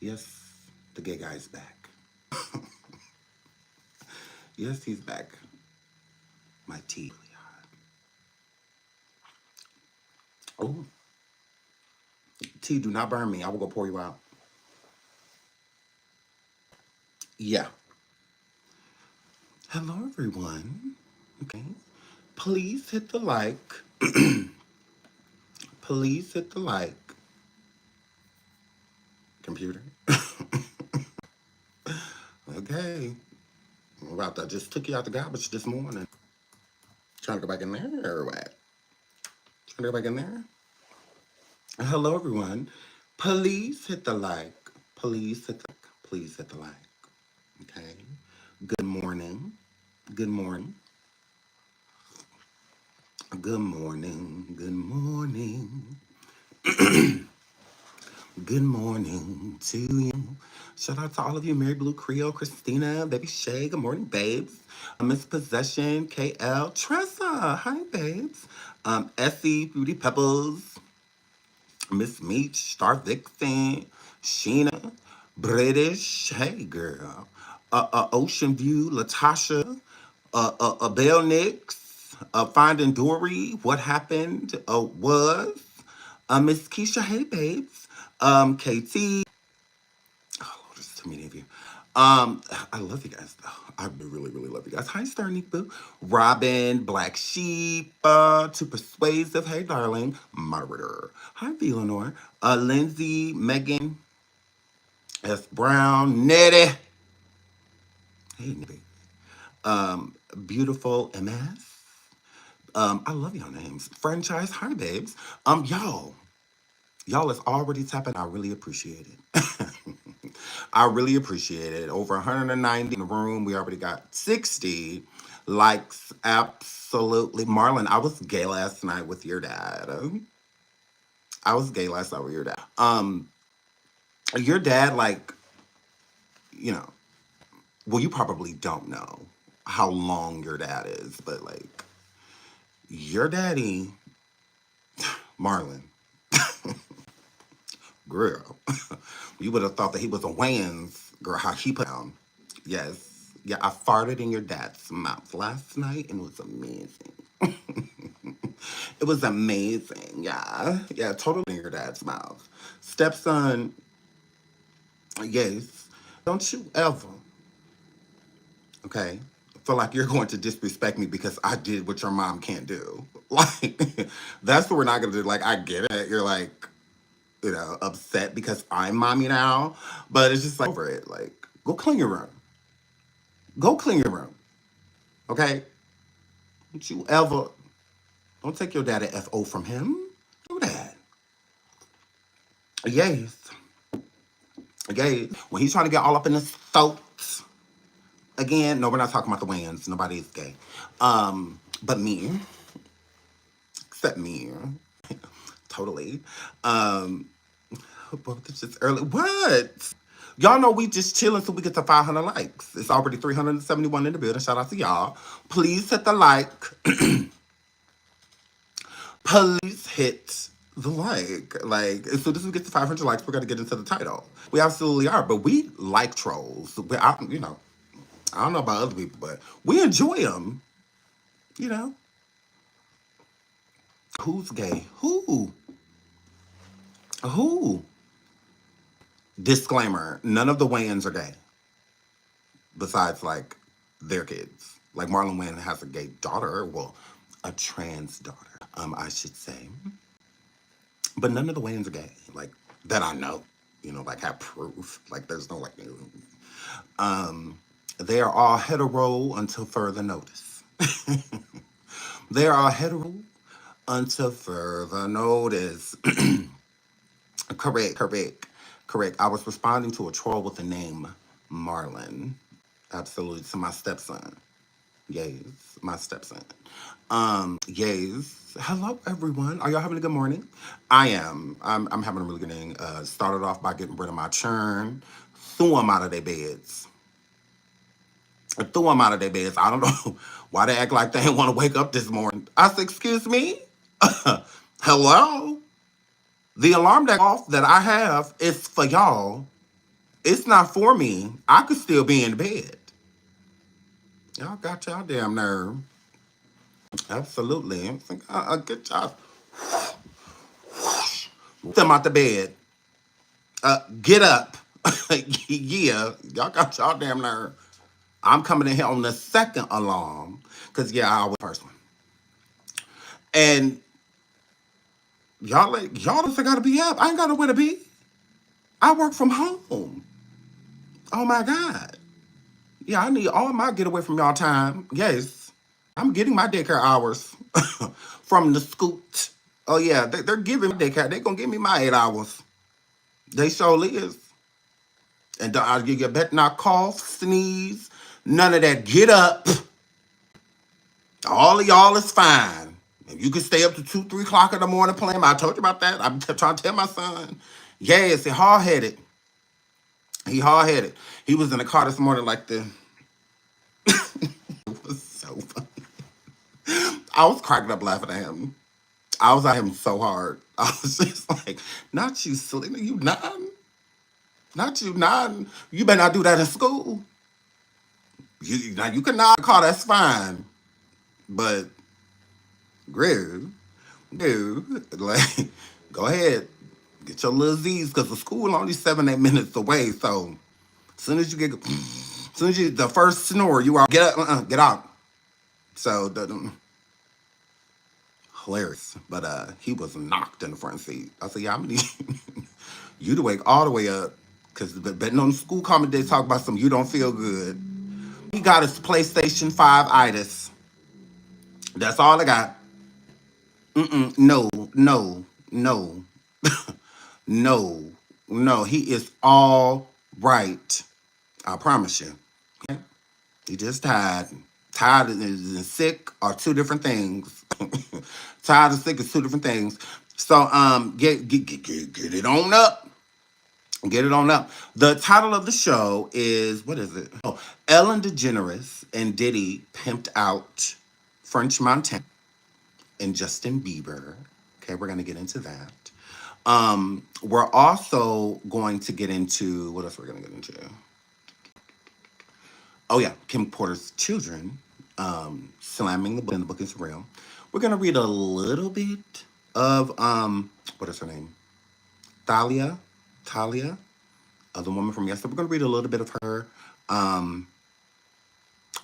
Yes, the gay guy's back. Yes, he's back. My tea. Oh, tea, do not burn me. I will go pour you out. Yeah. Hello, everyone. Okay. Please hit the like. Please hit the like. Computer. Okay. About that. Just took you out the garbage this morning. Trying to go back in there or what? Trying to go back in there? Hello, everyone. Please hit the like. Please hit the like. Please hit the like. Okay. Good morning. Good morning. Good morning. Good morning. Good morning to you. Shout out to all of you, Mary Blue Creole, Christina, Baby Shay. Good morning, babes. Miss Possession, KL, Tressa. Hi, babes. Essie, Beauty Pebbles, Miss Meach, Star Vixen, Sheena, British. Hey, girl. Ocean View, Latasha, Bell Nix, Finding Dory, What Happened Was, Miss Keisha, hey, babes. KT, oh, Lord, there's too many of you. I love you guys, though. I really, really love you guys. Hi, Starnick Boo. Robin, Black Sheep, Too Persuasive. Hey, darling. Murder. Hi, Eleanor. Lindsay, Megan, S. Brown, Nettie. Hey, Nettie. Beautiful MS. I love y'all names. Franchise, hi, babes. Y'all is already tapping. I really appreciate it. I really appreciate it. Over 190 in the room. We already got 60 likes. Absolutely. Marlon, I was gay last night with your dad. I was gay last night with your dad. Your dad, like, you know, well, you probably don't know how long your dad is, but like, your daddy, Marlon, girl, you would have thought that he was a Wayans, girl, how he put down. Yes. Yeah, I farted in your dad's mouth last night and it was amazing. It was amazing. Yeah. Yeah, totally in your dad's mouth. Stepson, yes. Don't you ever, okay, feel like you're going to disrespect me because I did what your mom can't do. Like, that's what we're not going to do. Like, I get it. You're like, upset because I'm mommy now. But it's just like, over it. Like, go clean your room. Go clean your room. Okay? Don't you ever, don't take your daddy FO from him. Do that. Yes. Yes. When he's trying to get all up in his throat. Again, no, we're not talking about the Wayans. Nobody is gay. But me. Except me. Totally. But it's just early. What? Y'all know we just chilling so we get to 500 likes. It's already 371 in the building. Shout out to y'all. Please hit the like. Please hit the like. Like, as soon as we get to 500 likes, we're going to get into the title. We absolutely are. But we like trolls. I don't know about other people, but we enjoy them. You know? Who's gay? Who? Who? Disclaimer, none of the Wayans are gay. Besides, like, their kids. Like, Marlon Wayne has a gay daughter. Well, a trans daughter, I should say. But none of the Wayans are gay. Like, that I know. Like, have proof. Like, there's no, like, they are all hetero until further notice. They are all hetero until further notice. Correct. I was responding to a troll with the name Marlon. Absolutely. To my stepson. Yes, my stepson. Yes. Hello, everyone. Are y'all having a good morning? I am. I'm having a really good morning. Started off by getting rid of my churn. Threw them out of their beds. I don't know why they act like they didn't want to wake up this morning. I said, excuse me? Hello? The alarm that off that I have is for y'all It's not for me. I could still be in bed. Y'all got y'all damn nerve. Absolutely. It's like, good job. Them out the bed. Get up. Yeah, y'all got y'all damn nerve. I'm coming in here on the second alarm. Because, yeah, I was the first one. And y'all just gotta be up. I ain't got nowhere to be. I work from home. Oh my God. Yeah, I need all my get away from y'all time. Yes. I'm getting my daycare hours from the scoot. Oh yeah, they're giving me daycare. They're gonna give me my 8 hours. They surely is. And you better not cough, sneeze, none of that. Get up. All of y'all is fine. If you can stay up to 2, 3 o'clock in the morning playing, I told you about that. I'm trying to tell my son. Yes, he hard headed. He hard headed. He was in the car this morning like the. It was so funny. I was cracking up laughing at him. I was at him so hard. I was just like, not you, Selena. You nine? Not you nine. You better not do that in school. Now you can not call, that's fine. But Greg, dude, like, go ahead. Get your little Z's because the school only 7, 8 minutes away. So as soon as you the first snore, you are get up, get out. So hilarious. But he was knocked in the front seat. I said, yeah, I'm gonna need you to wake all the way up. Cause betting on the school comment they talk about some you don't feel good. He got his PlayStation 5 itis. That's all I got. No, no, no, no, no. He is all right. I promise you. Okay? He just tired. Tired and sick are two different things. Tired and sick is two different things. So get it on up. Get it on up. The title of the show is, what is it? Oh, Ellen DeGeneres and Diddy pimped out French Montana and Justin Bieber. Okay, we're going to get into that. We're also going to get into, what else we're going to get into? Oh yeah, Kim Porter's children slamming the book, and the book is real. We're going to read a little bit of, what is her name? Talia, the woman from yesterday. We're going to read a little bit of her um,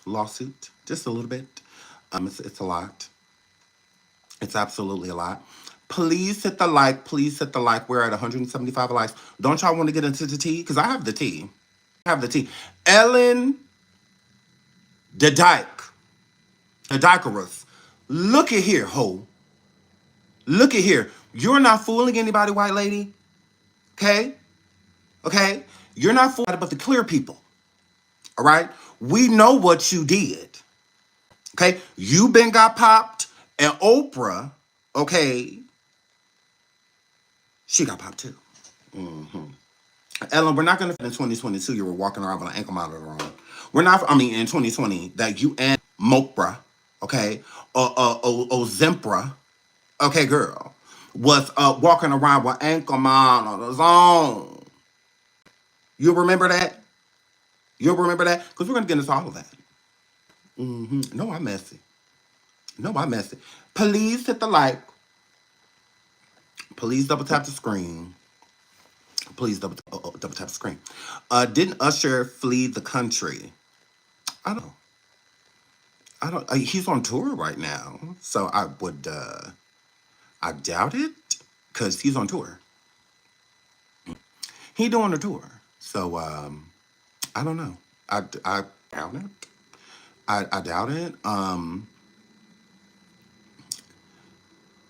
lawsuit, just a little bit. It's a lot. It's absolutely a lot. Please hit the like. Please hit the like. We're at 175 likes. Don't y'all want to get into the tea? Because I have the tea. I have the tea. Ellen the Dikerus. Look at here, ho. Look at here. You're not fooling anybody, white lady. Okay? Okay? You're not fooling but the clear people. All right? We know what you did. Okay? You been got popped, and Oprah, okay, she got popped too. Ellen, we're not going to, in 2022, you were walking around with an ankle monitor on. We're not, I mean, in 2020, that you and Mopra, okay, Zempra, okay, girl, was walking around with ankle monitors on. You remember that? You'll remember that? Because we're going to get into all of that. No, I'm messy. No, I'm messy. Please hit the like. Please double tap the screen. Please double tap the screen. Didn't Usher flee the country? I don't. He's on tour right now, so I would. I doubt it, cause he's on tour. He doing a tour, so I don't know. I doubt it. I doubt it.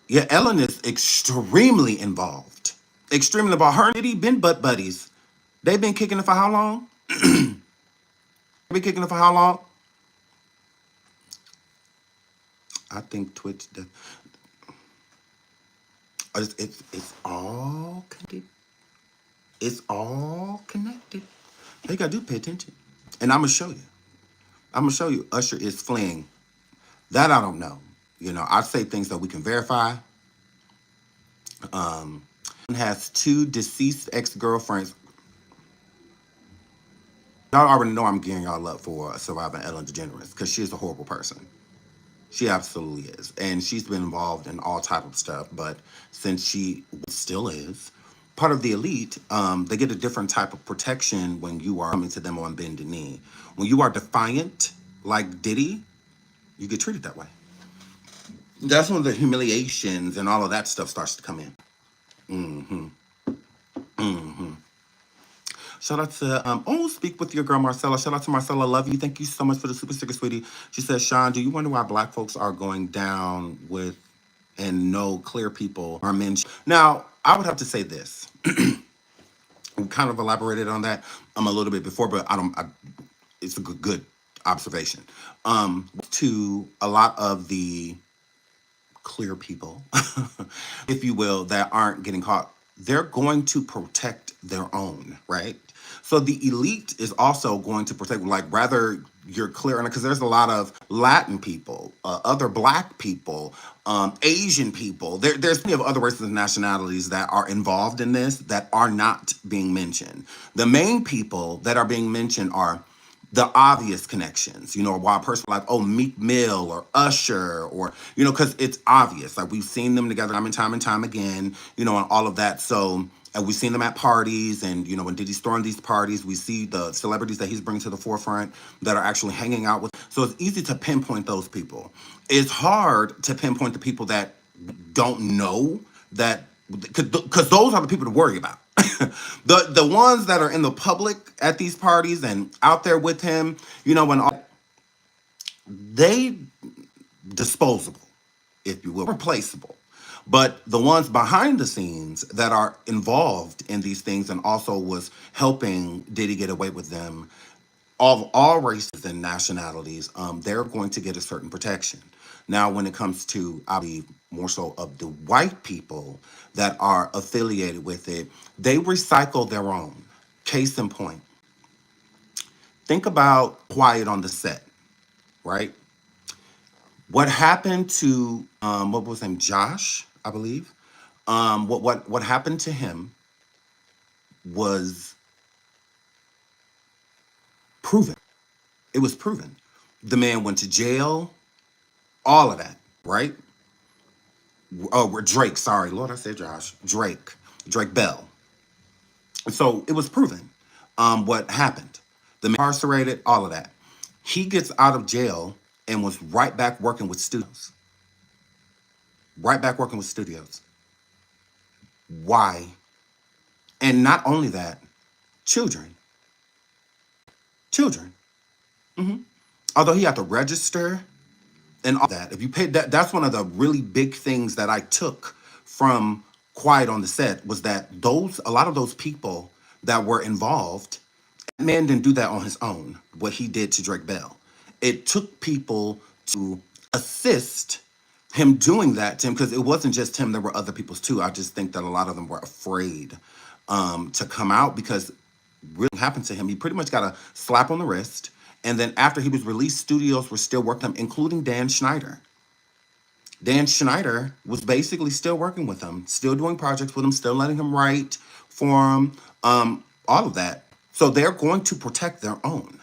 Yeah, Ellen is extremely involved. Extremely involved. Her and Diddy been butt buddies. They've been kicking it for how long? Been kicking it for how long? I think Twitch. It's all connected. It's all connected. All you gotta do pay attention, and I'm gonna show you. I'm gonna show you. Usher is fleeing. That I don't know. You know, I say things that we can verify. Has 2 deceased ex-girlfriends. Y'all already know I'm gearing y'all up for Surviving Ellen DeGeneres because she is a horrible person. She absolutely is. And she's been involved in all type of stuff. But since she still is part of the elite, they get a different type of protection when you are coming to them on bended knee. When you are defiant, like Diddy, you get treated that way. That's when the humiliations and all of that stuff starts to come in. Mm-hmm. Mm-hmm. Shout out to speak with your girl Marcella. Shout out to Marcella. Love you. Thank you so much for the super sticker, sweetie. She says, Sean, do you wonder why black folks are going down with and no clear people are men? Now, I would have to say this. We kind of elaborated on that a little bit before, but it's a good observation. To a lot of the clear people, if you will, that aren't getting caught, they're going to protect their own, right? So the elite is also going to protect, like, rather you're clear, because there's a lot of Latin people, other black people, Asian people. There's plenty of other races and nationalities that are involved in this that are not being mentioned. The main people that are being mentioned are the obvious connections, why a person like, oh, Meek Mill or Usher, or, because it's obvious. Like, we've seen them together time and time again, and all of that. So, and we've seen them at parties, and, when Diddy's throwing these parties, we see the celebrities that he's bringing to the forefront that are actually hanging out with. So it's easy to pinpoint those people. It's hard to pinpoint the people that don't know that, because those are the people to worry about. The ones that are in the public at these parties and out there with him, when they disposable, if you will, replaceable. But the ones behind the scenes that are involved in these things and also was helping Diddy get away with them, all races and nationalities, they're going to get a certain protection. Now, when it comes to, I believe, more so of the white people that are affiliated with it, they recycle their own. Case in point, think about Quiet on the Set, right? What happened to what was his name, Josh, I believe. What happened to him was proven. It was proven. The man went to jail, all of that, right? Oh, Drake, sorry. Lord, I said Josh. Drake Bell. So it was proven what happened. The man incarcerated, all of that. He gets out of jail and was right back working with studios. Right back working with studios. Why? And not only that, children. Children. hmm Although he had to register and all that. If you paid that, that's one of the really big things that I took from Quiet on the Set was that a lot of those people that were involved, that man didn't do that on his own. What he did to Drake Bell, it took people to assist him doing that to him, because it wasn't just him. There were other people too. I just think that a lot of them were afraid to come out because really happened to him. He pretty much got a slap on the wrist. And then after he was released, studios were still working him, including Dan Schneider. Dan Schneider was basically still working with him, still doing projects with him, still letting him write for him, all of that. So they're going to protect their own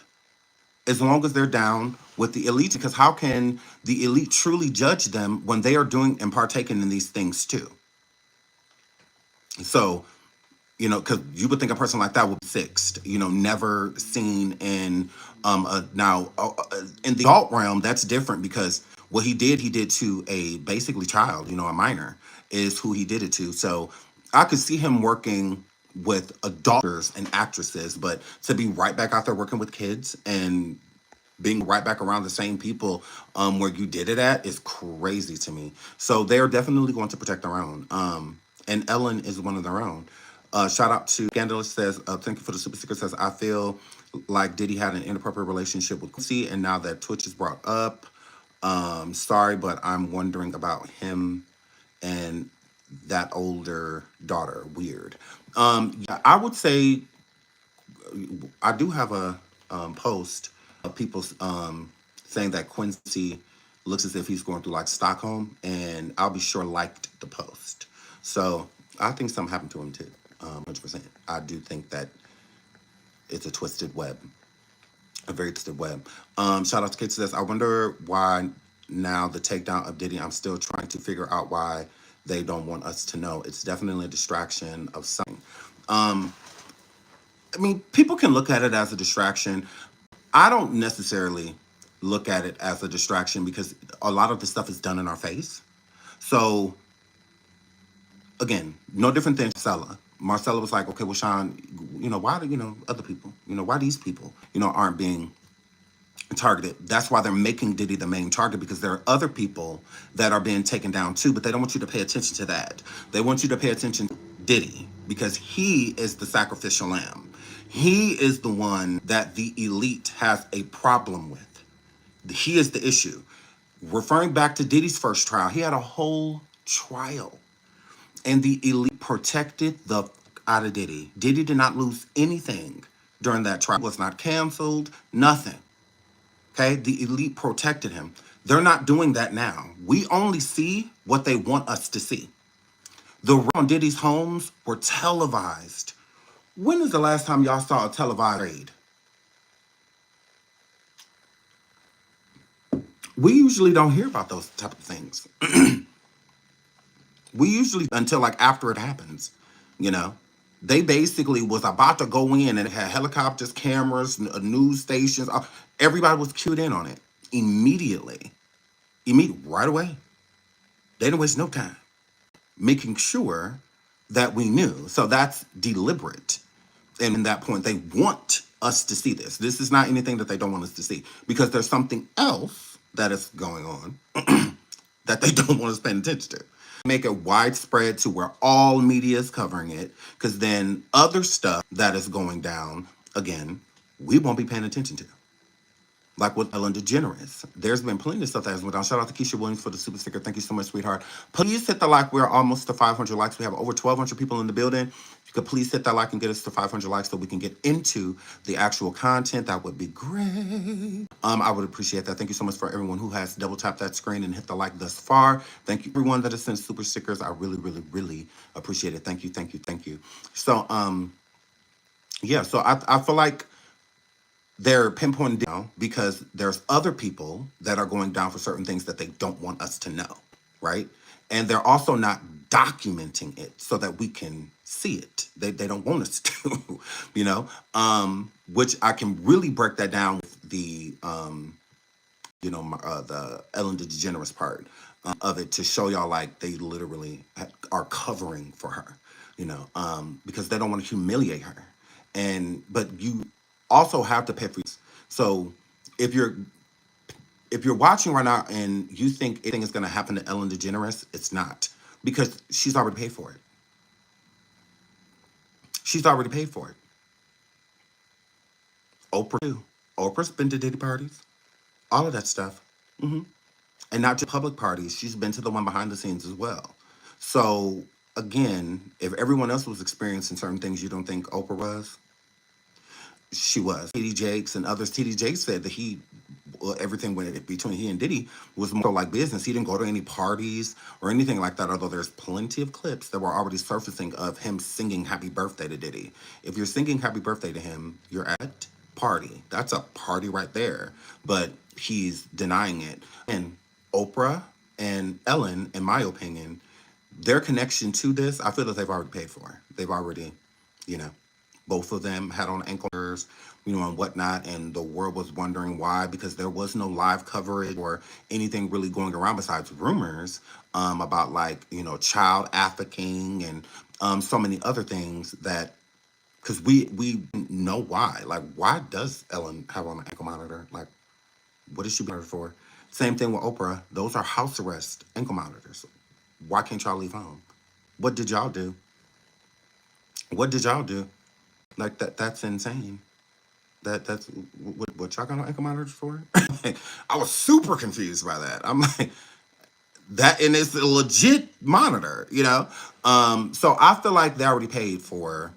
as long as they're down with the elite, because how can the elite truly judge them when they are doing and partaking in these things too? So, because you would think a person like that would be fixed, never seen in in the adult realm. That's different, because what he did to a basically child, a minor, is who he did it to. So I could see him working with adults and actresses, but to be right back out there working with kids and being right back around the same people where you did it at is crazy to me. So they're definitely going to protect their own. And Ellen is one of their own. Shout out to Scandalous says, thank you for the super sticker, says, I feel like Diddy had an inappropriate relationship with Quincy, and now that Twitch is brought up, sorry, but I'm wondering about him and that older daughter. Weird. Yeah, I would say I do have a post of people saying that Quincy looks as if he's going through like Stockholm, and I'll be sure liked the post. So I think something happened to him too. 100%. I do think that it's a twisted web. a very twisted way. Shout out to Kate says, I wonder why now the takedown of Diddy, I'm still trying to figure out why they don't want us to know. It's definitely a distraction of something. I mean, people can look at it as a distraction. I don't necessarily look at it as a distraction because a lot of the stuff is done in our face. So again, no different than Marcella. Marcella was like, okay, well, Sean, why do, other people, why these people, aren't being targeted? That's why they're making Diddy the main target, because there are other people that are being taken down too, but they don't want you to pay attention to that. They want you to pay attention to Diddy because he is the sacrificial lamb. He is the one that the elite has a problem with. He is the issue. Referring back to Diddy's first trial, he had a whole trial. And the elite protected the out of Diddy. Diddy did not lose anything during that trial. It was not canceled, nothing. Okay, the elite protected him. They're not doing that now. We only see what they want us to see. The raids on Diddy's homes were televised. When is the last time y'all saw a televised raid? We usually don't hear about those type of things. We usually, until like after it happens, they basically was about to go in and it had helicopters, cameras, news stations. Everybody was cued in on it immediately. Right away. They didn't waste no time making sure that we knew. So that's deliberate. And in that point, they want us to see this. This is not anything that they don't want us to see, because there's something else that is going on that they don't want us paying attention to. Make it widespread to where all media is covering it, because then other stuff that is going down, again, we won't be paying attention to. Like with Ellen DeGeneres. There's been plenty of stuff that has went down. Shout out to Keisha Williams for the super sticker. Thank you so much, sweetheart. Please hit the like. We're almost to 500 likes. We have over 1,200 people in the building. If you could please hit that like and get us to 500 likes so we can get into the actual content, that would be great. I would appreciate that. Thank you so much for everyone who has double tapped that screen and hit the like thus far. Thank you everyone that has sent super stickers. I really, really, really appreciate it. Thank you, thank you, thank you. So, yeah, so I feel like they're pinpointing down because there's other people that are going down for certain things that they don't want us to know, right? And they're also not documenting it so that we can see it. They don't want us to, which I can really break that down with the, the Ellen DeGeneres part of it, to show y'all like they literally are covering for her, because they don't want to humiliate her. But you also have to pay for it. So if you're watching right now and you think anything is going to happen to Ellen DeGeneres, it's not, because she's already paid for it. She's already paid for it. Oprah too. Oprah's been to Diddy parties, all of that stuff, and not just public parties. She's been to the one behind the scenes as well. So again, if everyone else was experiencing certain things you don't think Oprah was, she was. TD Jakes and others. TD Jakes said that everything went between he and Diddy was more like business. He didn't go to any parties or anything like that, although there's plenty of clips that were already surfacing of him singing happy birthday to Diddy. If you're singing happy birthday to him, you're at party. That's a party right there. But he's denying it. And Oprah and Ellen, in my opinion, their connection to this, I feel that they've already paid for. They've already, both of them had on ankles, and whatnot, and the world was wondering why, because there was no live coverage or anything really going around besides rumors about child trafficking and so many other things that, because we know why. Like, why does Ellen have on an ankle monitor? Like, what is she monitored for? Same thing with Oprah. Those are house arrest ankle monitors. Why can't y'all leave home? What did y'all do? What did y'all do? Like, that's insane. That's what y'all got on ankle monitors for? I was super confused by that. I'm like, that, and it's a legit monitor, So I feel like they already paid for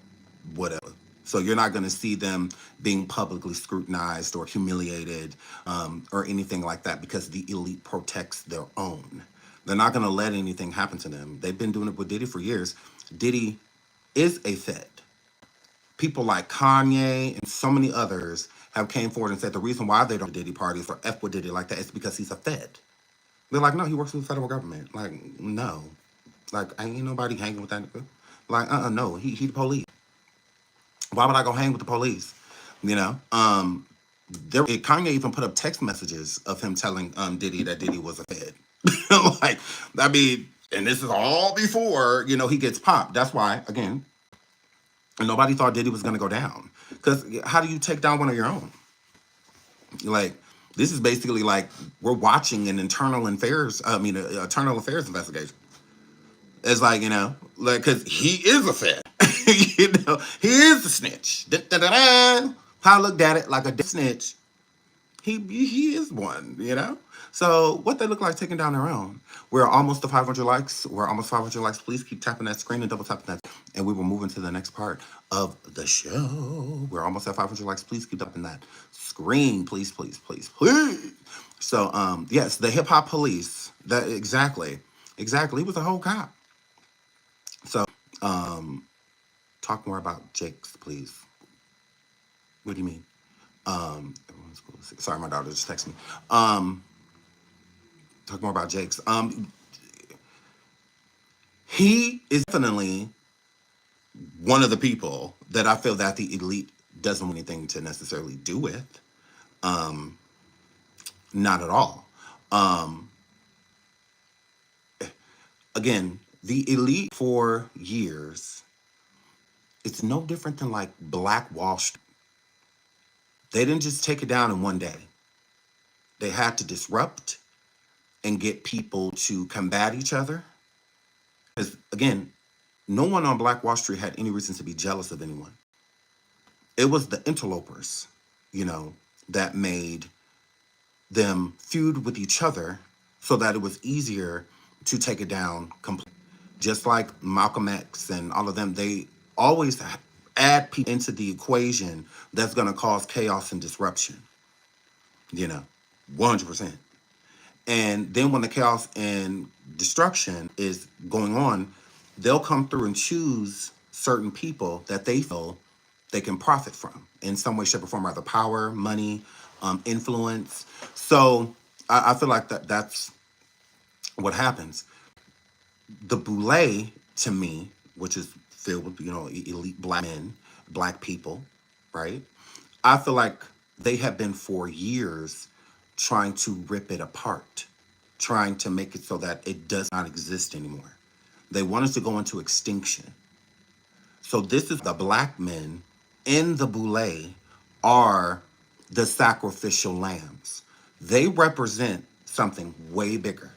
whatever. So you're not going to see them being publicly scrutinized or humiliated or anything like that, because the elite protects their own. They're not going to let anything happen to them. They've been doing it with Diddy for years. Diddy is a Fed. people like Kanye and so many others have came forward and said the reason why they don't do Diddy parties or F with Diddy like that is because he's a Fed. They're like, no, he works for the federal government. Like, no. Like, ain't nobody hanging with that nigga. Like, no, he the police. Why would I go hang with the police? You know? Kanye even put up text messages of him telling Diddy that Diddy was a Fed. Like, I mean, and this is all before, you know, he gets popped. That's why, again, nobody thought Diddy was going to go down. Because how do you take down one of your own? Like, this is basically like we're watching an internal affairs investigation. It's like, you know, like, because he is a Fed. You know, he is a snitch. I looked at it like a snitch. He is one, you know? So what they look like taking down their own. We're almost to 500 likes. We're almost 500 likes. Please keep tapping that screen and double tapping that. And we will move into the next part of the show. We're almost at 500 likes. Please keep tapping that screen. Please, please, please, please. So, yes, the hip hop police. That exactly. He was a whole cop. So, talk more about Jakes, please. What do you mean? Sorry, my daughter just texted me. Talk more about Jakes. He is definitely one of the people that I feel that the elite doesn't want anything to necessarily do with. Not at all. Again, the elite for years, it's no different than like Black Wall Street. They didn't just take it down in one day. They had to disrupt and get people to combat each other. Because, again, no one on Black Wall Street had any reason to be jealous of anyone. It was the interlopers, you know, that made them feud with each other so that it was easier to take it down completely. Just like Malcolm X and all of them, they always add people into the equation that's going to cause chaos and disruption, you know, 100%. And then when the chaos and destruction is going on, they'll come through and choose certain people that they feel they can profit from in some way, shape, or form, either power, money, influence. So I feel like that's what happens. The boule, to me, which is filled with, you know, elite Black men, Black people, right? I feel like they have been for years trying to rip it apart, trying to make it so that it does not exist anymore. They want us to go into extinction. So this is the Black men in the boule are the sacrificial lambs. They represent something way bigger,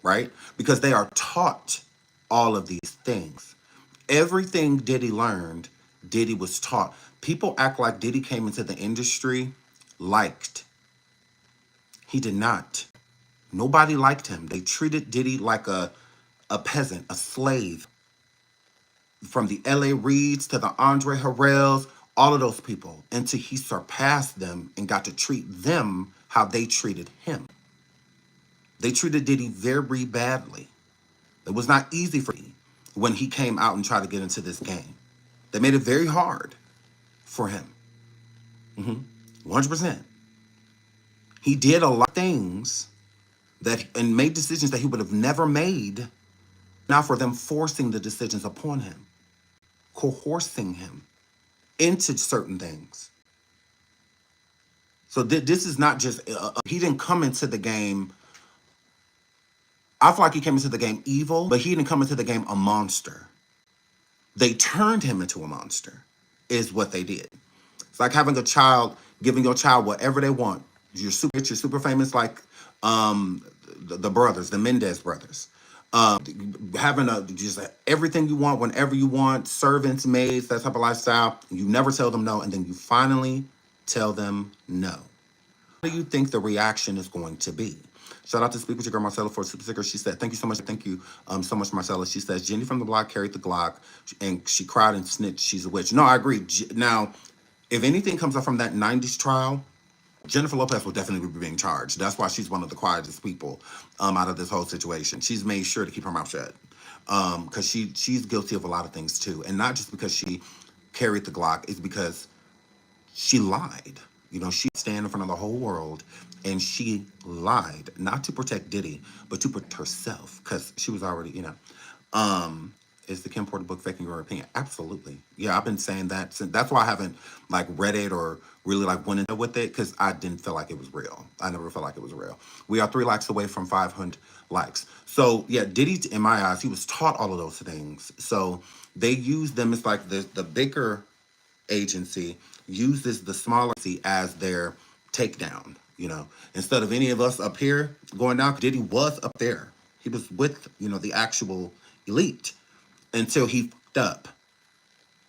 right? Because they are taught all of these things. Everything Diddy learned, Diddy was taught. People act like Diddy came into the industry liked. He did not. Nobody liked him. They treated Diddy like a peasant, a slave. From the L.A. Reids to the Andre Harrells, all of those people, until he surpassed them and got to treat them how they treated him. They treated Diddy very badly. It was not easy for him when he came out and tried to get into this game. They made it very hard for him. 100%. He did a lot of things and made decisions that he would have never made. Now for them forcing the decisions upon him, coercing him into certain things. So this is not just, he didn't come into the game, I feel like he came into the game evil, but he didn't come into the game a monster. They turned him into a monster, is what they did. It's like having a child, giving your child whatever they want. You're super rich, you're super famous, like the brothers, the Mendez brothers. Having just everything you want, whenever you want, servants, maids, that type of lifestyle. You never tell them no, and then you finally tell them no. What do you think the reaction is going to be? Shout out to Speak With Your Girl Marcella for a super sticker. She said, thank you so much. Thank you so much, Marcella. She says, Jenny from the block carried the Glock, and she cried and snitched. She's a witch. No, I agree. Now, if anything comes up from that 90s trial, Jennifer Lopez will definitely be being charged. That's why she's one of the quietest people out of this whole situation. She's made sure to keep her mouth shut. because she's guilty of a lot of things too, and not just because she carried the Glock, it's because she lied. You know, she stand in front of the whole world and she lied, not to protect Diddy, but to protect herself, because she was already, is the Kim Porter book faking your opinion? Absolutely. Yeah, I've been saying that since. That's why I haven't like read it or really like went into with it, because I didn't feel like it was real. I never felt like it was real. We are 3 likes away from 500 likes. So yeah, Diddy, in my eyes, he was taught all of those things. So they use them. It's like the bigger agency uses the smaller agency as their takedown. You know, instead of any of us up here going down, Diddy was up there. He was with, the actual elite until he fucked up.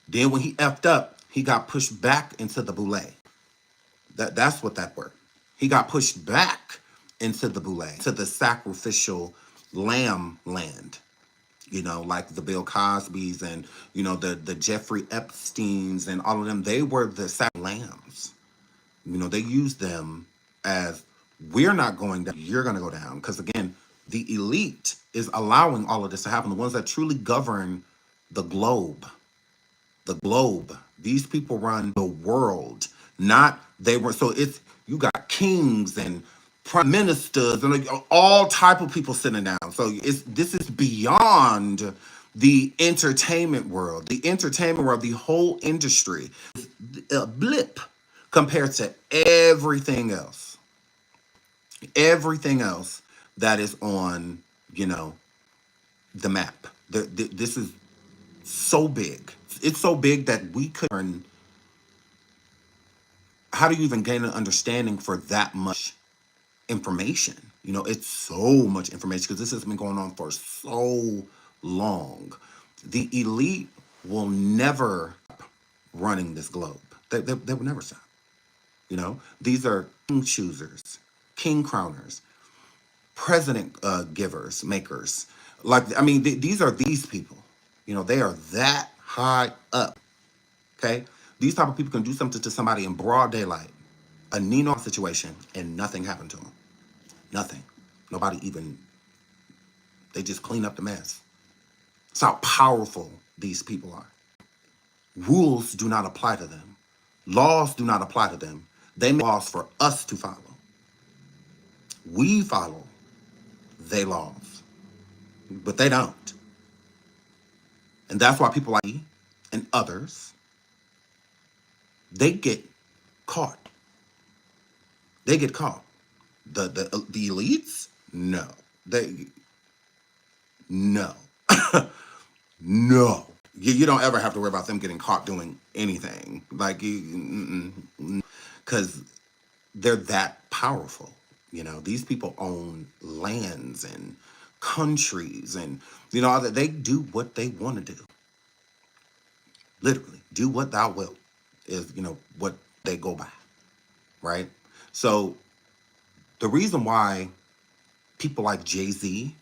Then when he effed up, he got pushed back into the boule. That's what that word. He got pushed back into the boule, to the sacrificial lamb land. Like the Bill Cosbys and, the Jeffrey Epsteins and all of them, they were the lambs. They used them as, we're not going down, you're going to go down. Because again, the elite is allowing all of this to happen. The ones that truly govern the globe. The globe. These people run the world. So you got kings and prime ministers and like, all type of people sitting down. So this is beyond the entertainment world. The entertainment world, the whole industry, is a blip compared to everything else. Everything else that is on, the map. This is so big. It's so big that we couldn't. How do you even gain an understanding for that much information? It's so much information because this has been going on for so long. The elite will never stop running this globe. They will never stop. These are king choosers, king crowners, president givers, makers. These are these people. They are that high up. Okay? These type of people can do something to somebody in broad daylight, a Nino situation, and nothing happened to them. Nothing. Nobody even, they just clean up the mess. That's how powerful these people are. Rules do not apply to them. Laws do not apply to them. They make laws for us to follow. We follow their laws, but they don't. And that's why people like me and others, they get caught. They get caught. The elites, no. No. No. You don't ever have to worry about them getting caught doing anything. Because they're that powerful. These people own lands and countries and, they do what they want to do. Literally, do what thou wilt is, what they go by, right? So the reason why people like Jay-Z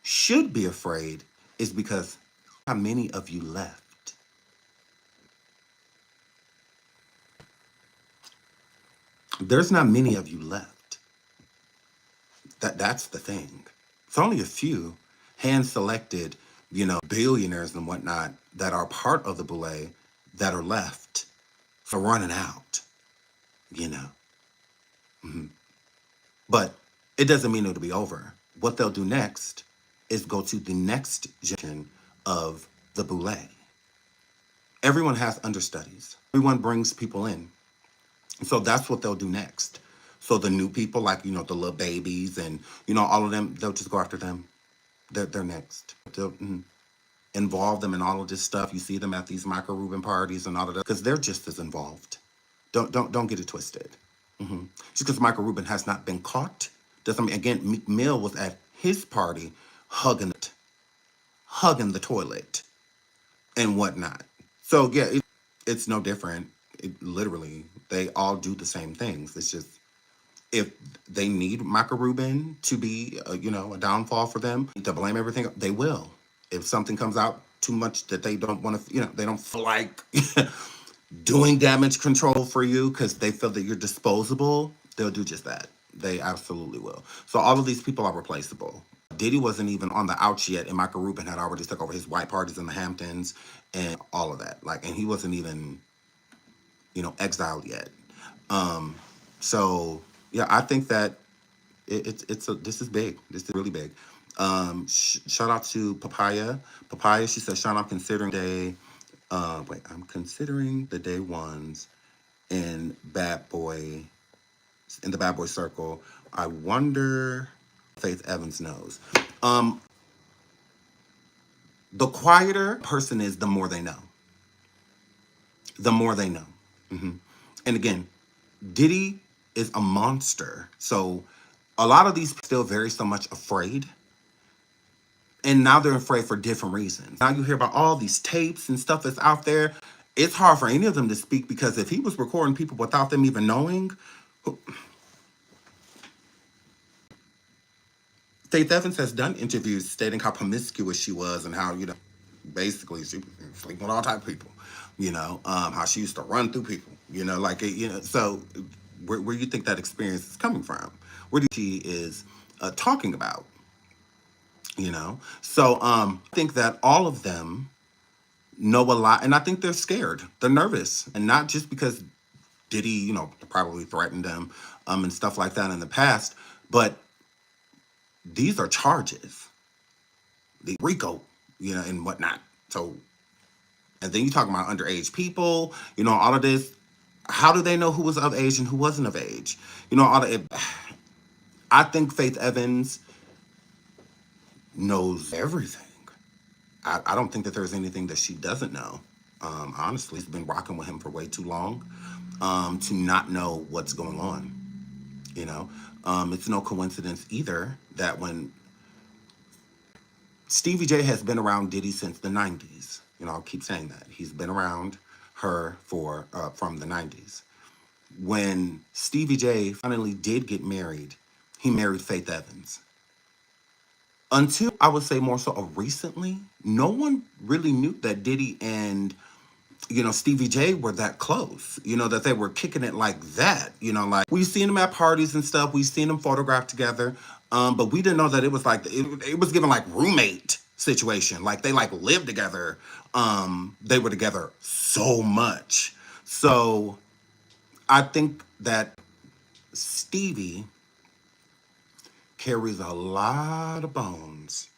should be afraid is because how many of you left? There's not many of you left. That's the thing. It's only a few hand-selected, billionaires and whatnot that are part of the boule that are left. So running out, But it doesn't mean it'll be over. What they'll do next is go to the next generation of the boule. Everyone has understudies. Everyone brings people in. So that's what they'll do next. So the new people, like, the little babies and, all of them, they'll just go after them. They're next. They'll involve them in all of this stuff. You see them at these Michael Rubin parties and all of that, because they're just as involved. Don't get it twisted. Just because Michael Rubin has not been caught doesn't mean, again, Meek Mill was at his party hugging the toilet and whatnot. So yeah, it's no different. Literally, they all do the same things. It's just, if they need Michael Rubin to be, a downfall for them, to blame everything, they will. If something comes out too much that they don't want to, they don't feel like doing damage control for you because they feel that you're disposable, they'll do just that. They absolutely will. So all of these people are replaceable. Diddy wasn't even on the outs yet, and Michael Rubin had already took over his white parties in the Hamptons and all of that. Like, and he wasn't even, exiled yet. Um, so yeah, I think that this is big. This is really big. Shout out to Papaya. Papaya, she said, Sean, I'm considering I'm considering the day ones in the Bad Boy circle. I wonder Faith Evans knows. The quieter person is, the more they know. The more they know. And again, Diddy is a monster. So a lot of these still very so much afraid. And now they're afraid for different reasons. Now you hear about all these tapes and stuff that's out there. It's hard for any of them to speak, because if he was recording people without them even knowing, Faith Evans has done interviews stating how promiscuous she was and how, basically she sleeping with all type of people, how she used to run through people, so where you think that experience is coming from? Where do she is talking about, So I think that all of them know a lot, and I think they're scared. They're nervous, and not just because Diddy, probably threatened them and stuff like that in the past, but these are charges, the RICO, and whatnot. So, and then you talking about underage people, all of this. How do they know who was of age and who wasn't of age? I think Faith Evans knows everything. I don't think that there's anything that she doesn't know. Honestly, she's been rocking with him for way too long to not know what's going on. It's no coincidence either that when Stevie J has been around Diddy since the 90s. I'll keep saying that. He's been around her from the 90s. When Stevie J finally did get married, he married Faith Evans. Until, I would say, more so of recently, no one really knew that Diddy and, Stevie J were that close, that they were kicking it like that, like we've seen them at parties and stuff. We've seen them photographed together. But we didn't know that it was like, it was given like roommate situation. Like they like lived together. They were together so much. So I think that Stevie carries a lot of bones.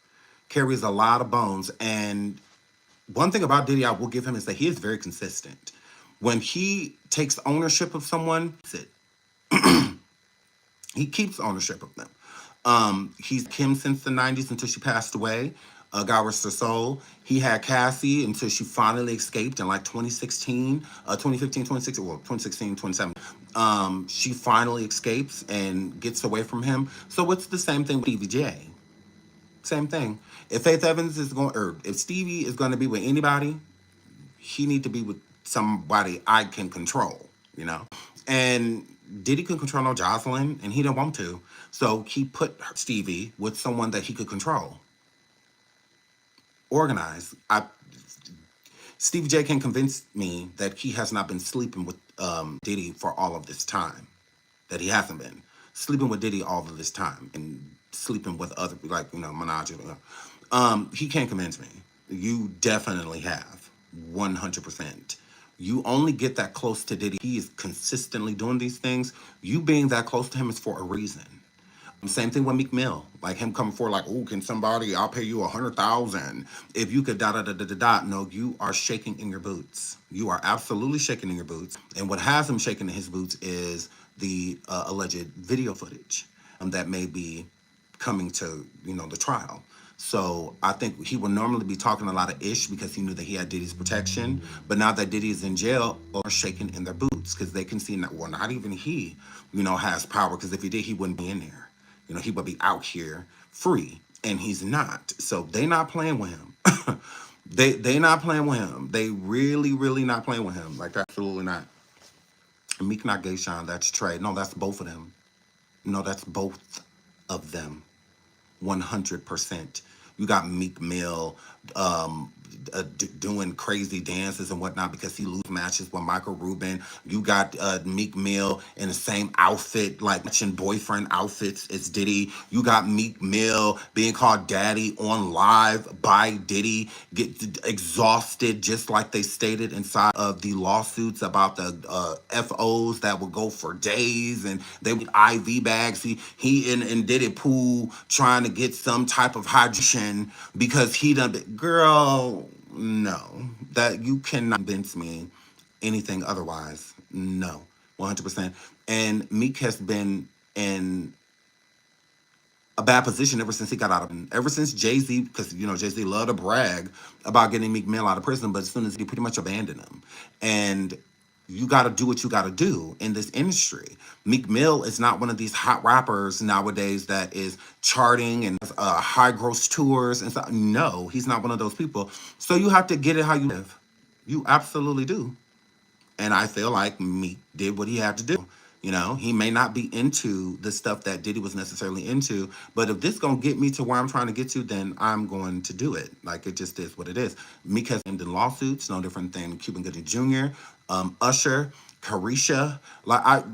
And one thing about Diddy I will give him is that he is very consistent. When he takes ownership of someone, he keeps ownership of them. He's Kim since the 90s until she passed away. God rest her soul. He had Cassie until she finally escaped in like 2016, 2015, 2016, well, 2016, 2017. She finally escapes and gets away from him. So it's the same thing with Stevie J. Same thing. If Faith Evans is if Stevie is going to be with anybody, he need to be with somebody I can control, And Diddy couldn't control no Jocelyn, and he didn't want to. So he put Stevie with someone that he could control. Organize. Stevie J can convince me that he has not been sleeping with Diddy for all of this time. That he hasn't been sleeping with Diddy all of this time and sleeping with other, like, Minaj. He can't convince me. You definitely have. 100%. You only get that close to Diddy. He is consistently doing these things. You being that close to him is for a reason. Same thing with Meek Mill. Like him coming forward like, oh, can somebody, I'll pay you $100,000 if you could No, you are shaking in your boots. You are absolutely shaking in your boots. And what has him shaking in his boots is the alleged video footage that may be coming to, the trial. So I think he would normally be talking a lot of ish because he knew that he had Diddy's protection. But now that Diddy is in jail, are shaking in their boots because they can see, well, not even he, has power, because if he did, he wouldn't be in there. He would be out here free, and he's not. So they not playing with him. they not playing with him. They really, really not playing with him. Like, absolutely not. Meek not gay, Sean. That's Trey. No, that's both of them. No, that's both of them. 100%. You got Meek Mill doing crazy dances and whatnot because he lose matches with Michael Rubin. You got Meek Mill in the same outfit, like matching boyfriend outfits as Diddy. You got Meek Mill being called daddy on live by Diddy, get exhausted just like they stated inside of the lawsuits about the FOs that would go for days and they would IV bags. He in Diddy pool trying to get some type of hydration because he done, girl, no, that you cannot convince me anything otherwise. No, 100%. And Meek has been in a bad position ever since he got out of, ever since Jay-Z, because you know Jay-Z loved to brag about getting Meek Mill out of prison, but as soon as he pretty much abandoned him. And you got to do what you got to do in this industry. Meek Mill is not one of these hot rappers nowadays that is charting and high gross tours and stuff. No, he's not one of those people. So you have to get it how you live. You absolutely do. And I feel like Meek did what he had to do. You know, he may not be into the stuff that Diddy was necessarily into, but if this gonna get me to where I'm trying to get to, then I'm going to do it. Like, it just is what it is. Meek has ended lawsuits, no different than Cuban Gooding Jr., Usher, Carisha. Like,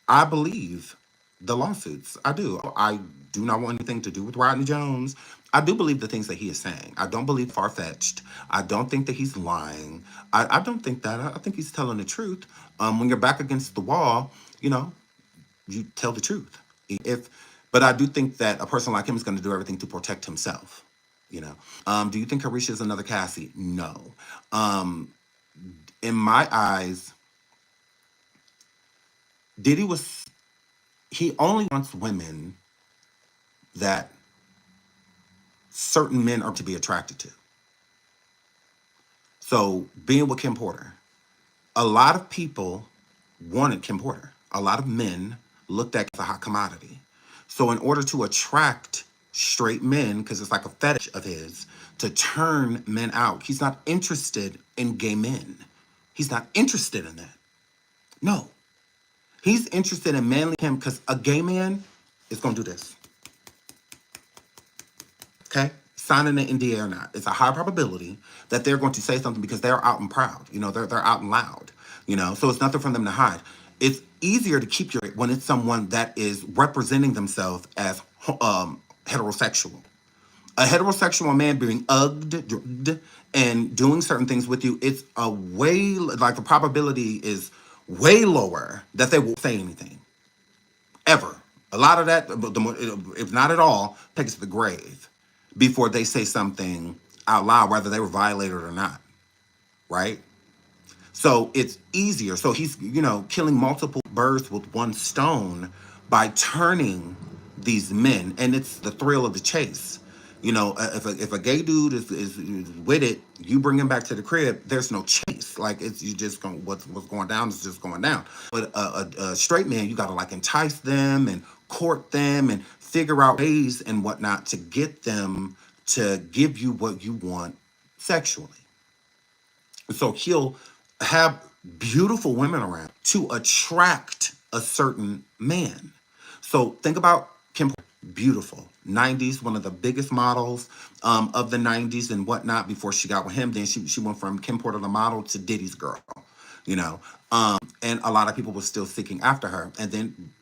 I believe the lawsuits. I do. I do not want anything to do with Rodney Jones. I do believe the things that he is saying. I don't believe far-fetched. I don't think that he's lying. I don't think that. I think he's telling the truth. When you're back against the wall, you know, you tell the truth. But I do think that a person like him is going to do everything to protect himself. You know. Do you think Carisha is another Cassie? No. In my eyes, Diddy he only wants women that certain men are to be attracted to. So being with Kim Porter, a lot of people wanted Kim Porter. A lot of men looked at it as a hot commodity. So in order to attract straight men, because it's like a fetish of his, to turn men out, he's not interested in gay men. He's not interested in that. No. He's interested in manly him because a gay man is going to do this. Okay? Signing an NDA or not. It's a high probability that they're going to say something because they're out and proud. You know, they're out and loud. You know, so it's nothing for them to hide. It's easier to keep your when it's someone that is representing themselves as heterosexual. A heterosexual man being ugged and doing certain things with you, it's a way, like the probability is way lower that they will say anything. Ever. A lot of that, if not at all, take it to the grave before they say something out loud, whether they were violated or not. Right? So it's easier. So he's, you know, killing multiple birds with one stone by turning these men. And it's the thrill of the chase. You know, if a gay dude is with it, you bring him back to the crib, there's no chase. Like, it's you just going, what's going down is just going down. But a straight man, you got to like entice them and court them and figure out ways and whatnot to get them to give you what you want sexually. So he'll have beautiful women around to attract a certain man. So think about Kim, beautiful. 90s, one of the biggest models of the 90s and whatnot before she got with him. Then she went from Kim Porter the model to Diddy's girl, you know. And a lot of people were still seeking after her. And then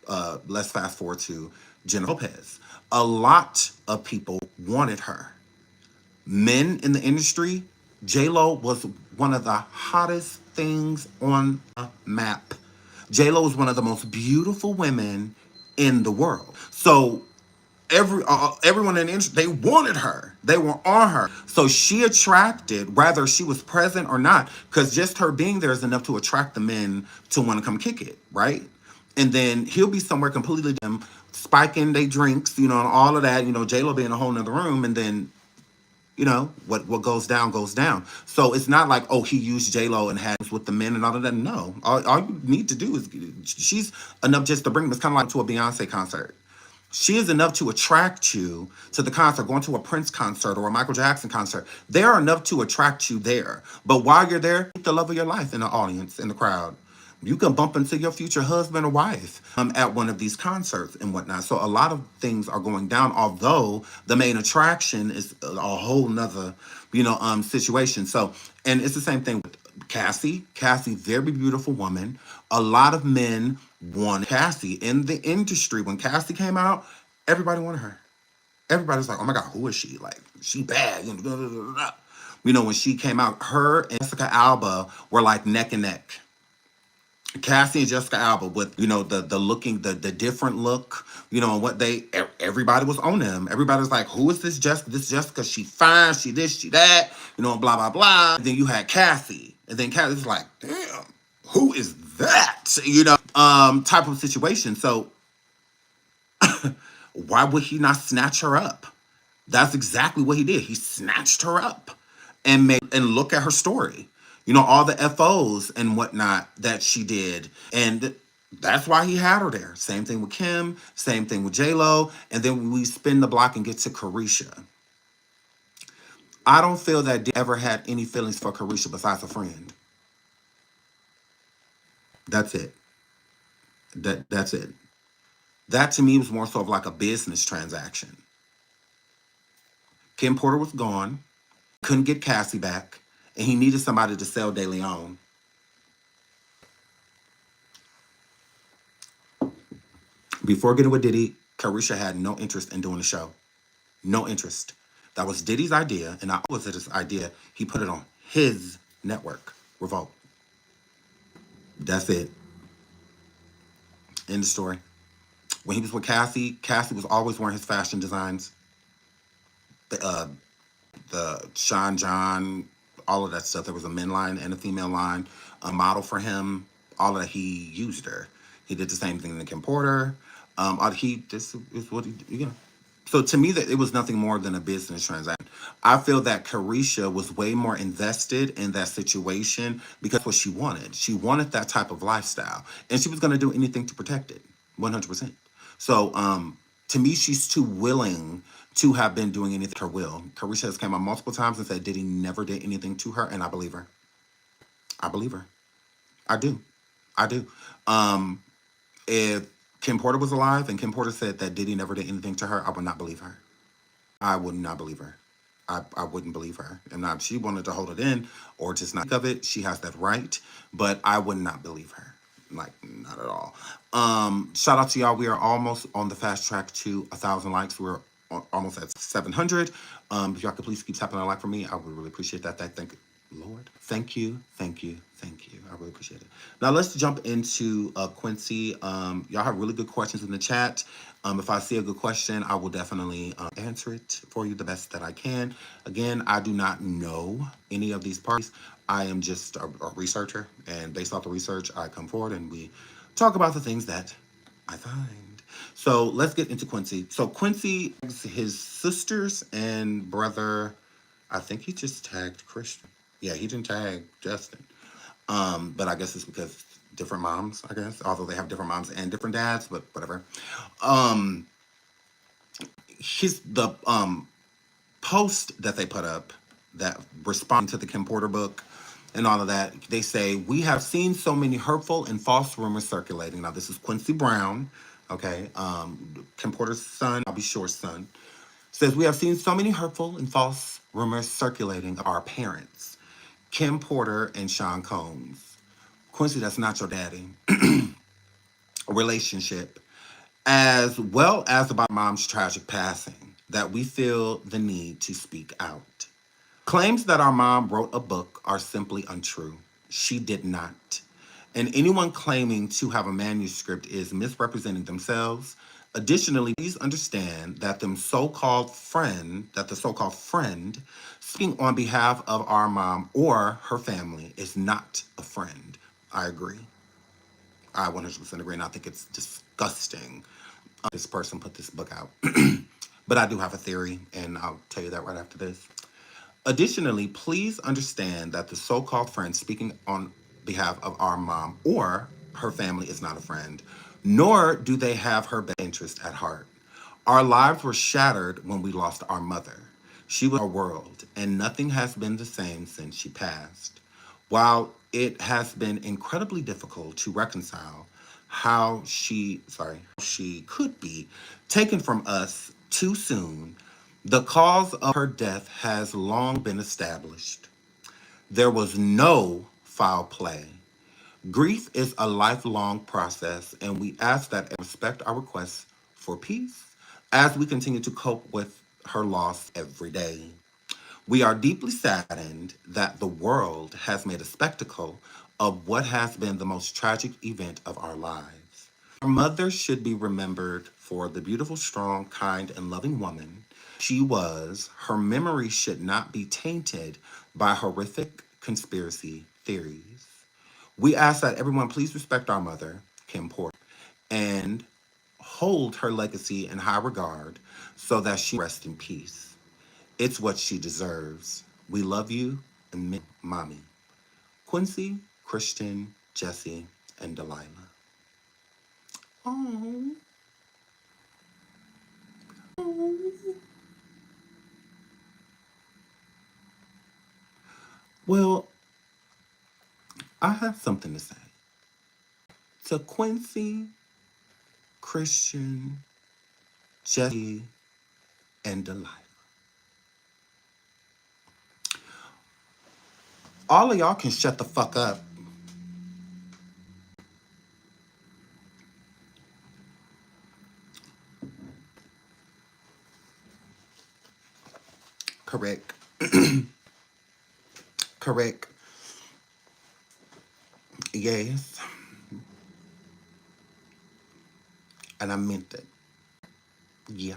let's fast forward to Jennifer Lopez. A lot of people wanted her. Men in the industry, J-Lo was one of the hottest things on the map. J-Lo is one of the most beautiful women in the world. So everyone in the industry, they wanted her. They were on her. So she attracted, whether she was present or not, because just her being there is enough to attract the men to want to come kick it, right? And then he'll be somewhere completely dim, spiking their drinks, you know, and all of that, you know, J-Lo be in a whole nother room, and then, you know, what goes down, goes down. So it's not like, oh, he used J-Lo and had with the men and all of that. No. All you need to do is, she's enough just to bring them. It's kind of like to a Beyonce concert. She is enough to attract you to the concert, going to a Prince concert or a Michael Jackson concert. They're enough to attract you there. But while you're there, keep the love of your life in the audience, in the crowd. You can bump into your future husband or wife at one of these concerts and whatnot. So a lot of things are going down, although the main attraction is a whole nother, situation. So, and it's the same thing with Cassie. Cassie, very beautiful woman. A lot of men want Cassie in the industry. When Cassie came out, everybody wanted her. Everybody's like, oh my God, who is she? Like, she bad. When she came out, her and Jessica Alba were like neck and neck. Cassie and Jessica Alba with the looking the different look, and what everybody was on them. Everybody was like, who is this Jessica? This Jessica, she fine, she this, she that, blah blah blah. And then you had Cassie, and then Cassie was like, damn, who is that? Type of situation. So why would he not snatch her up? That's exactly what he did. He snatched her up and look at her story. All the FOs and whatnot that she did. And that's why he had her there. Same thing with Kim, same thing with J-Lo. And then we spin the block and get to Carisha. I don't feel that Diddy ever had any feelings for Carisha besides a friend. That's it. That's it. That to me was more so of like a business transaction. Kim Porter was gone, couldn't get Cassie back, and he needed somebody to sell De Leon. Before getting with Diddy, Carisha had no interest in doing the show. No interest. That was Diddy's idea, and I was his idea. He put it on his network, Revolt. That's it. End of story. When he was with Cassie, Cassie was always wearing his fashion designs. The Sean John, all of that stuff. There was a men line and a female line, a model for him. All of that, he used her. He did the same thing to Kim Porter. This is what he. So to me, that it was nothing more than a business transaction. I feel that Carisha was way more invested in that situation because what she wanted. She wanted that type of lifestyle, and she was going to do anything to protect it, 100%. So to me, she's too willing to have been doing anything to her will. Carisha has came out multiple times and said Diddy never did anything to her, and I believe her. I believe her. I do. I do. If Kim Porter was alive and Kim Porter said that Diddy never did anything to her, I would not believe her. I would not believe her. I wouldn't believe her. And now if she wanted to hold it in or just not think of it, she has that right. But I would not believe her. Like, not at all. Shout out to y'all. We are almost on the fast track to 1,000 likes. We're almost at 700. If y'all could please keep tapping a like for me, I would really appreciate that. Thank you, Lord. Thank you. Thank you. Thank you. I really appreciate it. Now let's jump into Quincy. Y'all have really good questions in the chat. If I see a good question, I will definitely answer it for you the best that I can. Again, I do not know any of these parties. I am just a researcher, and based off the research, I come forward and we talk about the things that I find. So let's get into Quincy. So Quincy, his sisters and brother, I think he just tagged Christian. Yeah, he didn't tag Justin. But I guess it's because different moms, I guess, although they have different moms and different dads, but whatever. The post that they put up that respond to the Kim Porter book and all of that, they say, we have seen so many hurtful and false rumors circulating. Now, this is Quincy Brown, okay? Kim Porter's son, I'll be Shore's son, says, we have seen so many hurtful and false rumors circulating of our parents, Kim Porter and Sean Combs. Quincy, that's not your daddy. Relationship, as well as about mom's tragic passing, that we feel the need to speak out. Claims that our mom wrote a book are simply untrue. She did not. And anyone claiming to have a manuscript is misrepresenting themselves. Additionally, please understand that the so-called friend speaking on behalf of our mom or her family is not a friend. I agree. I 100% agree, and I think it's disgusting this person put this book out. But I do have a theory, and I'll tell you that right after this. Additionally, please understand that the so-called friend speaking on behalf of our mom or her family is not a friend, nor do they have her best interest at heart. Our lives were shattered when we lost our mother. She was our world, and nothing has been the same since she passed. While it has been incredibly difficult to reconcile how she could be taken from us too soon. The cause of her death has long been established. There was no foul play. Grief is a lifelong process, and we ask that and respect our requests for peace as we continue to cope with her loss every day. We are deeply saddened that the world has made a spectacle of what has been the most tragic event of our lives. Our mother should be remembered for the beautiful, strong, kind, and loving woman she was. Her memory should not be tainted by horrific conspiracy theories. We ask that everyone please respect our mother, Kim Porter, and hold her legacy in high regard so that she rests in peace. It's what she deserves. We love you and miss Mommy. Quincy, Christian, Jesse, and Delilah. Oh. Well, I have something to say. To Quincy, Christian, Jesse, and Delilah. All of y'all can shut the fuck up. Correct. Correct. Yes. And I meant it. Yeah.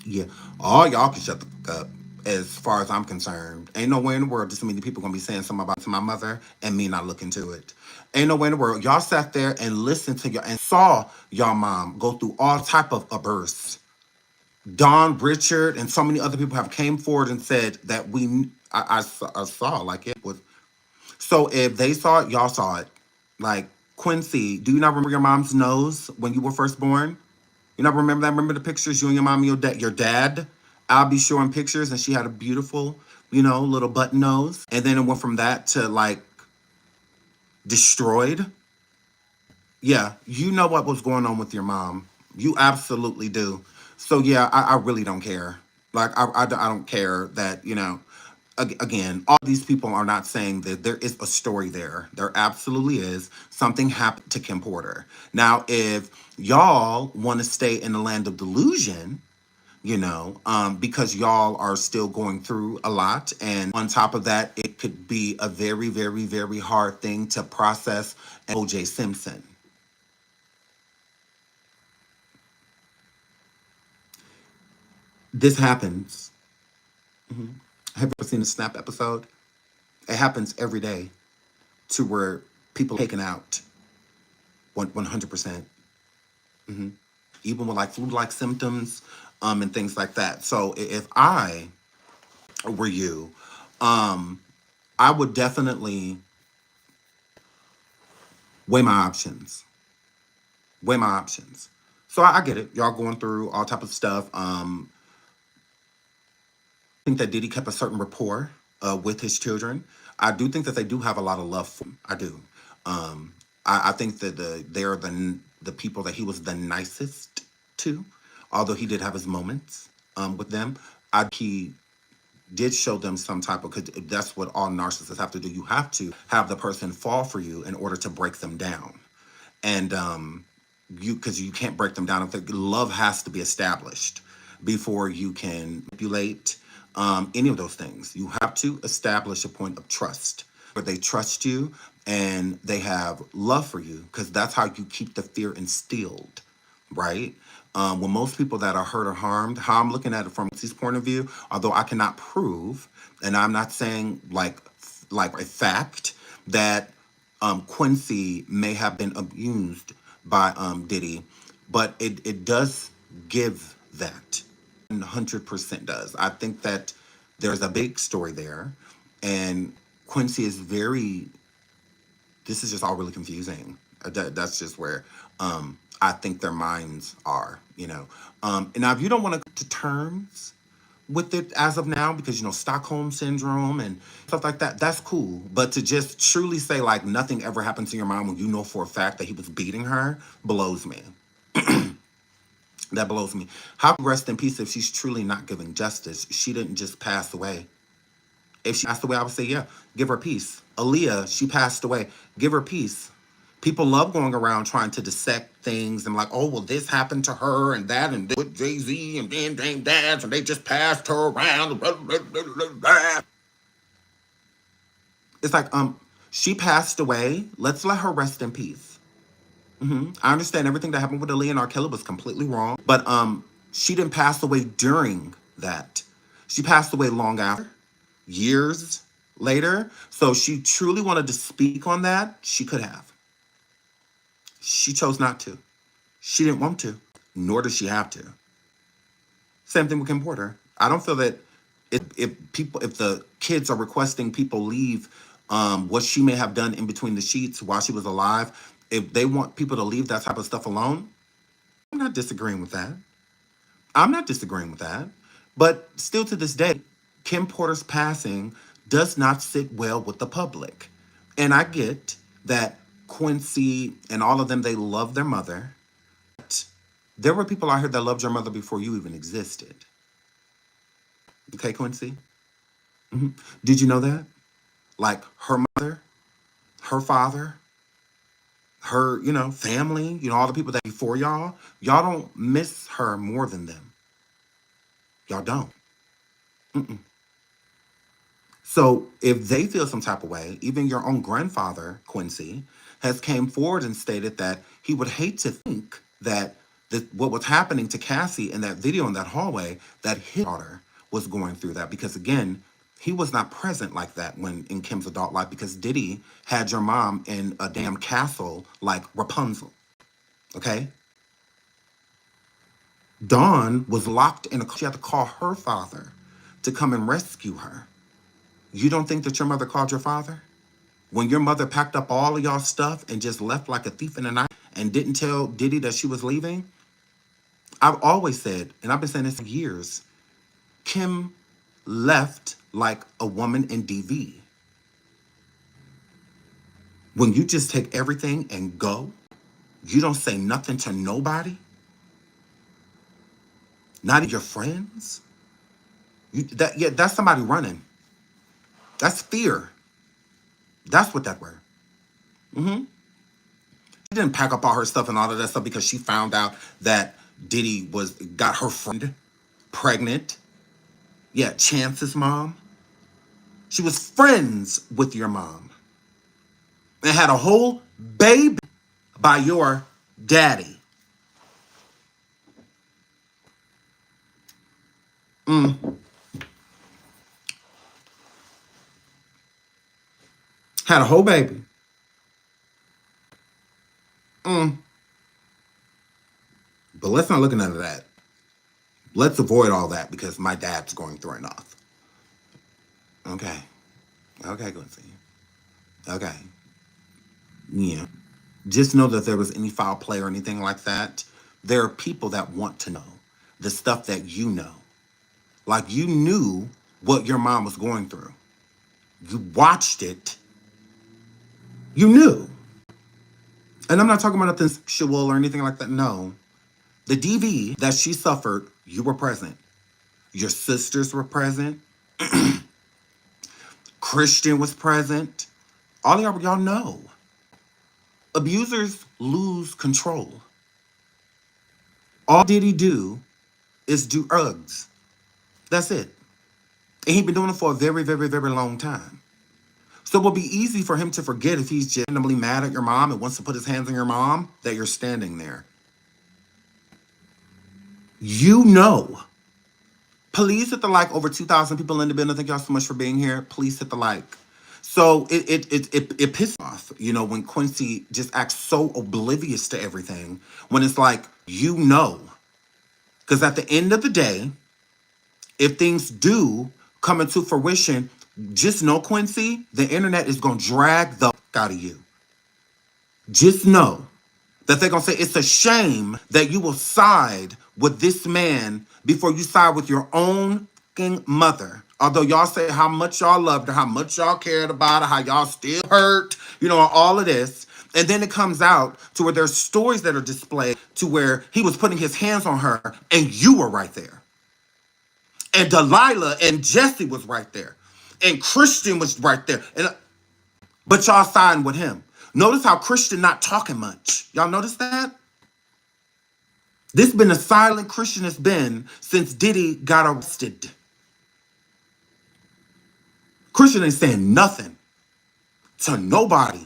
Yeah. All y'all can shut the fuck up. As far as I'm concerned, ain't no way in the world this many people gonna be saying something about to my mother and me not looking to it. Ain't no way in the world. Y'all sat there and listened to y'all and saw y'all mom go through all type of bursts. Don Richard and so many other people have came forward and said that I saw like it was. So if they saw it, y'all saw it. Like Quincy, do you not remember your mom's nose when you were first born? You not remember that? Remember the pictures you and your mom and your dad? I'll be showing pictures, and she had a beautiful, little button nose, and then it went from that to like destroyed. Yeah, you know what was going on with your mom. You absolutely do. So yeah, I really don't care. Like I don't care that again, all these people are not saying that there is a story there. There absolutely is. Something happened to Kim Porter. Now, if y'all want to stay in the land of delusion, because y'all are still going through a lot. And on top of that, it could be a very, very, very hard thing to process. OJ Simpson. This happens. Have you ever seen a Snap episode? It happens every day to where people are taken out 100%. Even with like flu-like symptoms, and things like that. So if I were you, I would definitely weigh my options. Weigh my options. So I get it. Y'all going through all type of stuff. I think that Diddy kept a certain rapport with his children. I do think that they do have a lot of love for him. I do. I think that they're the people that he was the nicest to, although he did have his moments with them. He did show them some type of, because that's what all narcissists have to do. You have to have the person fall for you in order to break them down. And because you can't break them down. If love has to be established before you can manipulate any of those things. You have to establish a point of trust where they trust you and they have love for you, because that's how you keep the fear instilled, right? When most people that are hurt or harmed, how I'm looking at it from his point of view, although I cannot prove, and I'm not saying like a fact that Quincy may have been abused by Diddy, but it does give that 100% does. I think that there's a big story there, and Quincy is very. This is just all really confusing. That's just where I think their minds are. And now, if you don't want to come to terms with it as of now because, you know, Stockholm syndrome and stuff like that, that's cool. But to just truly say like nothing ever happened to your mom when you know for a fact that he was beating her blows me. That blows me. How rest in peace if she's truly not giving justice? She didn't just pass away. If she passed away, I would say, yeah, give her peace. Aaliyah, she passed away. Give her peace. People love going around trying to dissect things and like, oh, well, this happened to her and that and this with Jay-Z and then Dame Dash and they just passed her around. It's like, she passed away. Let's let her rest in peace. I understand everything that happened with Aaliyah and R. Kelly was completely wrong, but she didn't pass away during that. She passed away long after, years later. So she truly wanted to speak on that. She could have. She chose not to. She didn't want to, nor does she have to. Same thing with Kim Porter. I don't feel that if the kids are requesting people leave what she may have done in between the sheets while she was alive, if they want people to leave that type of stuff alone, I'm not disagreeing with that. I'm not disagreeing with that. But still to this day, Kim Porter's passing does not sit well with the public. And I get that Quincy and all of them, they love their mother. But there were people out here that loved your mother before you even existed. Okay, Quincy? Did you know that? Like her mother, her father, her, you know, family, you know, all the people that before y'all don't miss her more than them. Y'all don't. So if they feel some type of way, even your own grandfather, Quincy, has came forward and stated that he would hate to think that what was happening to Cassie in that video in that hallway, that his daughter was going through that. Because again, he was not present like that when in Kim's adult life because Diddy had your mom in a damn castle like Rapunzel. Okay? Dawn was locked in a, she had to call her father to come and rescue her. You don't think that your mother called your father? When your mother packed up all of y'all's stuff and just left like a thief in the night and didn't tell Diddy that she was leaving? I've always said, and I've been saying this for years, Kim left like a woman in DV. When you just take everything and go, you don't say nothing to nobody, not even your friends. That's somebody running. That's fear. That's what that were. She didn't pack up all her stuff and all of that stuff because she found out that Diddy got her friend pregnant. Yeah, Chance's mom. She was friends with your mom and had a whole baby by your daddy. Had a whole baby. But let's not look into that. Let's avoid all that because my dad's going through enough. Okay. Okay, Quincy. Okay. Yeah. Just know that if there was any foul play or anything like that, there are people that want to know the stuff that you know. Like you knew what your mom was going through. You watched it. You knew. And I'm not talking about nothing sexual or anything like that. No. The DV that she suffered, you were present. Your sisters were present. Christian was present. All of y'all know. Abusers lose control. All Diddy do is do drugs. That's it. And he's been doing it for a very, very, very long time. So it will be easy for him to forget if he's genuinely mad at your mom and wants to put his hands on your mom that you're standing there. You know. Please hit the like. Over 2,000 people in the building. Thank y'all so much for being here. Please hit the like. So it pisses off, you know, when Quincy just acts so oblivious to everything. When it's like, you know. Because at the end of the day, if things do come into fruition, just know, Quincy, the internet is going to drag the out of you. Just know that they're going to say it's a shame that you will side with this man before you side with your own mother. Although y'all say how much y'all loved her, how much y'all cared about her, how y'all still hurt, all of this. And then it comes out to where there's stories that are displayed to where he was putting his hands on her and you were right there. And Delilah and Jesse was right there. And Christian was right there. But y'all signed with him. Notice how Christian not talking much. Y'all notice that? This been a silent Christian has been since Diddy got arrested. Christian ain't saying nothing to nobody.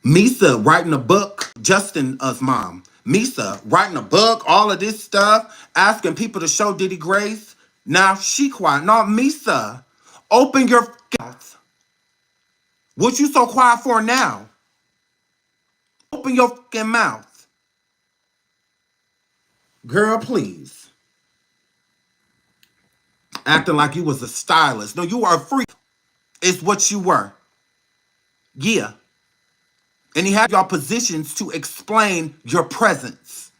Misa writing a book, Justin's mom. Misa writing a book, all of this stuff, asking people to show Diddy grace. Now she quiet. No, Misa, open your mouth. What you so quiet for now? Open your fucking mouth. Girl, please. Acting like you was a stylist. No, you are a freak. It's what you were. Yeah. And he had y'all positions to explain your presence.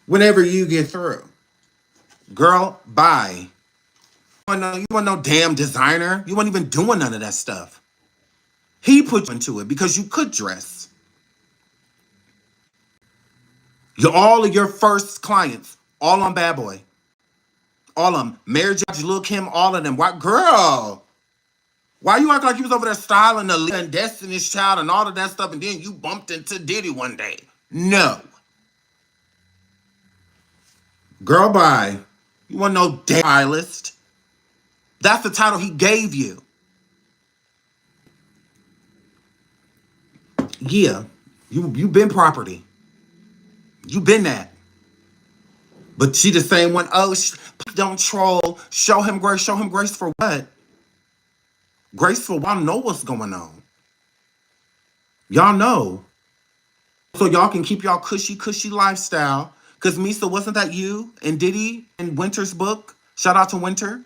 Whenever you get through. Girl, bye. You weren't no damn designer. You weren't even doing none of that stuff. He put you into it because you could dress. All of your first clients, all on Bad Boy. All of them. Mary J. Lil Kim, all of them. What girl? Why you act like you was over there styling the and Destiny's Child and all of that stuff and then you bumped into Diddy one day? No. Girl, bye. You weren't no damn stylist. That's the title he gave you. Yeah, you been property. You been that. But she the same one. Oh, don't troll. Show him grace. Show him grace for what? Grace for y'all know what's going on. Y'all know. So y'all can keep y'all cushy lifestyle. Because Misa, wasn't that you and Diddy in Winter's book? Shout out to Winter.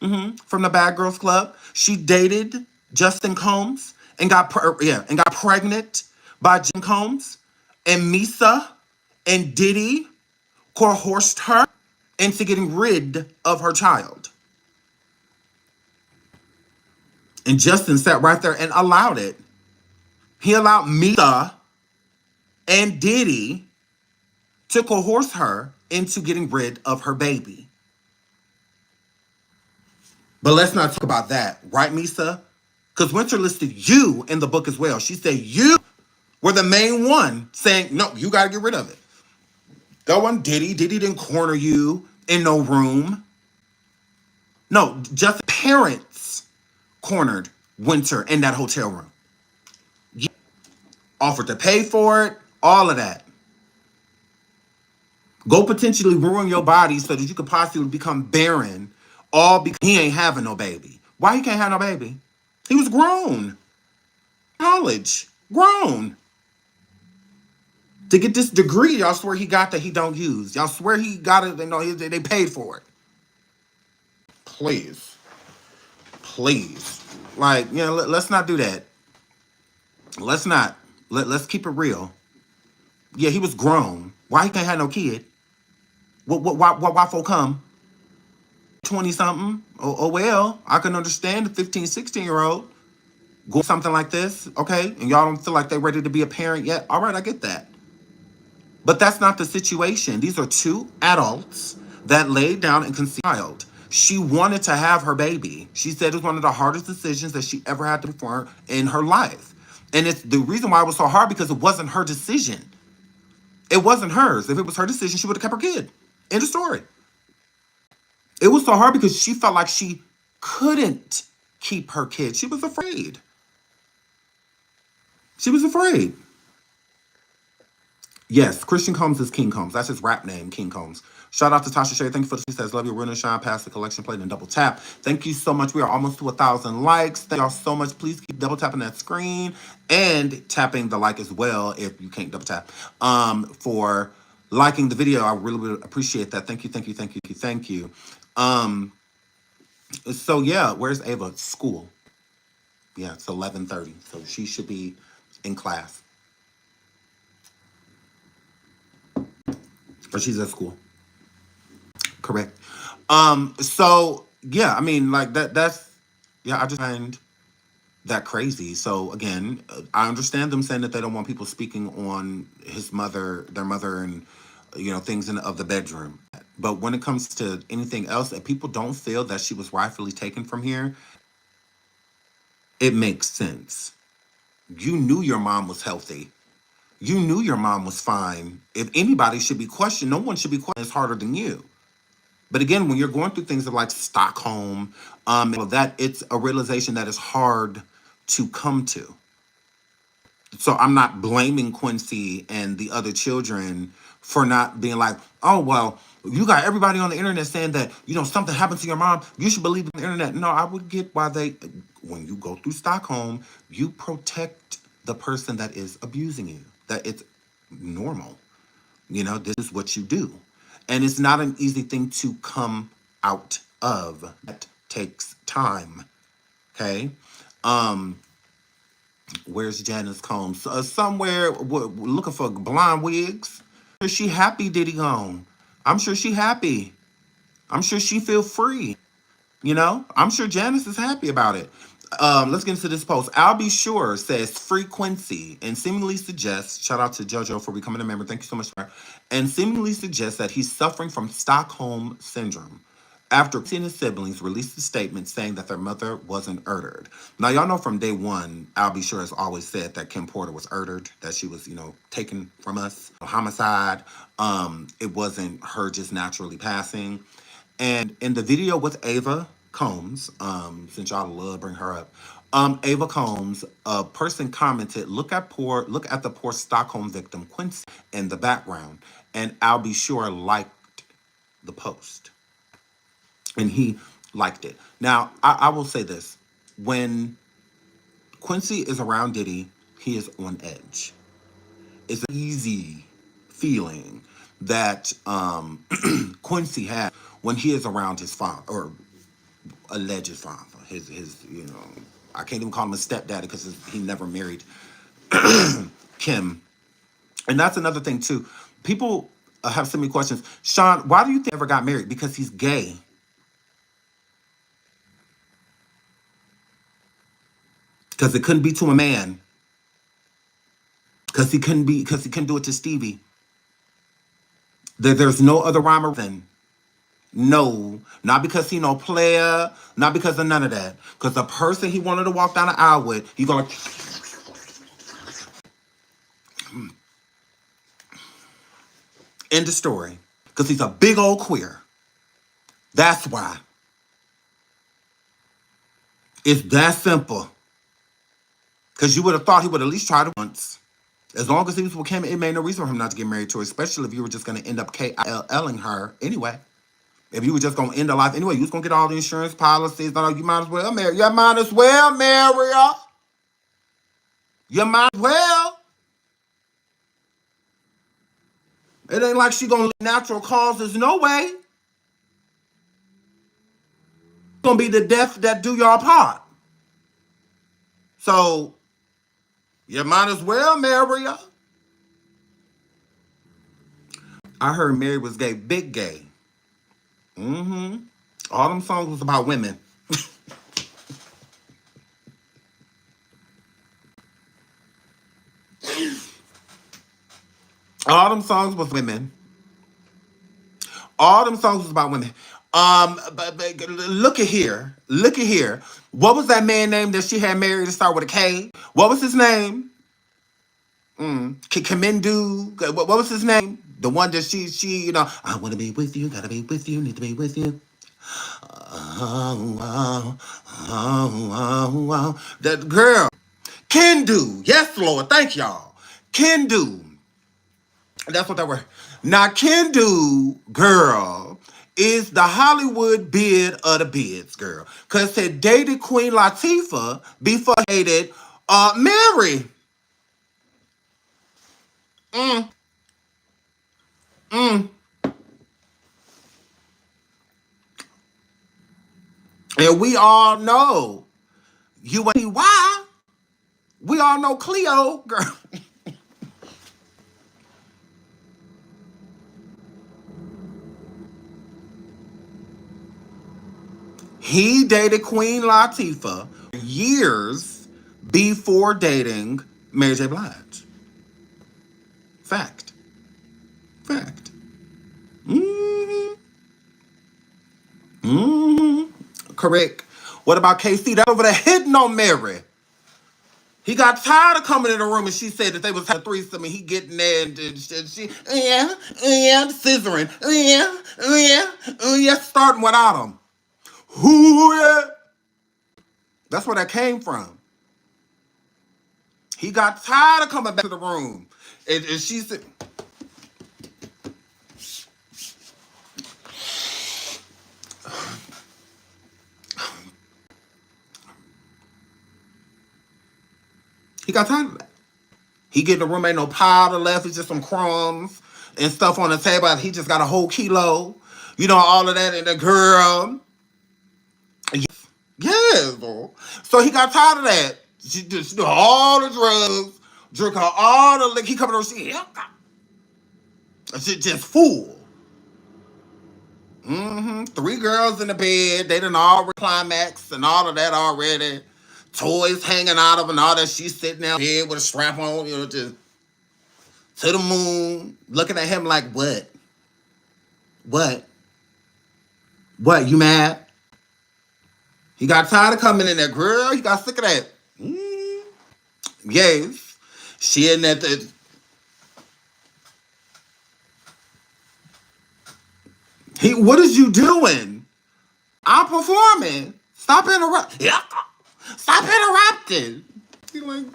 From the Bad Girls Club. She dated Justin Combs and got pregnant by Jim Combs. And Misa and Diddy coerced her into getting rid of her child. And Justin sat right there and allowed it. He allowed Misa and Diddy to coerce her into getting rid of her baby. But let's not talk about that, right, Misa? Because Winter listed you in the book as well. She said you were the main one saying, no, you got to get rid of it. That one Diddy. Diddy didn't corner you in no room. No, just parents cornered Winter in that hotel room. You offered to pay for it, all of that. Go potentially ruin your body so that you could possibly become barren, all because he ain't having no baby. Why he can't have no baby? He was grown. College. Grown. To get this degree, y'all swear he got that he don't use. Y'all swear he got it, they paid for it. Please. Please. Like, let's not do that. Let's not. Let's keep it real. Yeah, he was grown. Why he can't have no kid? Why folk come? 20-something? Oh, well, I can understand a 15, 16-year-old going something like this, okay? And y'all don't feel like they're ready to be a parent yet? All right, I get that. But that's not the situation. These are two adults that laid down and conceived a child. She wanted to have her baby. She said it was one of the hardest decisions that she ever had to make for her in her life. And it's the reason why it was so hard because it wasn't her decision. It wasn't hers. If it was her decision, she would have kept her kid. End of story. It was so hard because she felt like she couldn't keep her kid. She was afraid. She was afraid. Yes, Christian Combs is King Combs. That's his rap name, King Combs. Shout out to Tasha Shay. Thank you for the she says, love you, Run and Shine, pass the collection plate and double tap. Thank you so much. We are almost to 1,000 likes. Thank y'all so much. Please keep double tapping that screen and tapping the like as well if you can't double tap. For liking the video, I really would appreciate that. Thank you, thank you, thank you, thank you. So yeah, where's Ava? School. Yeah, it's 11:30, so she should be in class. Or she's at school. Correct. So yeah, I mean, like that's yeah, I just find that crazy. So again, I understand them saying that they don't want people speaking on his mother, their mother, and things of the bedroom. But when it comes to anything else, if people don't feel that she was rightfully taken from here, it makes sense. You knew your mom was healthy. You knew your mom was fine. If anybody should be questioned, no one should be questioned. It's harder than you. But again, when you're going through things like Stockholm, and all of that, it's a realization that is hard to come to. So I'm not blaming Quincy and the other children for not being like, oh, well, you got everybody on the internet saying that, something happened to your mom. You should believe in the internet. No, I would get why when you go through Stockholm, you protect the person that is abusing you, that it's normal. This is what you do. And it's not an easy thing to come out of. That takes time. Okay. Where's Janice Combs? Somewhere looking for blonde wigs. Is she happy Diddy gone? I'm sure she happy. I'm sure she feel free. I'm sure Janice is happy about it. Let's get into this post. I'll be sure says free Quincy and seemingly suggests, shout out to JoJo for becoming a member. Thank you so much. And seemingly suggests that he's suffering from Stockholm syndrome after seeing his siblings released a statement saying that their mother wasn't murdered. Now, y'all know from day one, I'll be sure has always said that Kim Porter was murdered, that she was, taken from us, homicide. It wasn't her just naturally passing. And in the video with Ava Combs, since y'all love to bring her up, Ava Combs, a person commented, look at the poor Stockholm victim Quincy in the background. And I'll be sure liked the post. And he liked it. Now, I will say this. When Quincy is around Diddy, he is on edge. It's an easy feeling that Quincy has when he is around his father, or alleged father. His I can't even call him a stepdaddy because he never married Kim. And that's another thing, too. People have so many questions. Sean, why do you think he ever got married? Because he's gay. Because it couldn't be to a man. Because he couldn't do it to Stevie. There's no other rhyme or reason. No, not because he no player, not because of none of that. Because the person he wanted to walk down the aisle with, he gonna end the story. Because he's a big old queer. That's why. It's that simple. Because you would have thought he would at least try it once. As long as he was with Kim, it made no reason for him not to get married to her, especially if you were just going to end up KILLing her anyway. If you were just going to end her life anyway, you was going to get all the insurance policies. You might as well marry. You might as well marry her. You might as well. It ain't like she going to leave natural causes. No way. It's going to be the death that do y'all part. So, you might as well marry her. I heard Mary was gay, big gay. All them songs was about women. All them songs was women. All them songs was about women. But look at here. Look at here. What was that man name that she had married to start with a K? What was his name? Kamindu. What was his name? The one that she, I want to be with you, gotta be with you, need to be with you. That girl. Kendu. Yes, Lord. Thank y'all. Kendu. That's what that word. Now, Kendu, girl, is the Hollywood bid of the bids, girl. Because it dated Queen Latifah before he dated Mary. And we all know you ain't why. We all know Cleo, girl. He dated Queen Latifah years before dating Mary J. Blige. Fact. Fact. Mm-hmm. Mm-hmm. Correct. What about KC? That over there hitting on Mary. He got tired of coming in the room and she said that they was having a threesome and he getting there and she, scissoring, starting without him. Who? Yeah. That's where that came from. He got tired of coming back to the room, and she said, he got tired of that. He get in the room, ain't no powder left. It's just some crumbs and stuff on the table. He just got a whole kilo, all of that. And the girl, yes. So he got tired of that. She do all the drugs, drink her all the liquor. He coming over, she just full. 3 girls in the bed. They done all climax and all of that already. Toys hanging out of and all that. She's sitting there here with a strap on, just to the moon, looking at him like, what? What? What? You mad? He got tired of coming in there, girl. He got sick of that. Yes. She in that. What is you doing? I'm performing. Stop interrupting. Yeah. Stop interrupting. He like,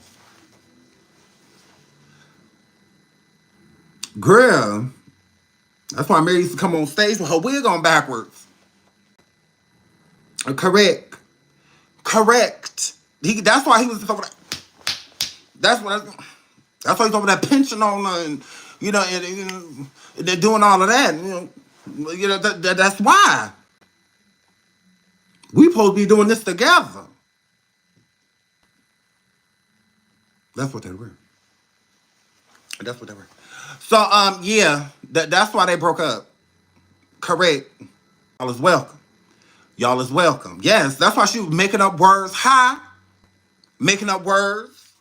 girl. That's why Mary used to come on stage with her wig on backwards. Correct. That's why he was over there. That's why he's over there pinching on her and they're doing all of that. That's why. We supposed to be doing this together. That's what they were. So yeah, that's why they broke up. Correct. Y'all is welcome. Yes, that's why she was making up words. Hi. Making up words.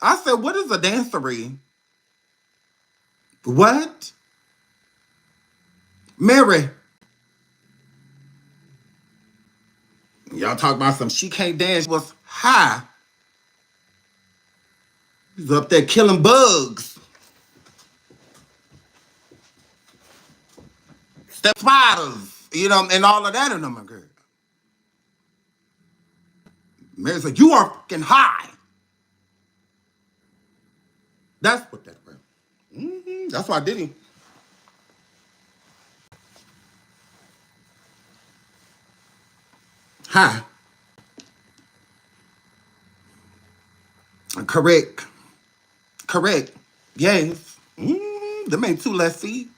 I said, what is a dancery? What? Mary. Y'all talk about some she can't dance. She was high. He's up there killing bugs. Step spiders. And all of that in them, girl. Mary said, you are fucking high. That's what that was. That's why Diddy. High. Correct. Yes. Them ain't 2 left feet.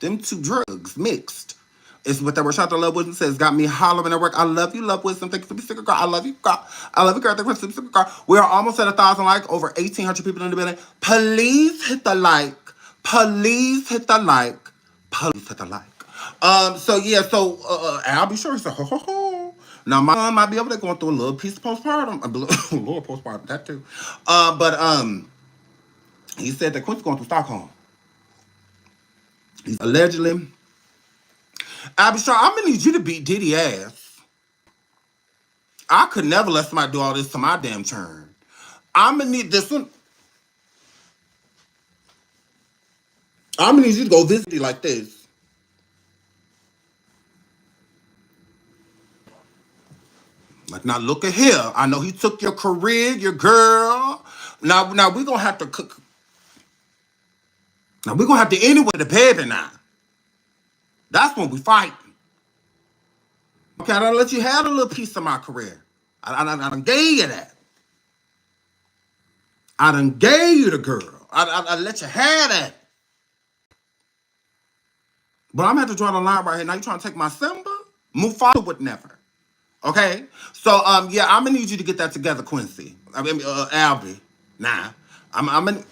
Them 2 drugs mixed. It's what that Rashada Love Wisdom says. Got me hollering at work. I love you, Love Wisdom. Thank you for the sticker, girl. I love you, girl. Thank you for the sticker, girl. We are almost at 1,000 likes. Over 1,800 people in the building. Please hit the like. So yeah. So I'll be sure. So ho. Now my son might be over there going through a little piece of postpartum. A little postpartum. That too. But he said that Quincy's going through Stockholm. He's allegedly. I'll be sure. I'm gonna need you to beat Diddy ass. I could never let somebody do all this to my damn turn. I'm gonna need this one. I'm gonna need you to go visit me like this. Like, now look at here. I know he took your career, your girl. Now we're gonna have to cook. Now we're gonna have to anyway the baby now. That's when we fight. Okay, I done let you have a little piece of my career. I done gave you that. I done gave you the girl. I let you have that. But I'm gonna have to draw the line right here. Now you trying to take my Simba? Move forward with never. Okay? So yeah, I'm gonna need you to get that together, Quincy. I mean Albie. Nah. I'm gonna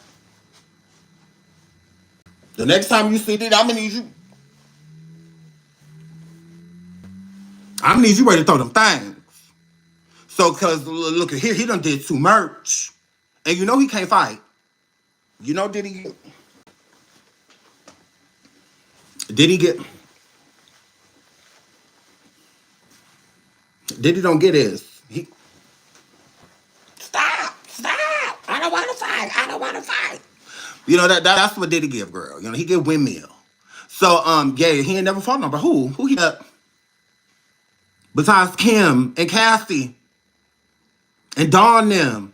the next time you see it, I'm gonna need you. I'm gonna need you ready to throw them things. So, cause look at here, he done did too much, and you know he can't fight. You know, did he get? Diddy don't get his. He stop. I don't want to fight. I don't want to fight. You know that's what Diddy give, girl. You know he get windmill. So yeah, he ain't never fought nobody. Who he up? Besides Kim and Cassie and Dawn them.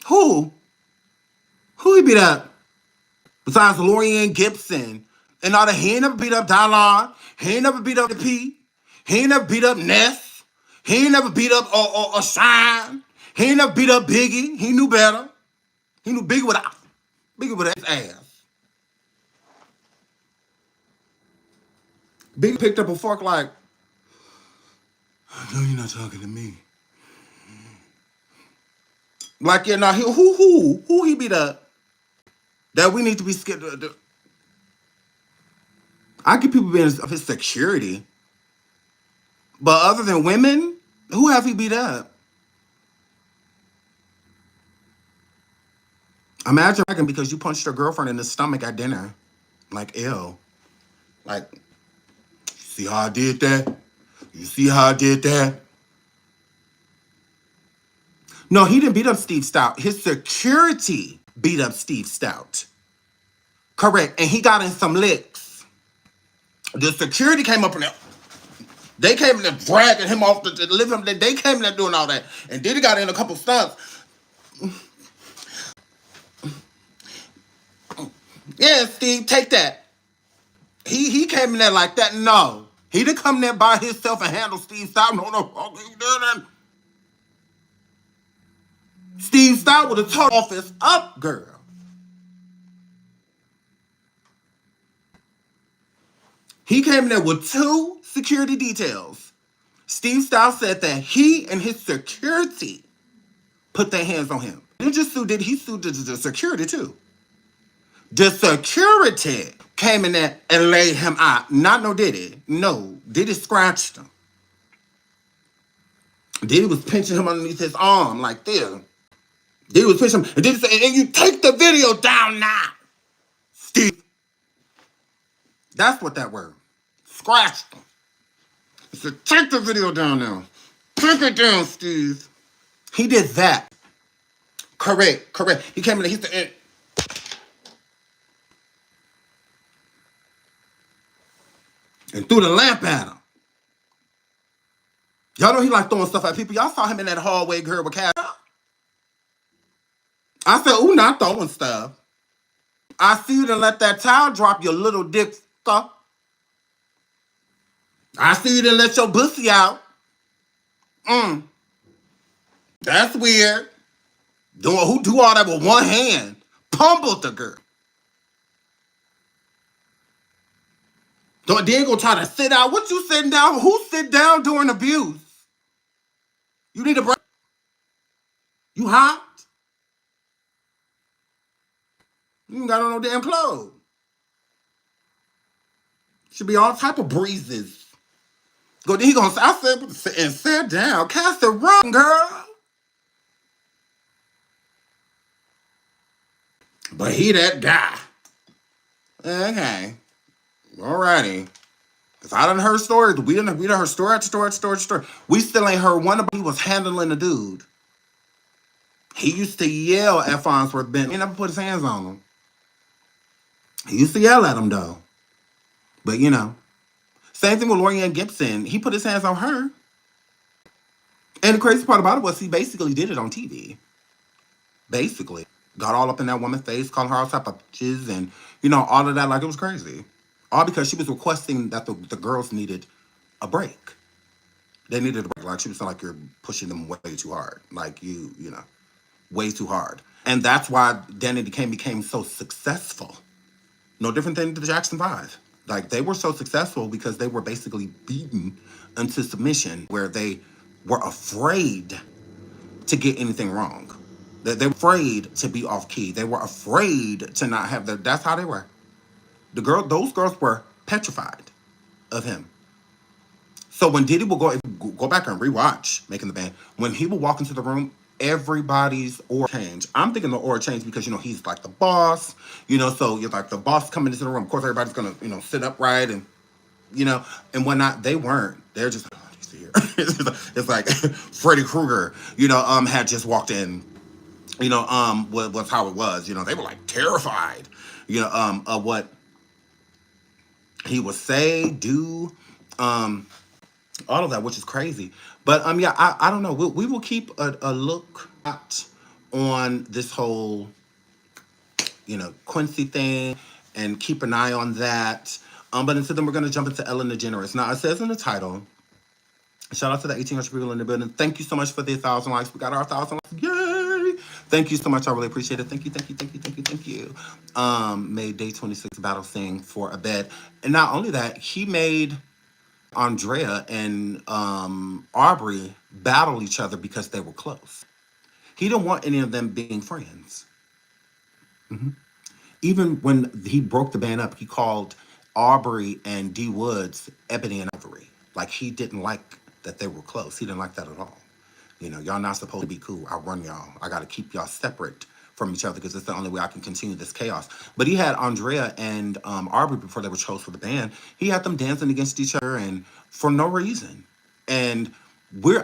Who? Who he beat up? Besides Lorianne Gibson and all that, he ain't never beat up Dylon. He ain't never beat up the P. He ain't never beat up Ness. He ain't never beat up or Shine. He ain't never beat up Biggie. He knew better. He knew Biggie with his ass. Biggie picked up a fork like, I know you're not talking to me. Like, yeah, now who he beat up that we need to be scared of? I get people being of his security. But other than women, who have he beat up? Imagine because you punched your girlfriend in the stomach at dinner. Like, ew. Like, see how I did that? You see how I did that? No, he didn't beat up Steve Stout. His security beat up Steve Stout. Correct. And he got in some licks. The security came up in there. They came in there dragging him off the living room. They came in there doing all that. And Diddy got in a couple stunts. Yeah, Steve, take that. He came in there like that. No. He didn't come there by himself and handle Steve Stout. No, fuck you doing that. Steve Stout would have tore office up, girl. He came in there with 2 security details. Steve Stout said that he and his security put their hands on him. He just sued Diddy. He sued the security too. The security came in there and laid him out. Not no Diddy. No. Diddy scratched him. Diddy was pinching him underneath his arm like this. Diddy was pinching him. And Diddy said, and you take the video down now, Steve. That's what that word. Scratched him. He said, take the video down now. Take it down, Steve. He did that. Correct. He came in there, he said, and threw the lamp at him. Y'all know he like throwing stuff at people. Y'all saw him in that hallway, girl, with Cass. I said, ooh, not throwing stuff. I see you done let that towel drop, your little dick stuff. I see you done let your pussy out. That's weird. Who do all that with one hand? Pummeled the girl. Then go try to sit down. What you sitting down? Who sit down during abuse? You need a break. You hot? You ain't got on no damn clothes. Should be all type of breezes. Go. Then he gonna say, I said, and sit down. Cast it wrong, girl. But he that guy. Okay. Alrighty. If I done heard stories, we done heard story after story. We still ain't heard one about he was handling the dude. He used to yell at Farnsworth Bentley. He never put his hands on him. He used to yell at him though. But you know. Same thing with Lorianne Gibson. He put his hands on her. And the crazy part about it was he basically did it on TV. Basically. Got all up in that woman's face, calling her all type of bitches and, you know, all of that. Like, it was crazy. All because she was requesting that the girls needed a break. They needed a break. Like, she was like, you're pushing them way too hard. Like, you know, way too hard. And that's why Danny became so successful. No different than the Jackson 5. Like, they were so successful because they were basically beaten into submission where they were afraid to get anything wrong. They were afraid to be off key. They were afraid to not have their... That's how they were. Those girls were petrified of him. So when Diddy will go back and rewatch Making the Band, when he will walk into the room, everybody's aura change. I'm thinking the aura change because he's like the boss, so you're like the boss coming into the room. Of course, everybody's gonna sit upright and you know and whatnot. They weren't. They're just like, oh, he's here. It's like Freddy Krueger, had just walked in. Was how it was. They were like terrified. Of what he would say, do. Um, all of that, which is crazy. But yeah, I don't know. We will keep a look at on this whole Quincy thing and keep an eye on that. But until then, we're gonna jump into Ellen DeGeneres. Now it says in the title. Shout out to the 1,800 people in the building. Thank you so much for the 1,000 likes. We got our 1,000 likes. Yay! Thank you so much. I really appreciate it. Thank you, thank you, thank you, thank you, thank you. Made day 26 battle sing for a bed. And not only that, he made Andrea and Aubrey battle each other because they were close. He didn't want any of them being friends. Mhm. Even when he broke the band up, he called Aubrey and D Woods Ebony and Ivory. Like he didn't like that they were close. He didn't like that at all. Y'all not supposed to be cool. I run y'all. I got to keep y'all separate from each other because it's the only way I can continue this chaos. But he had Andrea and Aubrey before they were chose for the band. He had them dancing against each other and for no reason. And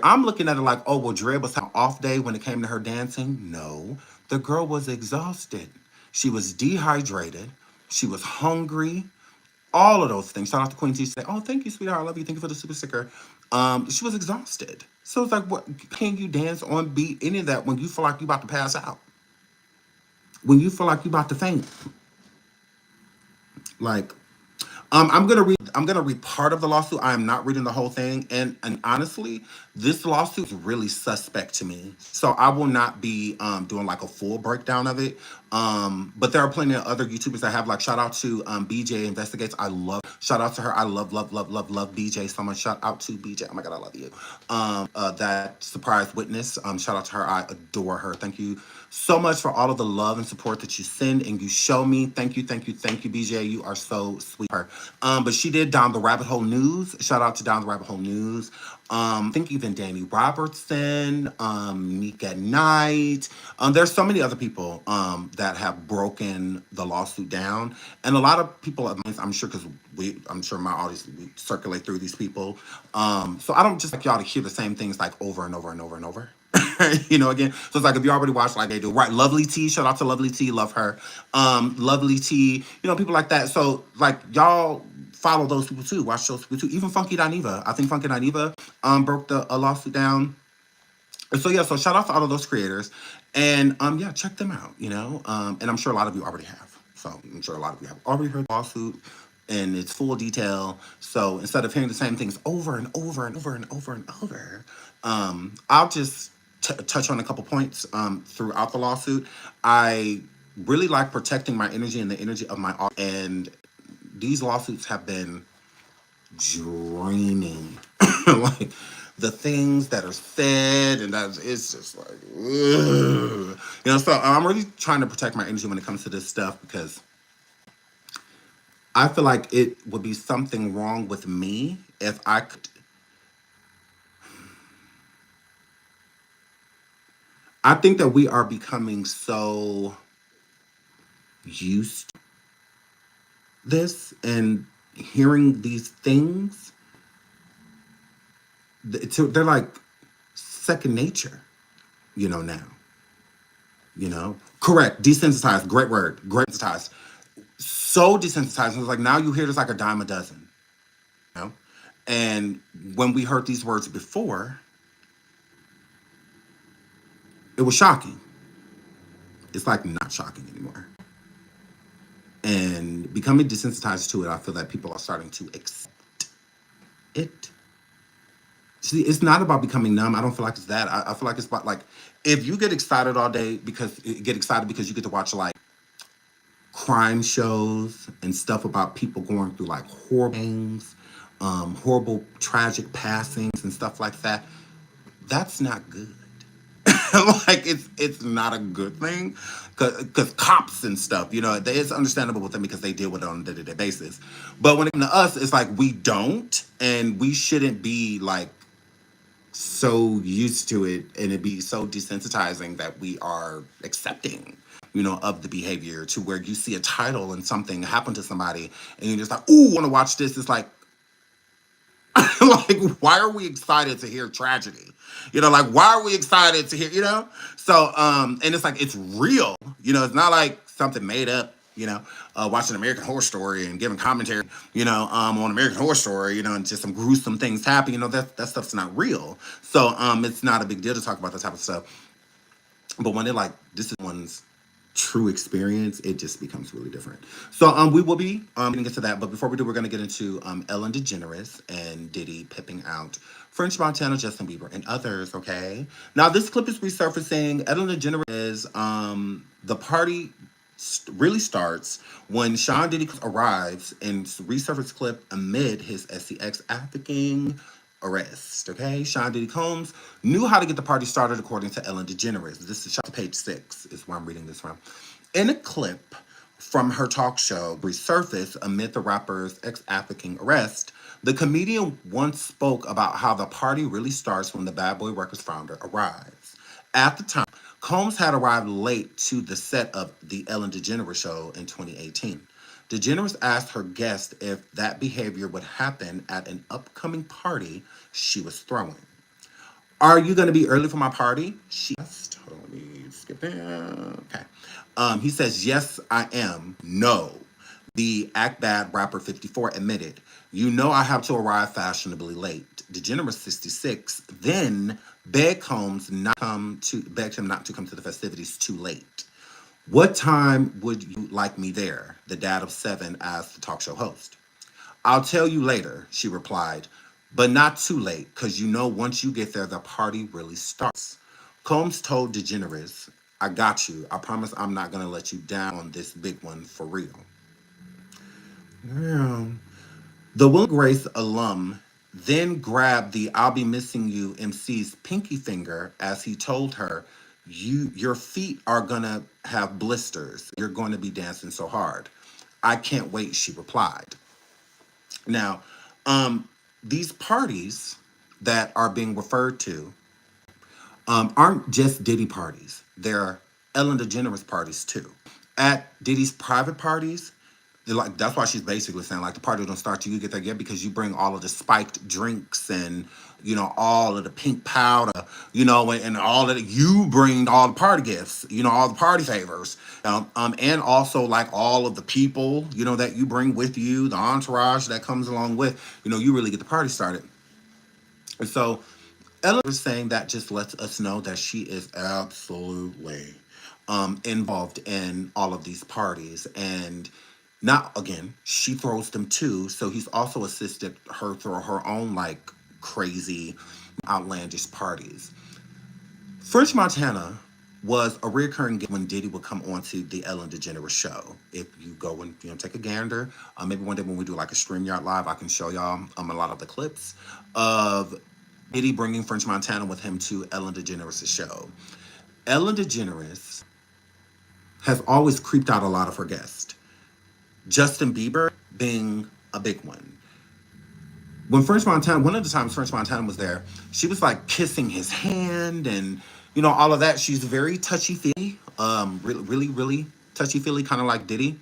I'm looking at it like, oh, well, Dre was having an off day when it came to her dancing. No, the girl was exhausted. She was dehydrated. She was hungry. All of those things. Shout out to Queen T. Say, oh, thank you, sweetheart. I love you. Thank you for the super sticker. She was exhausted. So it's like, what can you dance on beat? Any of that when you feel like you about to pass out? When you feel like you about to faint? Like, I'm gonna read part of the lawsuit. I am not reading the whole thing, and honestly, this lawsuit is really suspect to me. So I will not be doing like a full breakdown of it. But there are plenty of other YouTubers that have like shout out to BJ Investigates. Shout out to her. I love BJ so much. Shout out to BJ. Oh my god, I love you. That surprise witness. Shout out to her. I adore her. Thank you so much for all of the love and support that you send and you show me. Thank you, thank you, thank you, BJ. You are so sweet. But she did Down the Rabbit Hole News. Shout out to Down the Rabbit Hole News. I think even Danny Robertson, Meek at Night. There's so many other people that have broken the lawsuit down, and a lot of people. I'm sure because I'm sure my audience we circulate through these people. So I don't just like y'all to hear the same things like over and over and over and over. Again. So it's like if you already watched like they do, right? Lovely T, shout out to Lovely T, love her. Lovely T, people like that. So like y'all follow those people too, watch those people too. Even Funky Dineva, I think Funky Dineva broke a lawsuit down. And so yeah, so shout out to all of those creators, and yeah, check them out. And I'm sure a lot of you already have. So I'm sure a lot of you have already heard the lawsuit in its full detail. So instead of hearing the same things over and over and over and over and over, I'll just touch on a couple points throughout the lawsuit. I really like protecting my energy and the energy of my audience, and these lawsuits have been draining. Like the things that are said, and it's just like, ugh. So I'm really trying to protect my energy when it comes to this stuff because I feel like it would be something wrong with me if I could. I think that we are becoming so used to this and hearing these things. They're like second nature, now. Correct. Desensitized. Great word. Great desensitized. So desensitized. It's like now you hear this like a dime a dozen. And when we heard these words before, it was shocking. It's like not shocking anymore. And becoming desensitized to it, I feel that people are starting to accept it. See, it's not about becoming numb. I don't feel like it's that. I feel like it's about like if you get excited all day because you get to watch like crime shows and stuff about people going through like horrible things, horrible tragic passings and stuff like that. That's not good. Like it's not a good thing, because cops and stuff, it's understandable with them because they deal with it on a day-to-day basis. But when it comes to us, it's like we don't, and we shouldn't be like so used to it, and it'd be so desensitizing that we are accepting, of the behavior, to where you see a title and something happen to somebody and you're just like, ooh, want to watch this. It's like, like, why are we excited to hear tragedy? Like, why are we excited to hear? So, and it's like, it's real, it's not like something made up, watching American Horror Story and giving commentary, on American Horror Story, and just some gruesome things happen, that stuff's not real. So, it's not a big deal to talk about that type of stuff. But when this is one's true experience, it just becomes really different. So we will be getting into that. But before we do, we're going to get into Ellen DeGeneres and Diddy pipping out French Montana, Justin Bieber, and others. Okay. Now this clip is resurfacing. Ellen DeGeneres is the party really starts when Sean Diddy arrives in resurfaced clip amid his SCX trafficking arrest. Okay, Sean Diddy Combs knew how to get the party started, according to Ellen DeGeneres. This is page 6, is where I'm reading this from. In a clip from her talk show resurfaced amid the rapper's ex-trafficking arrest, the comedian once spoke about how the party really starts when the Bad Boy Records founder arrives. At the time, Combs had arrived late to the set of the Ellen DeGeneres show in 2018. DeGeneres asked her guest if that behavior would happen at an upcoming party she was throwing. Are you going to be early for my party? She asked. Hold on, let me skip down. Okay. He says, yes, I am. No. The Act Bad rapper 54 admitted, I have to arrive fashionably late. DeGeneres 66 then begged Combs begged him not to come to the festivities too late. What time would you like me there? The dad of 7 asked the talk show host. I'll tell you later, she replied, but not too late, because once you get there, the party really starts. Combs told DeGeneres, I got you. I promise I'm not going to let you down on this big one for real. Yeah. The Will Grace alum then grabbed the I'll Be Missing You MC's pinky finger as he told her, your feet are gonna have blisters. You're going to be dancing so hard. I can't wait, she replied. Now, these parties that are being referred to aren't just Diddy parties. They're Ellen DeGeneres parties too. At Diddy's private parties, that's why she's basically saying the party don't start till you get there yet, because you bring all of the spiked drinks and all of the pink powder, and all of you bring all the party gifts, all the party favors, and also all of the people that you bring with you, the entourage that comes along with, you really get the party started. And so Ellen is saying that just lets us know that she is absolutely involved in all of these parties. And not, again, she throws them too. So he's also assisted her through her own crazy, outlandish parties. French Montana was a recurring guest when Diddy would come on to the Ellen DeGeneres show. If you go and take a gander, maybe one day when we do a StreamYard Live, I can show y'all a lot of the clips of Diddy bringing French Montana with him to Ellen DeGeneres' show. Ellen DeGeneres has always creeped out a lot of her guests. Justin Bieber being a big one. When one of the times French Montana was there, she was kissing his hand and, all of that. She's very touchy-feely, really, really touchy-feely, kind of like Diddy.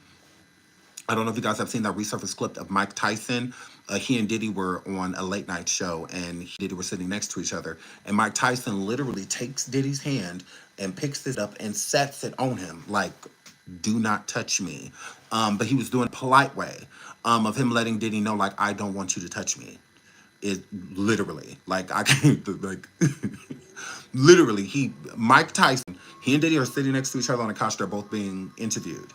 I don't know if you guys have seen that resurfaced clip of Mike Tyson. He and Diddy were on a late night show, and Diddy were sitting next to each other. And Mike Tyson literally takes Diddy's hand and picks it up and sets it on him, do not touch me. But he was doing a polite way of him letting Diddy know, I don't want you to touch me. It literally, I can't, literally, Mike Tyson, he and Diddy are sitting next to each other on a couch. They're both being interviewed.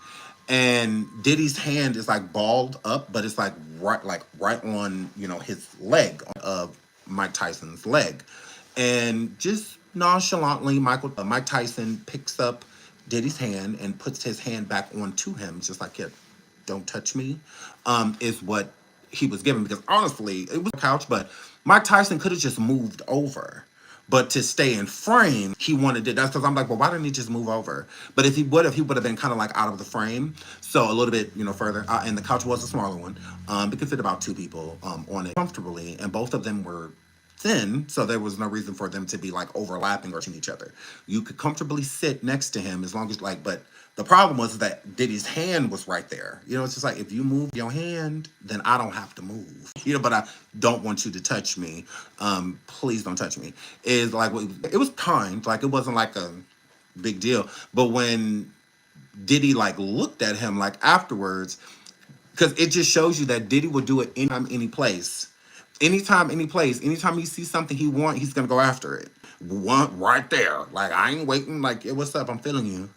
And Diddy's hand is balled up, but it's right on, his leg of Mike Tyson's leg. And just nonchalantly, Mike Tyson picks up Diddy's hand and puts his hand back onto him, just yeah, don't touch me, is what he was given. Because honestly, it was a couch, but Mike Tyson could have just moved over. But to stay in frame, he wanted it. That's because I'm like, well, why didn't he just move over? But if he would have been kind of like out of the frame, so a little bit, further. And the couch was a smaller one. It could fit about two people on it comfortably, and both of them were thin, so there was no reason for them to be like overlapping or touching each other. You could comfortably sit next to him as long as but the problem was that Diddy's hand was right there. It's just like, if you move your hand, then I don't have to move. But I don't want you to touch me. Please don't touch me. Is like, it was kind, like it wasn't like a big deal. But when Diddy like looked at him like afterwards, because it just shows you that Diddy would do it anytime, any place. Anytime, any place. Anytime he sees something he wants, he's gonna go after it. Want right there. Like, I ain't waiting. Like, what's up? I'm feeling you.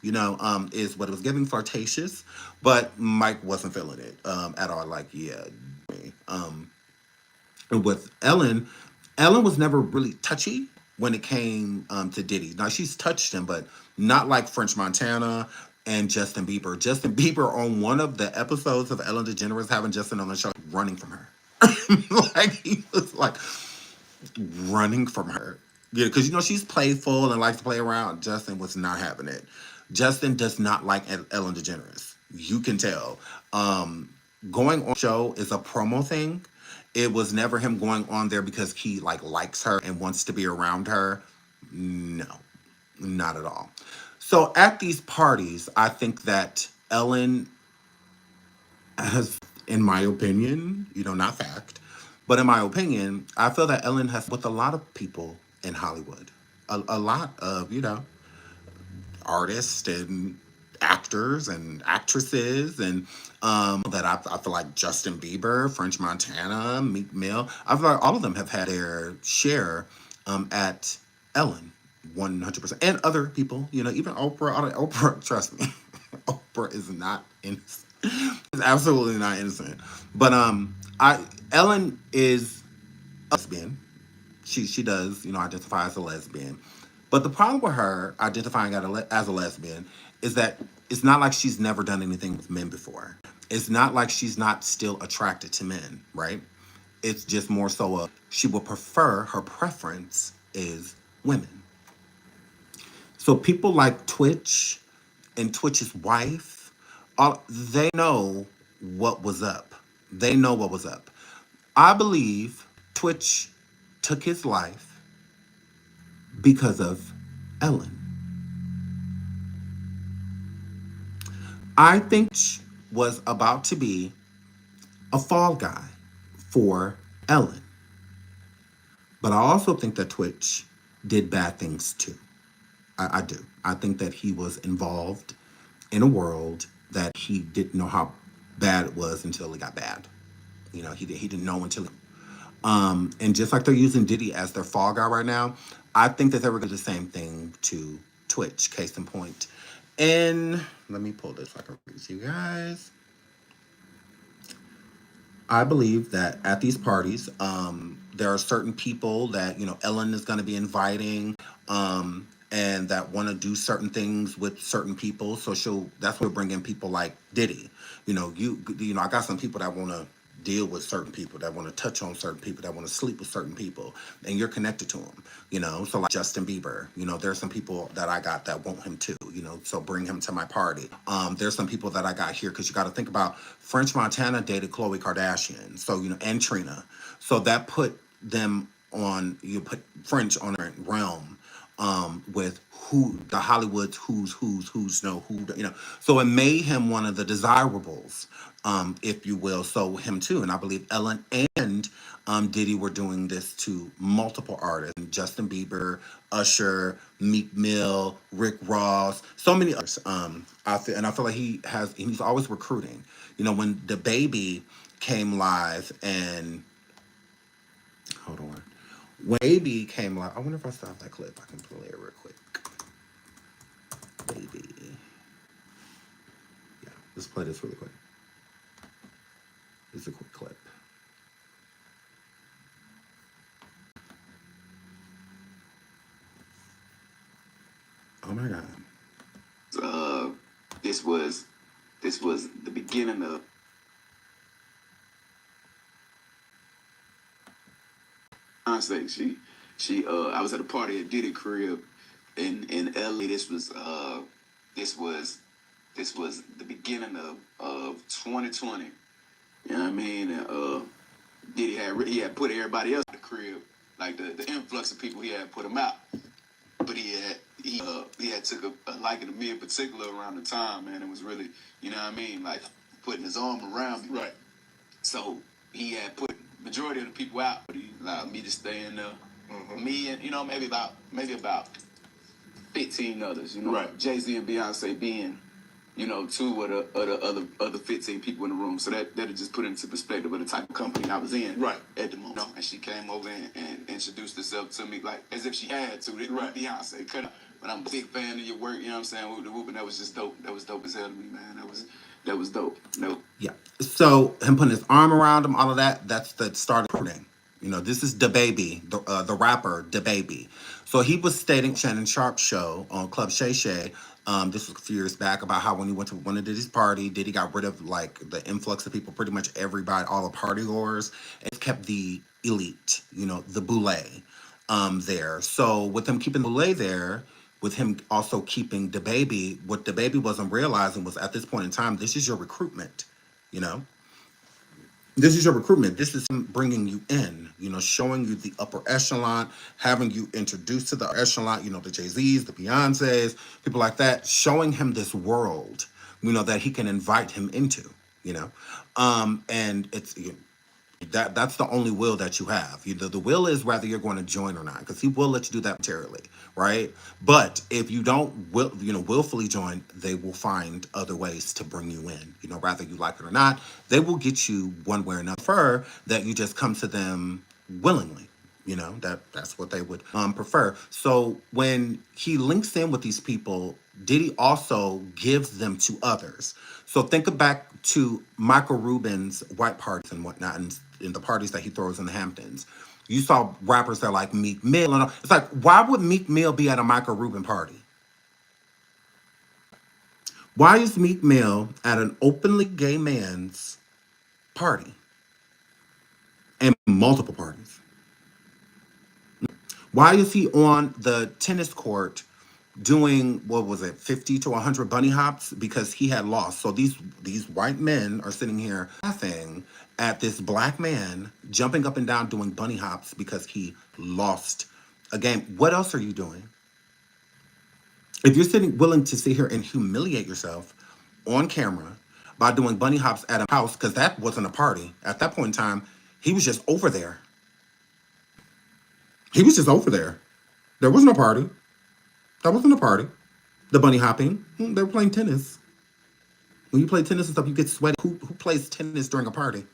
Is what it was giving, flirtatious, but Mike wasn't feeling it at all. Like, yeah. And with Ellen was never really touchy when it came to Diddy. Now, she's touched him, but not like French Montana and Justin Bieber. Justin Bieber, on one of the episodes of Ellen DeGeneres having Justin on the show, running from her. Like, he was like running from her. Yeah, because she's playful and likes to play around. Justin was not having it. Justin does not like Ellen DeGeneres. You can tell. Going on the show is a promo thing. It was never him going on there because he likes her and wants to be around her. No, not at all. So at these parties, I think that Ellen has, in my opinion, not fact, but in my opinion, I feel that Ellen has with a lot of people in Hollywood, a lot of artists and actors and actresses, and that I feel like Justin Bieber, French Montana, Meek Mill, I feel like all of them have had their share at Ellen, 100%, and other people, even Oprah, trust me, Oprah is not innocent. It's absolutely not innocent. But Ellen is a lesbian. She does, identify as a lesbian. But the problem with her identifying as a lesbian is that it's not like she's never done anything with men before. It's not like she's not still attracted to men, right? It's just more so she would prefer, her preference is women. So people like Twitch and Twitch's wife, they know what was up. They know what was up. I believe Twitch took his life because of Ellen. I think Twitch was about to be a fall guy for Ellen. But I also think that Twitch did bad things too. I do. I think that he was involved in a world that he didn't know how bad it was until it got bad. He didn't know until. And just like they're using Diddy as their fall guy right now, I think that they were going to do the same thing to Twitch. Case in point. And let me pull this so I can read to you guys. I believe that at these parties, there are certain people that Ellen is going to be inviting, and that want to do certain things with certain people. So that's where we'll bring in people like Diddy. I got some people that want to deal with certain people, that want to touch on certain people, that want to sleep with certain people, and you're connected to them. So like Justin Bieber, there's some people that I got that want him too. So bring him to my party. There's some people that I got here because you got to think about French Montana dated Khloe Kardashian, so and Trina, so that put them on. You put French on a realm with who the Hollywood's who's know who. So it made him one of the desirables, if you will. So him too, and I believe Ellen and Diddy were doing this to multiple artists: Justin Bieber, Usher, Meek Mill, Rick Ross, so many others. I feel like he's always recruiting. When the baby came live and hold on. When Baby came live, I wonder if I still have that clip. I can play it real quick. Baby. Yeah, let's play this really quick. This is a quick clip. Oh my God. This was the beginning of Beyonce. I was at a party at Diddy crib in LA. This was this was the beginning of 2020. You know what I mean? And Diddy had put everybody else in the crib, like the influx of people he had put him out. But he had took a liking to me in particular around the time, man. It was really, you know what I mean, like putting his arm around me. Right. So he had put majority of the people out, but he allowed me to stay in there. Me and maybe about 15 others. Right. Jay-Z and Beyonce being two of the other 15 people in the room. So that'll just put into perspective of the type of company I was in Right. at the moment. And she came over and introduced herself to me like as if she had to. Right. Beyonce cut. But I'm a big fan of your work, you know what I'm saying? Whoop the whoop, and that was just dope. That was dope as hell to me, man. That was dope. No. Yeah. So him putting his arm around him, all of that, that's the start of recruiting. This is DaBaby, the rapper DaBaby. So he was stating Shannon Sharp's show on Club Shay Shay. This was a few years back about how when he went to one of Diddy's party, Diddy got rid of like the influx of people, pretty much everybody, all the party goers, and kept the elite, the boule there. So with him keeping the boule there, with him also keeping DaBaby, what DaBaby wasn't realizing was at this point in time, this is your recruitment, This is your recruitment. This is him bringing you in, showing you the upper echelon, having you introduced to the echelon, the Jay-Z's, the Beyoncé's, people like that, showing him this world, that he can invite him into, and it's, that's the only will that you have. The will is whether you're going to join or not, because he will let you do that materially, right? But if you don't willfully join, they will find other ways to bring you in. Whether you like it or not, they will get you one way or another. Prefer that you just come to them willingly. That's what they would prefer. So when he links in with these people, Diddy also gives them to others. So think back to Michael Rubin's white parties and whatnot, and in the parties that he throws in the Hamptons. You saw rappers that like Meek Mill. And all. It's like, why would Meek Mill be at a Michael Rubin party? Why is Meek Mill at an openly gay man's party? And multiple parties. Why is he on the tennis court doing, 50 to 100 bunny hops? Because he had lost. So these white men are sitting here laughing at this black man jumping up and down doing bunny hops because he lost a game. What else are you doing? If you're willing to sit here and humiliate yourself on camera by doing bunny hops at a house, because that wasn't a party. At that point in time, he was just over there. He was just over there. There was no party. That wasn't a party. The bunny hopping, they were playing tennis. When you play tennis and stuff, you get sweaty. Who plays tennis during a party?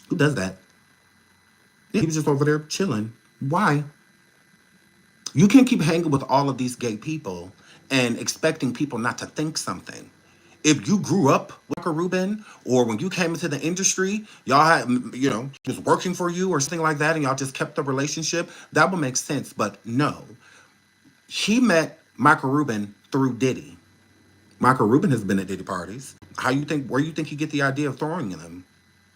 Who does that? Yeah, he was just over there chilling. Why? You can't keep hanging with all of these gay people and expecting people not to think something. If you grew up with Michael Rubin, or when you came into the industry, y'all had, he was working for you or something like that, and y'all just kept the relationship, that would make sense. But no. He met Michael Rubin through Diddy. Michael Rubin has been at Diddy parties. Where you think he get the idea of throwing them?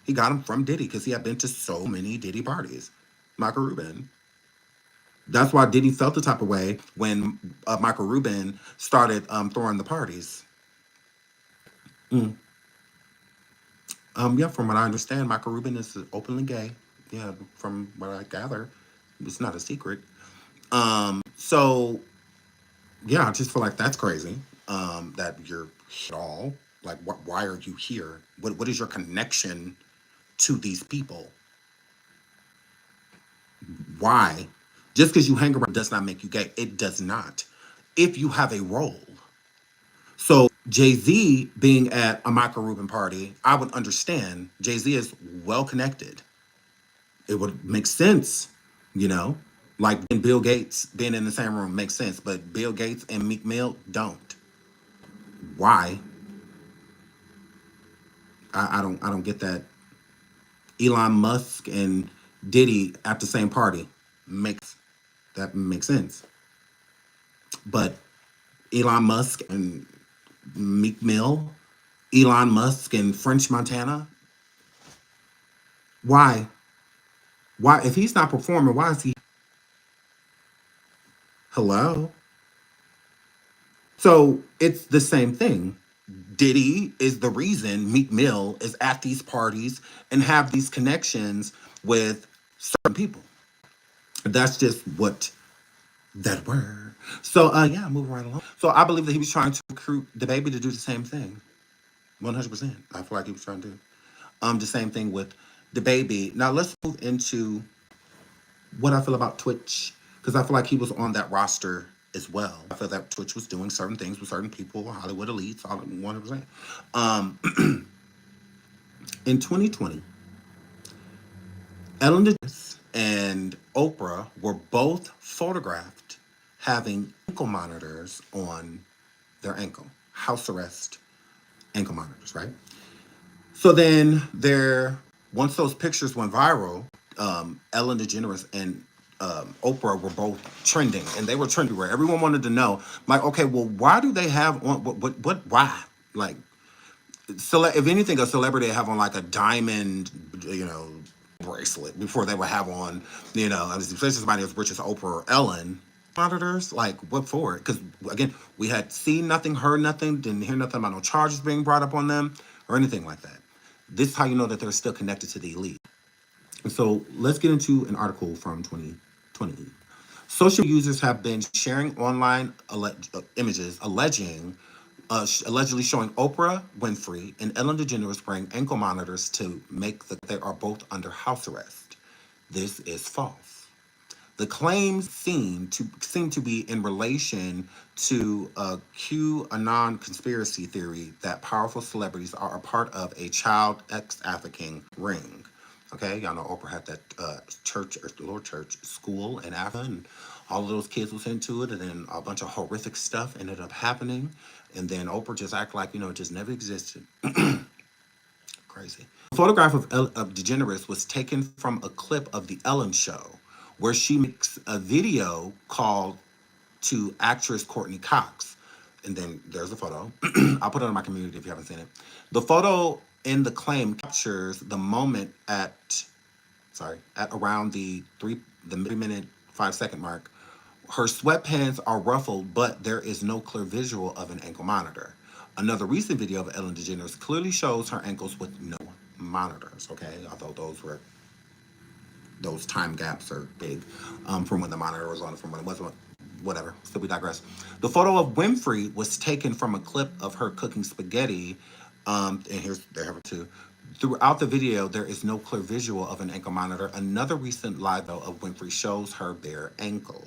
He got them from Diddy because he had been to so many Diddy parties. Michael Rubin. That's why Diddy felt the type of way when Michael Rubin started throwing the parties. Yeah, from what I understand, Michael Rubin is openly gay. Yeah, from what I gather, it's not a secret. So yeah, I just feel like that's crazy. That you're at all. Like, why are you here? What is your connection to these people? Why? Just because you hang around does not make you gay. It does not. If you have a role. So Jay-Z being at a Michael Rubin party, I would understand. Jay-Z is well connected. It would make sense, Like Bill Gates being in the same room makes sense, but Bill Gates and Meek Mill don't. Why? I don't get that. Elon Musk and Diddy at the same party makes sense. But Elon Musk and Meek Mill, Elon Musk and French Montana, why? Why, if he's not performing, why is he? Hello? So it's the same thing. Diddy is the reason Meek Mill is at these parties and have these connections with certain people. That's just what that were. So yeah, moving right along. So I believe that he was trying to recruit the baby to do the same thing. 100%. I feel like he was trying to do the same thing with the baby. Now let's move into what I feel about Twitch, because I feel like he was on that roster as well. I feel that Twitch was doing certain things with certain people, Hollywood elites, all 100%. In 2020, Ellen DeGeneres and Oprah were both photographed having ankle monitors on their ankle, house arrest ankle monitors, right? So then once those pictures went viral, Ellen DeGeneres and Oprah were both trending, and they were trending where everyone wanted to know, like, okay, well, why do they have on why? Like, if anything, a celebrity have on like a diamond, bracelet before they would have on, especially somebody as rich as Oprah or Ellen. Monitors, like what for? Because again, we had seen nothing, heard nothing, didn't hear nothing about no charges being brought up on them or anything like that. This is how you know that they're still connected to the elite. And so let's get into an article from 2020. Social users have been sharing online images allegedly showing Oprah Winfrey and Ellen DeGeneres wearing ankle monitors to make they are both under house arrest. This is false. The claims seem to be in relation to a QAnon conspiracy theory that powerful celebrities are a part of a child trafficking ring. Okay, y'all know Oprah had that church or the Lord Church school in Africa, and all of those kids was into it, and then a bunch of horrific stuff ended up happening, and then Oprah just acted like it just never existed. Crazy. A photograph of DeGeneres was taken from a clip of The Ellen Show, where she makes a video called to actress Courtney Cox. And then there's a photo. I'll put it on my community if you haven't seen it. The photo in the claim captures the moment at around the 3-minute 5-second mark. Her sweatpants are ruffled, but there is no clear visual of an ankle monitor. Another recent video of Ellen DeGeneres clearly shows her ankles with no monitors, okay? Although those time gaps are big from when the monitor was on, from when it wasn't, whatever. Still, we digress. The photo of Winfrey was taken from a clip of her cooking spaghetti, and there have it too. Throughout the video, there is no clear visual of an ankle monitor. Another recent live though of Winfrey shows her bare ankles.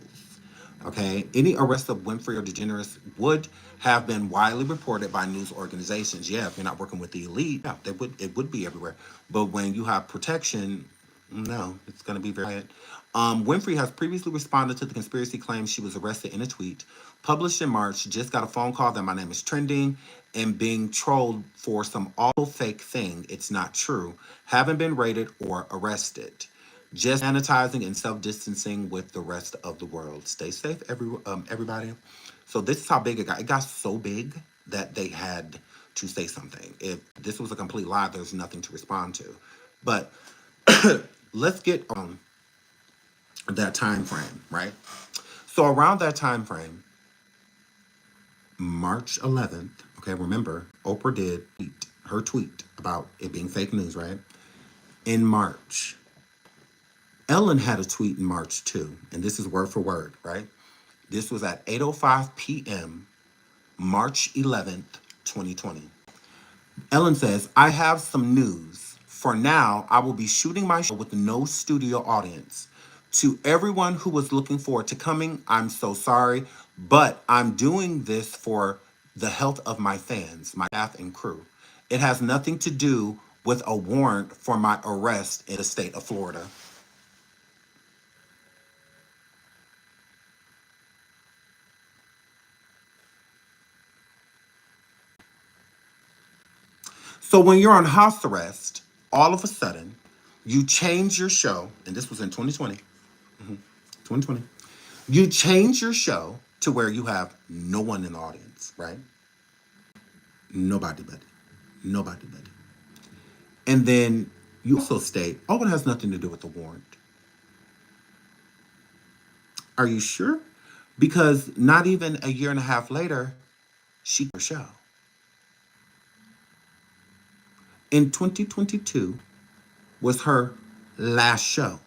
Okay, any arrest of Winfrey or DeGeneres would have been widely reported by news organizations. Yeah, if you're not working with the elite, yeah, it would be everywhere. But when you have protection, no, it's going to be very quiet. Winfrey has previously responded to the conspiracy claims she was arrested in a tweet published in March. Just got a phone call that my name is trending and being trolled for some awful fake thing. It's not true. Haven't been raided or arrested. Just sanitizing and self-distancing with the rest of the world. Stay safe, everybody. So this is how big it got. It got so big that they had to say something. If this was a complete lie, there's nothing to respond to. But let's get on that time frame, right? So around that time frame, March 11th, okay, remember, Oprah did her tweet about it being fake news, right? In March. Ellen had a tweet in March too, and this is word for word, right? This was at 8:05 p.m., March 11th, 2020. Ellen says, I have some news. For now, I will be shooting my show with no studio audience. To everyone who was looking forward to coming, I'm so sorry, but I'm doing this for the health of my fans, my staff and crew. It has nothing to do with a warrant for my arrest in the state of Florida. So when you're on house arrest, all of a sudden, you change your show, and this was in 2020. 2020. You change your show to where you have no one in the audience, right? Nobody, buddy. Nobody, buddy. And then you also state, oh, it has nothing to do with the warrant. Are you sure? Because not even a year and a half later, she her show. In 2022 was her last show.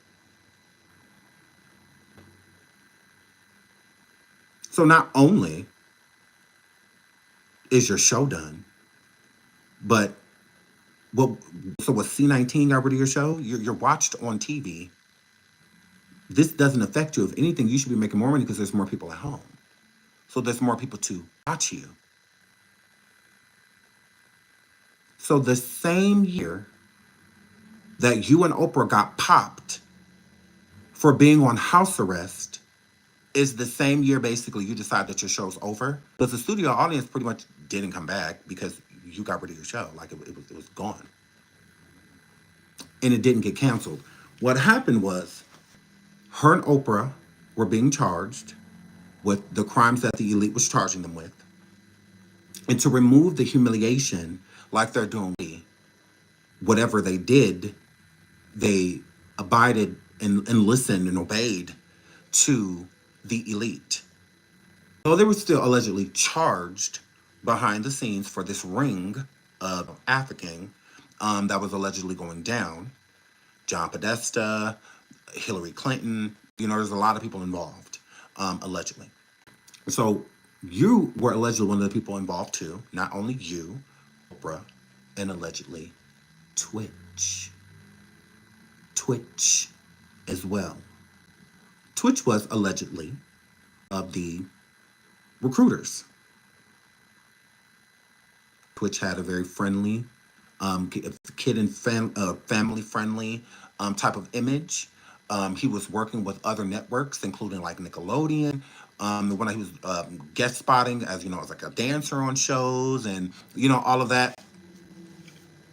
So not only is your show done, but what? So was C19 got rid of your show? You're watched on TV. This doesn't affect you. If anything, you should be making more money because there's more people at home. So there's more people to watch you. So the same year that you and Oprah got popped for being on house arrest is the same year basically you decide that your show's over. But the studio audience pretty much didn't come back because you got rid of your show. Like it was gone. And it didn't get canceled. What happened was her and Oprah were being charged with the crimes that the elite was charging them with. And to remove the humiliation, like they're doing, whatever they did, they abided and listened and obeyed to the elite. So they were still allegedly charged behind the scenes for this ring of African that was allegedly going down. John Podesta, Hillary Clinton, there's a lot of people involved, allegedly. So you were allegedly one of the people involved too. Not only you, Oprah, and allegedly Twitch. Twitch as well. Twitch was allegedly of the recruiters. Twitch had a very friendly, kid and family friendly type of image. He was working with other networks, including like Nickelodeon. When he was guest spotting as as like a dancer on shows and all of that.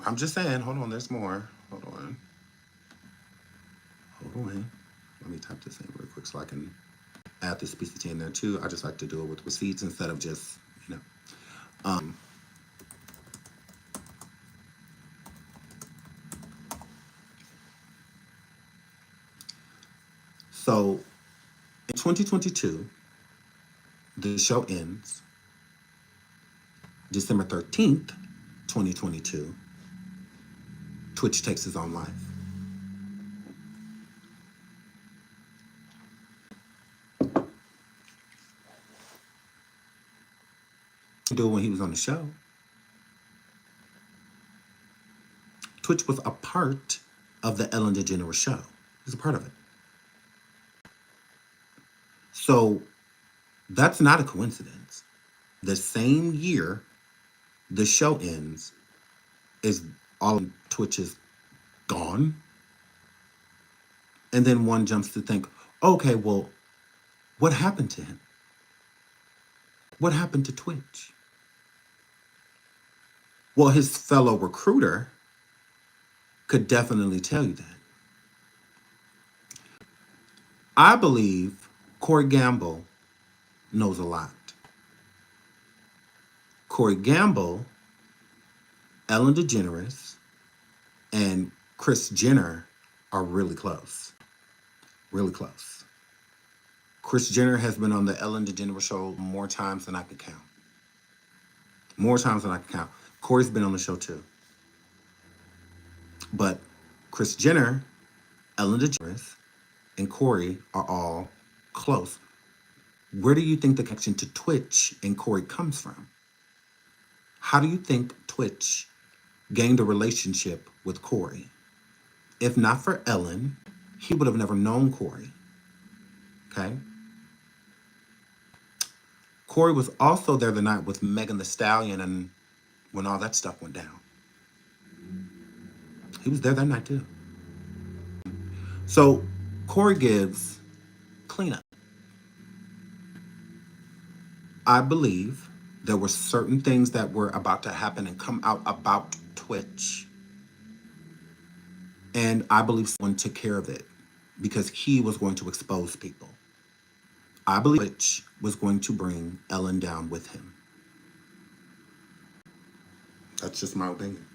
I'm just saying. Hold on, there's more. Hold on. Let me type this in real quick so I can add this piece of tea in there too. I just like to do it with receipts instead of just Um, so in 2022, the show ends December 13th, 2022. Twitch takes his own life. Do it when he was on the show. Twitch was a part of the Ellen DeGeneres show. He was a part of it. So that's not a coincidence. The same year the show ends is all of Twitch is gone. And then one jumps to think, okay, well, what happened to him? What happened to Twitch? Well, his fellow recruiter could definitely tell you that. I believe Corey Gamble knows a lot. Corey Gamble, Ellen DeGeneres, and Kris Jenner are really close. Really close. Kris Jenner has been on the Ellen DeGeneres show more times than I could count. More times than I could count. Corey's been on the show too. But Kris Jenner, Ellen DeGeneres, and Corey are all close. Where do you think the connection to Twitch and Corey comes from? How do you think Twitch gained a relationship with Corey? If not for Ellen, he would have never known Corey. Okay? Corey was also there the night with Megan Thee Stallion and when all that stuff went down. He was there that night too. So Corey gives cleanup. I believe there were certain things that were about to happen and come out about Twitch. And I believe someone took care of it because he was going to expose people. I believe Twitch was going to bring Ellen down with him. That's just my opinion.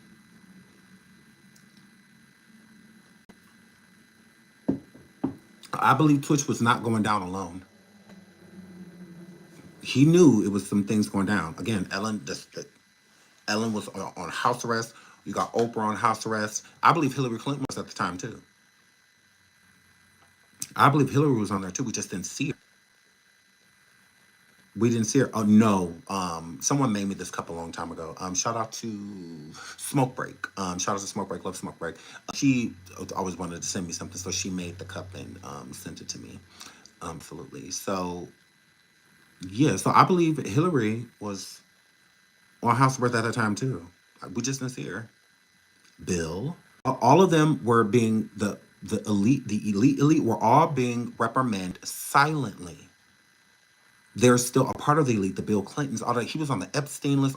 I believe Twitch was not going down alone. he knew it was some things going down. Again, Ellen was on house arrest. You got Oprah on house arrest. I believe Hillary Clinton was at the time too. I believe Hillary was on there too. We just didn't see her. We didn't see her. Oh no. Someone made me this cup a long time ago. Shout out to Smoke Break. Shout out to Smoke Break. Love Smoke Break. She always wanted to send me something, so she made the cup and sent it to me. Absolutely. So yeah. So I believe Hillary was on house arrest at that time too. We just didn't see her. Bill. All of them were being the elite were all being reprimanded silently. They're still a part of the elite. The Bill Clintons, all that. He was on the Epstein list.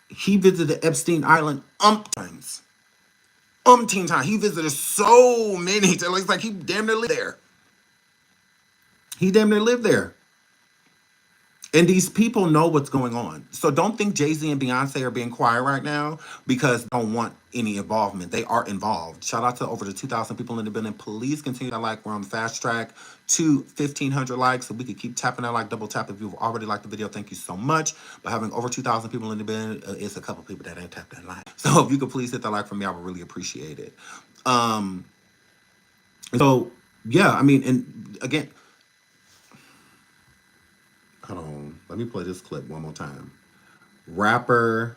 He visited Epstein Island times. Umpteen times. He visited so many. It's like he damn near lived there. He damn near lived there. And these people know what's going on. So don't think Jay-Z and Beyonce are being quiet right now because they don't want any involvement. They are involved. Shout out to over the 2,000 people in the building. Please continue to like. We're on the fast track to 1,500 likes so we can keep tapping that like, double tap. If you've already liked the video, thank you so much. But having over 2,000 people in the building, it's a couple people that ain't tapped that like. So if you could please hit that like for me, I would really appreciate it. So yeah, I mean, and again, hold on. Let me play this clip one more time. Rapper.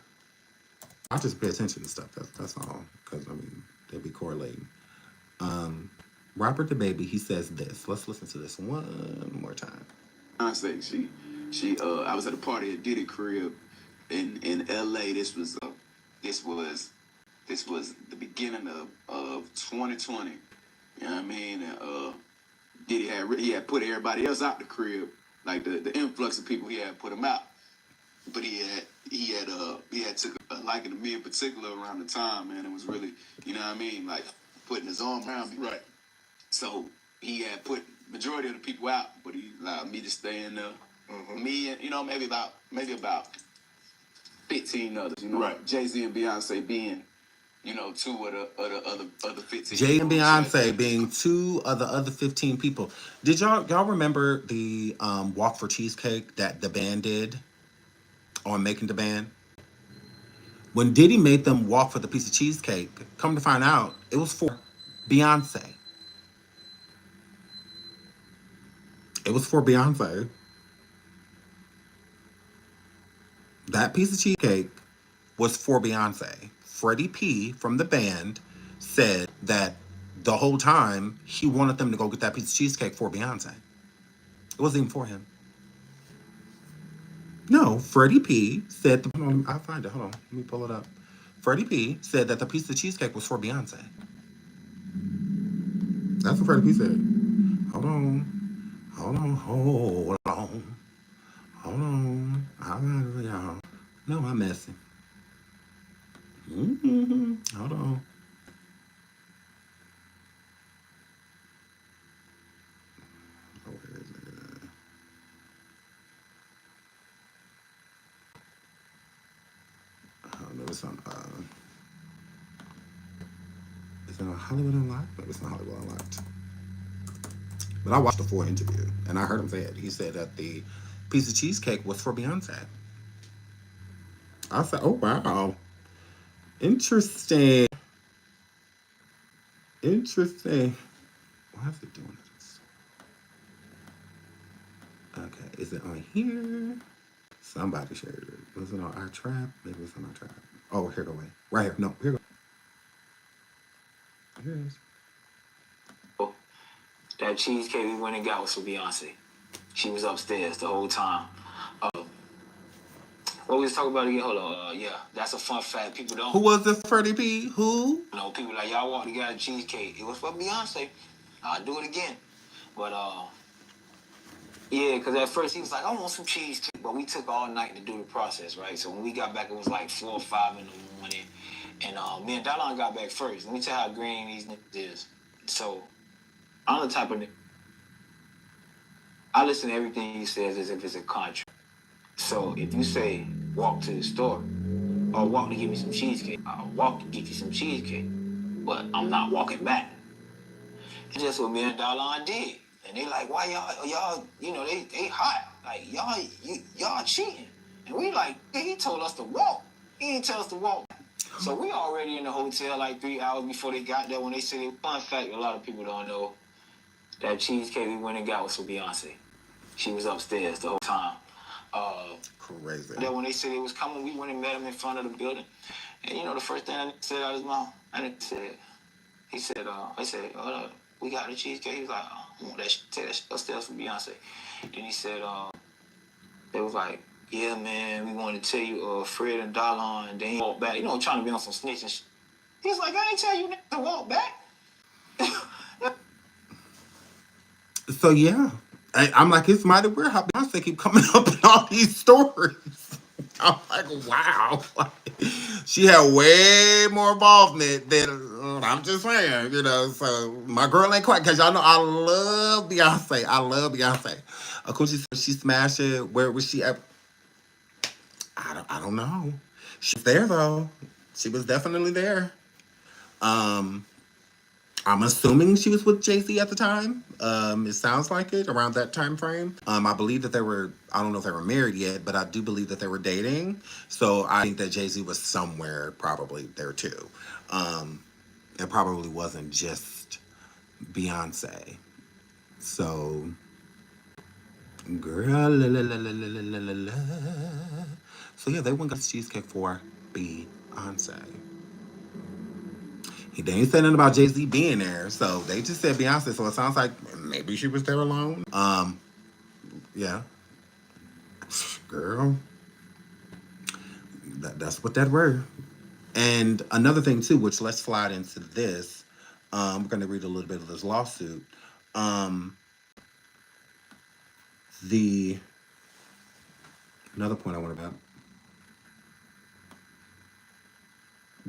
I just pay attention to stuff. That's all. Because, I mean, they be correlating. Rapper DaBaby, he says this. Let's listen to this one more time. I say I was at a party at Diddy crib in LA. This was the beginning of 2020. You know what I mean? And Diddy had put everybody else out the crib. Like the influx of people, he had put them out. But he had took a liking to me in particular around the time, man. It was really, you know what I mean, like putting his arm around me. Right. So he had put majority of the people out, but he allowed me to stay in there. Mm-hmm. Me and maybe about 15 others. Right. Jay-Z and Beyonce being, two of the other 15. Jay and Beyonce being two of the other 15 people. Did y'all remember the Walk for Cheesecake that the band did on Making the Band? When Diddy made them walk for the piece of cheesecake, come to find out, it was for Beyonce. It was for Beyonce. That piece of cheesecake was for Beyonce. Freddie P from the band said that the whole time he wanted them to go get that piece of cheesecake for Beyonce. It wasn't even for him. No, Freddie P said, hold on, I'll find it. Hold on, let me pull it up. Freddie P said that the piece of cheesecake was for Beyonce. That's what Freddie P said. Hold on. I got it for y'all. No, I'm messy. Hold on. Where is it? Oh, no, it's on. Is it on Hollywood Unlocked? No, it's not Hollywood Unlocked. But I watched the full interview, and I heard him say it. He said that the piece of cheesecake was for Beyonce. I said, oh, wow. Interesting. Why is it doing this? Okay, is it on here? Somebody shared it. Was it on our trap? Maybe it's on our trap. Oh, here go away. Right here. No, here go. Here it is. That cheesecake we went and got was for Beyonce. She was upstairs the whole time. What we was talking about again? Hold on. Yeah, that's a fun fact. People don't. Who was this, Freddie P? Who? People like, y'all want to get a cheesecake. It was for Beyonce. I'll do it again. But, yeah, because at first he was like, I want some cheesecake. But we took all night to do the process, right? So when we got back, it was like 4 or 5 in the morning. And me and Dallon got back first. Let me tell you how green these niggas is. So I'm the type of nigga. I listen to everything he says as if it's a contract. So if you say, walk to the store, or walk to give me some cheesecake, I'll walk to get you some cheesecake. But I'm not walking back. That's just what me and Dallon did. And they like, why y'all, they hot. Like, y'all cheating. And we like, he told us to walk. He didn't tell us to walk. So we already in the hotel like 3 hours before they got there. When they said, fun fact, a lot of people don't know, that cheesecake we went and got was for Beyonce. She was upstairs the whole time. Crazy. Then when they said it was coming, we went and met him in front of the building. And you know, the first thing I said out of his mouth, he said, we got the cheesecake. He was like, I want that shit upstairs for Beyonce. Then he said, they was like, yeah, man, we wanted to tell you, Fred and Darlon. And then he walked back, you know, trying to be on some snitch and shit. He's like, I ain't tell you to walk back. So yeah, I'm like, it's mighty weird how Beyonce keep coming up in all these stories. I'm like, wow, like, she had way more involvement than I'm just saying, you know. So my girl ain't quite, because y'all know I love Beyonce. I love Beyonce. Of course, she smashed it. Where was she at? I don't know. She was there though. She was definitely there. I'm assuming she was with Jay-Z at the time. It sounds like it, around that time frame. I believe that they were, I don't know if they were married yet, but I do believe that they were dating. So I think that Jay-Z was somewhere probably there too. It probably wasn't just Beyonce. So, girl, la, la, la, la, la, la, la, la. So yeah, they went and got cheesecake for Beyonce. They ain't said nothing about Jay-Z being there, so they just said Beyonce. So it sounds like maybe she was there alone. Yeah, girl, that's what that were. And another thing too, which let's slide into this. We're going to read a little bit of this lawsuit. The another point I want to about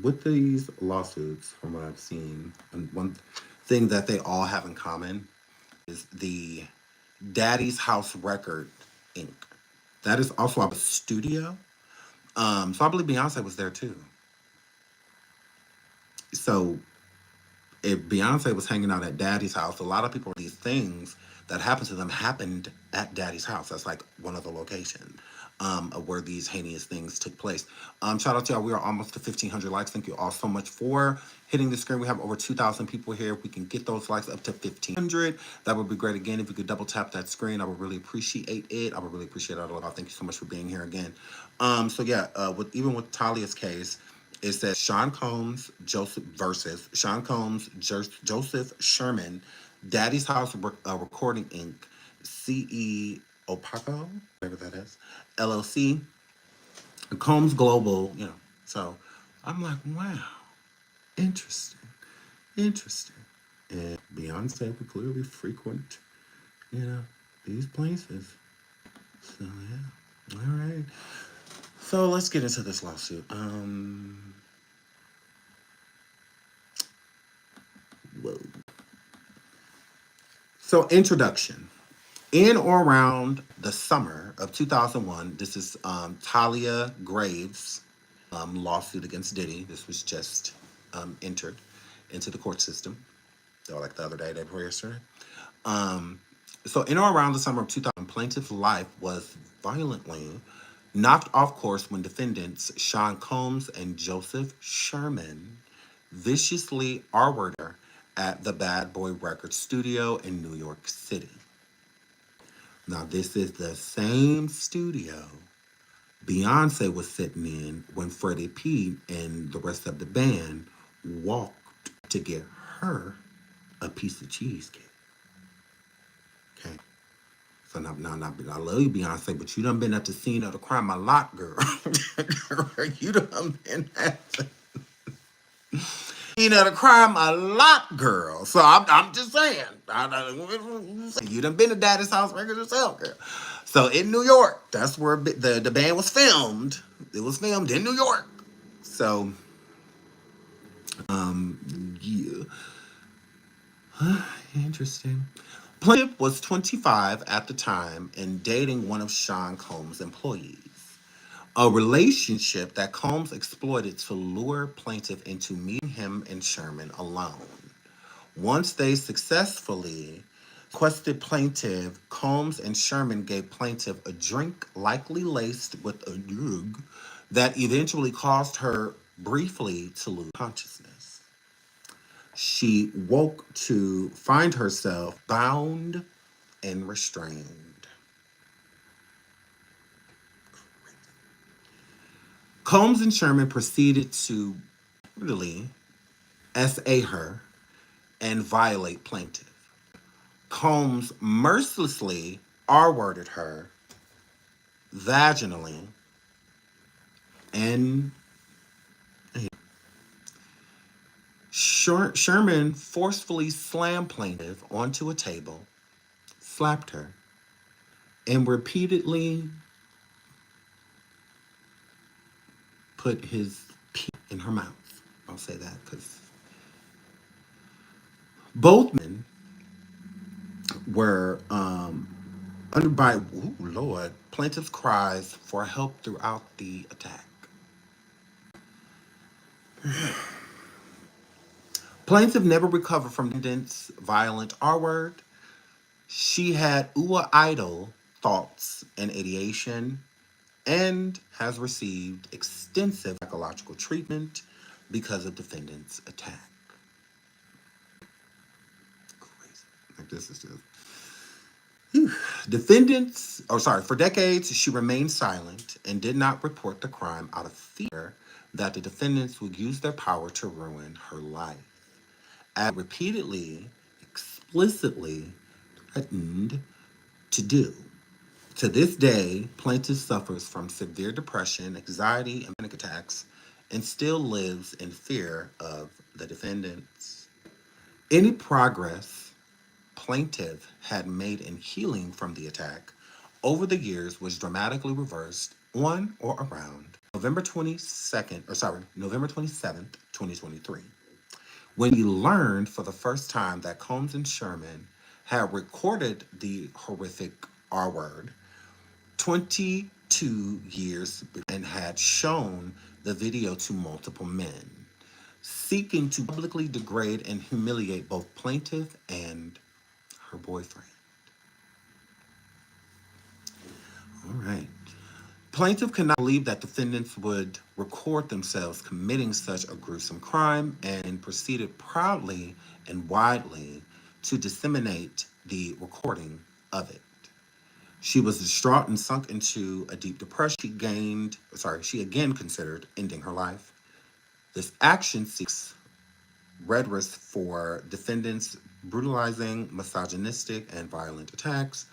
with these lawsuits, from what I've seen, and one thing that they all have in common is the Daddy's House Record Inc. That is also a studio. So I believe Beyonce was there too. So if Beyonce was hanging out at Daddy's house, a lot of people, these things that happened to them happened at Daddy's house. That's like one of the locations of where these heinous things took place. Shout out to y'all. We are almost to 1,500 likes. Thank you all so much for hitting the screen. We have over 2,000 people here. If we can get those likes up to 1,500, that would be great. Again, if you could double tap that screen, I would really appreciate it. I would really appreciate it a lot. Thank you so much for being here again. So yeah, even with Talia's case, it says Sean Combs, Joseph versus Sean Combs, Joseph Sherman, Daddy's House Recording Inc., CE Opaco, whatever that is, LLC, Combs Global, you know. So I'm like, wow, interesting. And Beyonce would clearly frequent, you know, these places. So yeah, all right. So let's get into this lawsuit. Whoa. So introduction. In or around the summer of 2001, this is Talia Graves' lawsuit against Diddy. This was just entered into the court system. So like the other day before yesterday. So in or around the summer of 2000, plaintiff's life was violently knocked off course when defendants Sean Combs and Joseph Sherman viciously R-worded her at the Bad Boy Records studio in New York City. Now, this is the same studio Beyonce was sitting in when Freddie P and the rest of the band walked to get her a piece of cheesecake. Okay. So now, I love you, Beyonce, but you done been at the scene of the crime a lot, girl. You done been at the scene of the crime a lot, girl. So I'm just saying. You done been to Daddy's House Records yourself, girl. So in New York, that's where the band was filmed. It was filmed in New York. So, yeah. Interesting. Plaintiff was 25 at the time and dating one of Sean Combs' employees. A relationship that Combs exploited to lure plaintiff into meeting him and Sherman alone. Once they successfully Quested plaintiff, Combs and Sherman gave plaintiff a drink likely laced with a drug that eventually caused her briefly to lose consciousness. She woke to find herself bound and restrained. Combs and Sherman proceeded to brutally SA her and violate plaintiff. Combs mercilessly R-worded her vaginally and Sherman forcefully slammed plaintiff onto a table, slapped her, and repeatedly put his pee in her mouth. I'll say that because both men were under by, ooh, Lord, plaintiff's cries for help throughout the attack. Plaintiff never recovered from defendant's violent R-word. She had idle thoughts and ideation and has received extensive psychological treatment because of defendant's attack. Crazy. Like this is just... For decades, she remained silent and did not report the crime out of fear that the defendants would use their power to ruin her life. As repeatedly, explicitly threatened to do. To this day, plaintiff suffers from severe depression, anxiety, and panic attacks, and still lives in fear of the defendants. Any progress plaintiff had made in healing from the attack over the years was dramatically reversed on or around November 27th, 2023, when he learned for the first time that Combs and Sherman had recorded the horrific R-word 22 years and had shown the video to multiple men, seeking to publicly degrade and humiliate both plaintiff and her boyfriend. All right. Plaintiff could not believe that defendants would record themselves committing such a gruesome crime and proceeded proudly and widely to disseminate the recording of it. She was distraught and sunk into a deep depression. She again considered ending her life. This action seeks redress for defendants' brutalizing, misogynistic, and violent attacks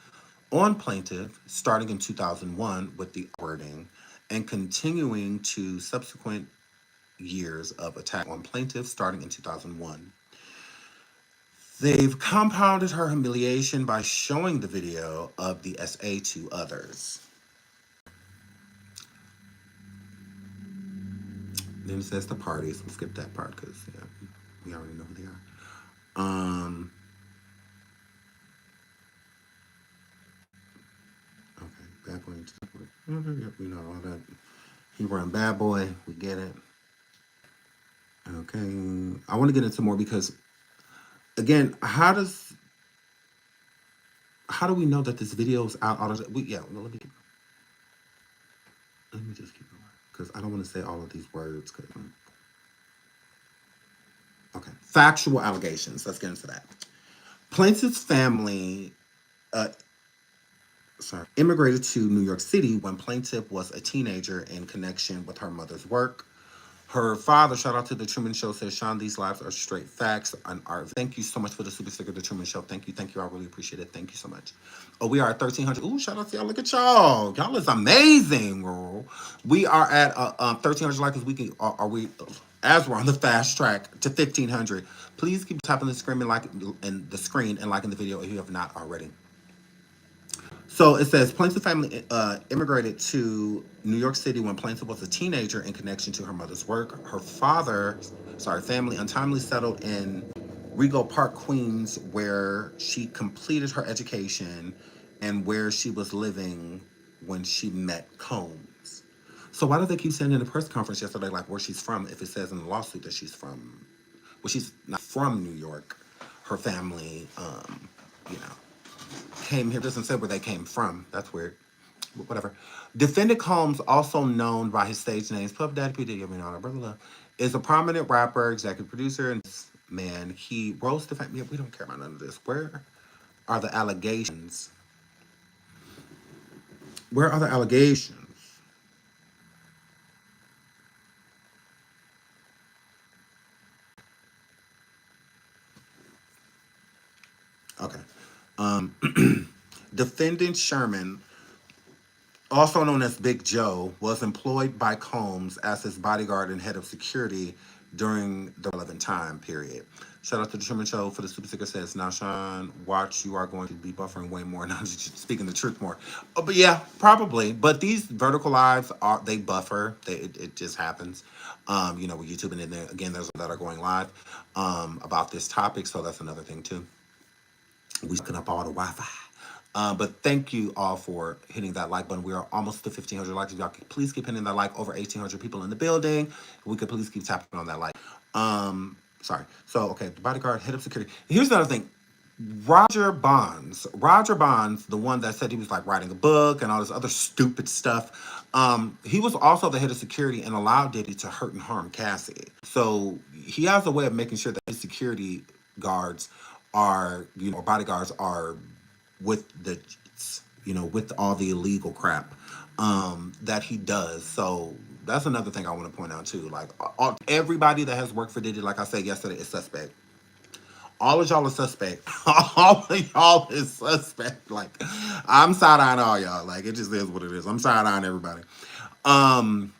on plaintiff starting in 2001 with the wording and continuing to subsequent years of attack on plaintiff starting in 2001. They've compounded her humiliation by showing the video of the SA to others. Then it says the parties. We'll skip that part because we already know who they are. Okay, Bad Boy. Yep, we know all that. He run Bad Boy. We get it. Okay, I want to get into more because, again, how do we know that this video is out? Let me just keep going because I don't want to say all of these words. Okay, factual allegations. Let's get into that. Plaintiff's family immigrated to New York City when plaintiff was a teenager in connection with her mother's work. Her father, shout out to The Truman Show, says, Sean, these lives are straight facts and art. Thank you so much for the super sticker, The Truman Show. Thank you. I really appreciate it. Thank you so much. Oh, we are at 1,300. Ooh, shout out to y'all. Look at y'all. Y'all is amazing, girl. We are at 1,300 likes. As we're on the fast track to 1,500. Please keep tapping the screen and liking the video if you have not already. So it says, plaintiff family immigrated to New York City when plaintiff was a teenager in connection to her mother's work. Her family untimely settled in Rego Park, Queens, where she completed her education and where she was living when she met Combs. So why do they keep saying in the press conference yesterday, like, where she's from, if it says in the lawsuit that she's from, well, she's not from New York. Her family, came here. Doesn't say where they came from. That's weird. But whatever. Defendant Combs, also known by his stage names Puff Daddy, P. Diddy, I mean, all that brother love, is a prominent rapper, executive producer, and man, he rose to fame. Yeah, we don't care about none of this. Where are the allegations? Where are the allegations? Okay. Defendant Sherman, also known as Big Joe, was employed by Combs as his bodyguard and head of security during the relevant time period. Shout out to the Truman Show for the super sticker says, now Sean, watch, you are going to be buffering way more, not just speaking the truth more. Oh, but yeah, probably. But these vertical lives, they buffer. It just happens. With YouTube, and then again, there's that are going live about this topic, so that's another thing too. We sucking up all the Wi-Fi. But thank you all for hitting that like button. We are almost to 1,500 likes. If y'all could please keep hitting that like. Over 1,800 people in the building. We could please keep tapping on that like. Sorry. So, okay, the bodyguard, head of security. Here's another thing. Roger Bonds, the one that said he was like writing a book and all this other stupid stuff. He was also the head of security and allowed Diddy to hurt and harm Cassie. So he has a way of making sure that his security guards are, bodyguards are with with all the illegal crap that he does. So that's another thing I want to point out too. Like everybody that has worked for Diddy, like I said yesterday, is suspect. All of y'all are suspect. All of y'all is suspect. Like, I'm side-eyeing all y'all. Like, it just is what it is. I'm side-eyeing everybody. And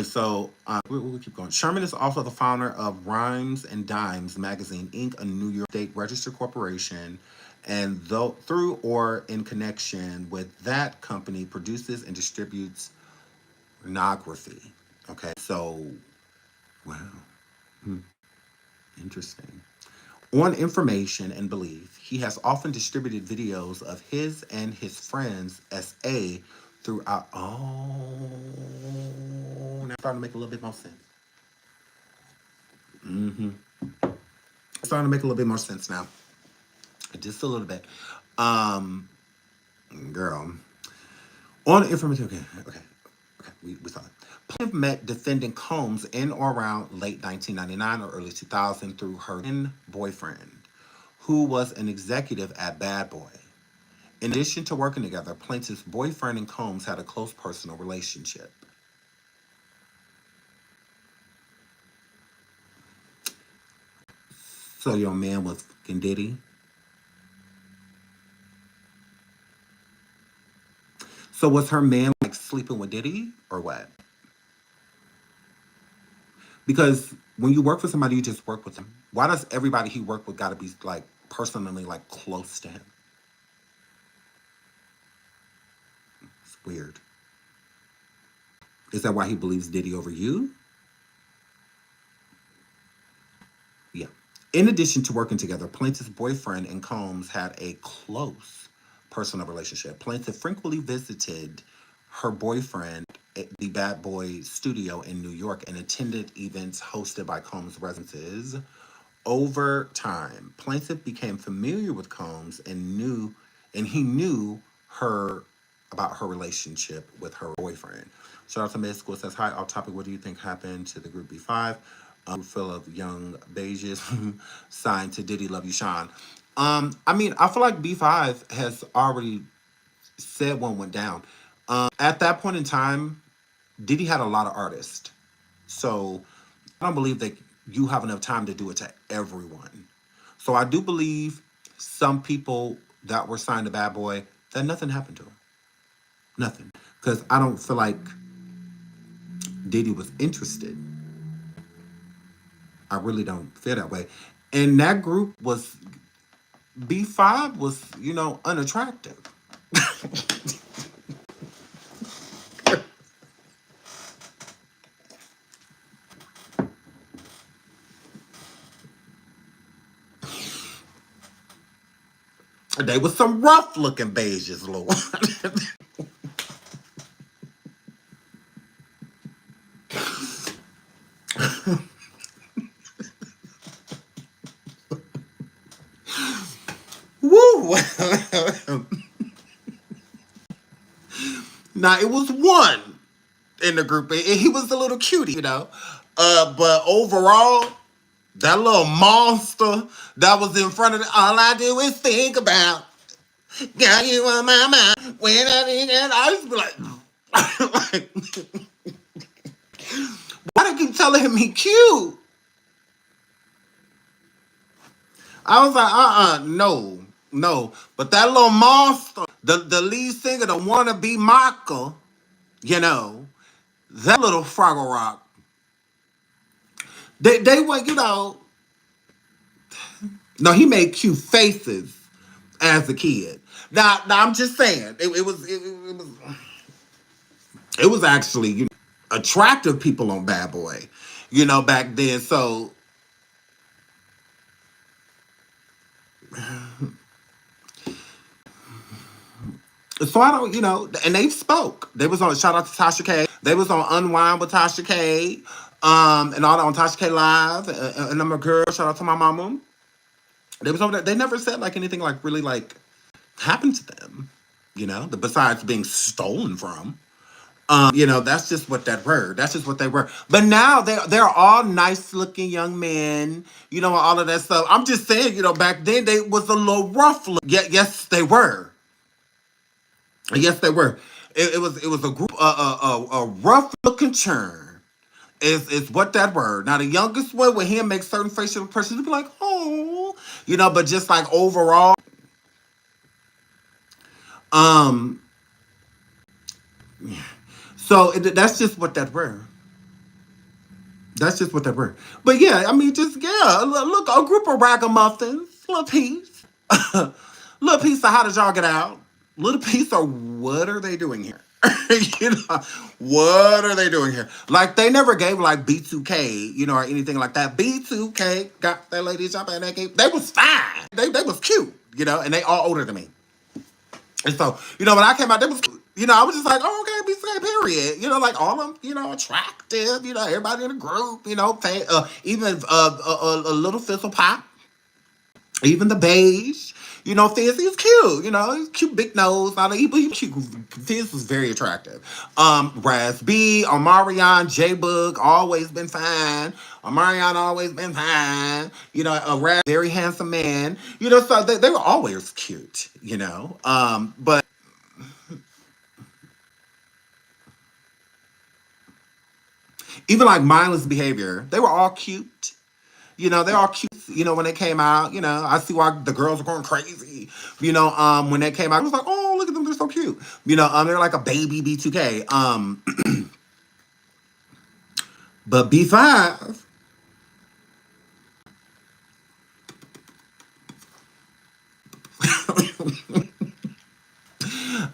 so, we'll keep going. Sherman is also the founder of Rhymes and Dimes Magazine, Inc., a New York State registered corporation, and though through or in connection with that company, produces and distributes pornography. Okay, so, wow. Interesting. On information and belief, he has often distributed videos of his and his friends S.A. throughout. Oh, now it's starting to make a little bit more sense. It's starting to make a little bit more sense now. Just a little bit. Girl. On information, okay. We saw it. Plaintiff met defendant Combs in or around late 1999 or early 2000 through her boyfriend, who was an executive at Bad Boy. In addition to working together, plaintiff's boyfriend and Combs had a close personal relationship. So your man was Diddy. So was her man like sleeping with Diddy or what? Because when you work for somebody, you just work with them. Why does everybody he worked with gotta be like personally like close to him? It's weird. Is that why he believes Diddy over you? Yeah. In addition to working together, plaintiff's boyfriend and Combs had a close personal relationship. Plaintiff frequently visited her boyfriend at the Bad Boy studio in New York and attended events hosted by Combs' residences. Over time, plaintiff became familiar with Combs and he knew her about her relationship with her boyfriend. Shout out to Med School says, hi, off topic, what do you think happened to the group B5? Full of young beiges signed to Diddy Love You Sean. I feel like B5 has already said one went down. At that point in time, Diddy had a lot of artists. So I don't believe that you have enough time to do it to everyone. So I do believe some people that were signed to Bad Boy, that nothing happened to them. Nothing. Because I don't feel like Diddy was interested. I really don't feel that way. And that group was, B5 was, unattractive. They was some rough looking beiges, Lord. Woo! Now it was one in the group. He was a little cutie, you know. But overall, that little monster that was in front of all I do is think about. Got you on my mind. When I think that, I used to be like, why do they keep telling him he cute? I was like, no, no. But that little monster, the lead singer, the wannabe Michael, you know, that little Fraggle Rock, they were, you know, no, he made cute faces as a kid. Now I'm just saying, it was actually, you know, attractive people on Bad Boy, you know, back then. So I don't, you know, and they spoke. They was on, shout out to Tasha K. They was on Unwind with Tasha K. And all that on Tasha K Live. And I'm a girl, shout out to my mama. They was over there. They never said like anything like really like happened to them, you know, besides being stolen from. You know, that's just what that were. That's just what they were. But now they're all nice looking young men, you know, all of that stuff. I'm just saying, you know, back then they was a little rough. Yes, they were. Yes, they were. It was a group a rough looking churn. Is what that word. Now the youngest one when he make certain facial expressions, you'd be like, oh, you know, but just like overall, um, so that's just what that were. That's just what they were. But yeah, I mean, just yeah, look, a group of ragamuffins, little piece, little piece of how did y'all get out? Little piece of what are they doing here? You know, what are they doing here? Like they never gave like B2K, you know, or anything like that. B2K got that lady jumping and they was fine. They was cute, you know, and they all older than me. And so, you know, when I came out, they was, you know, I was just like, oh, okay, BCA, period. You know, like all of them, you know, attractive, you know, everybody in the group, you know, even a little fizzle pop, even the beige, you know, Fizz, he's cute, you know, he's cute, big nose, all that. He cute. Fizz was very attractive. Raz B, Omarion, J Boog, always been fine. Omarion always been fine. You know, a Raz, very handsome man. You know, so they were always cute, you know. But even like mindless behavior, they were all cute. You know, they're all cute. You know, when they came out, you know, I see why the girls are going crazy. You know, when they came out, I was like, oh, look at them, they're so cute. You know, they're like a baby B2K. But B5,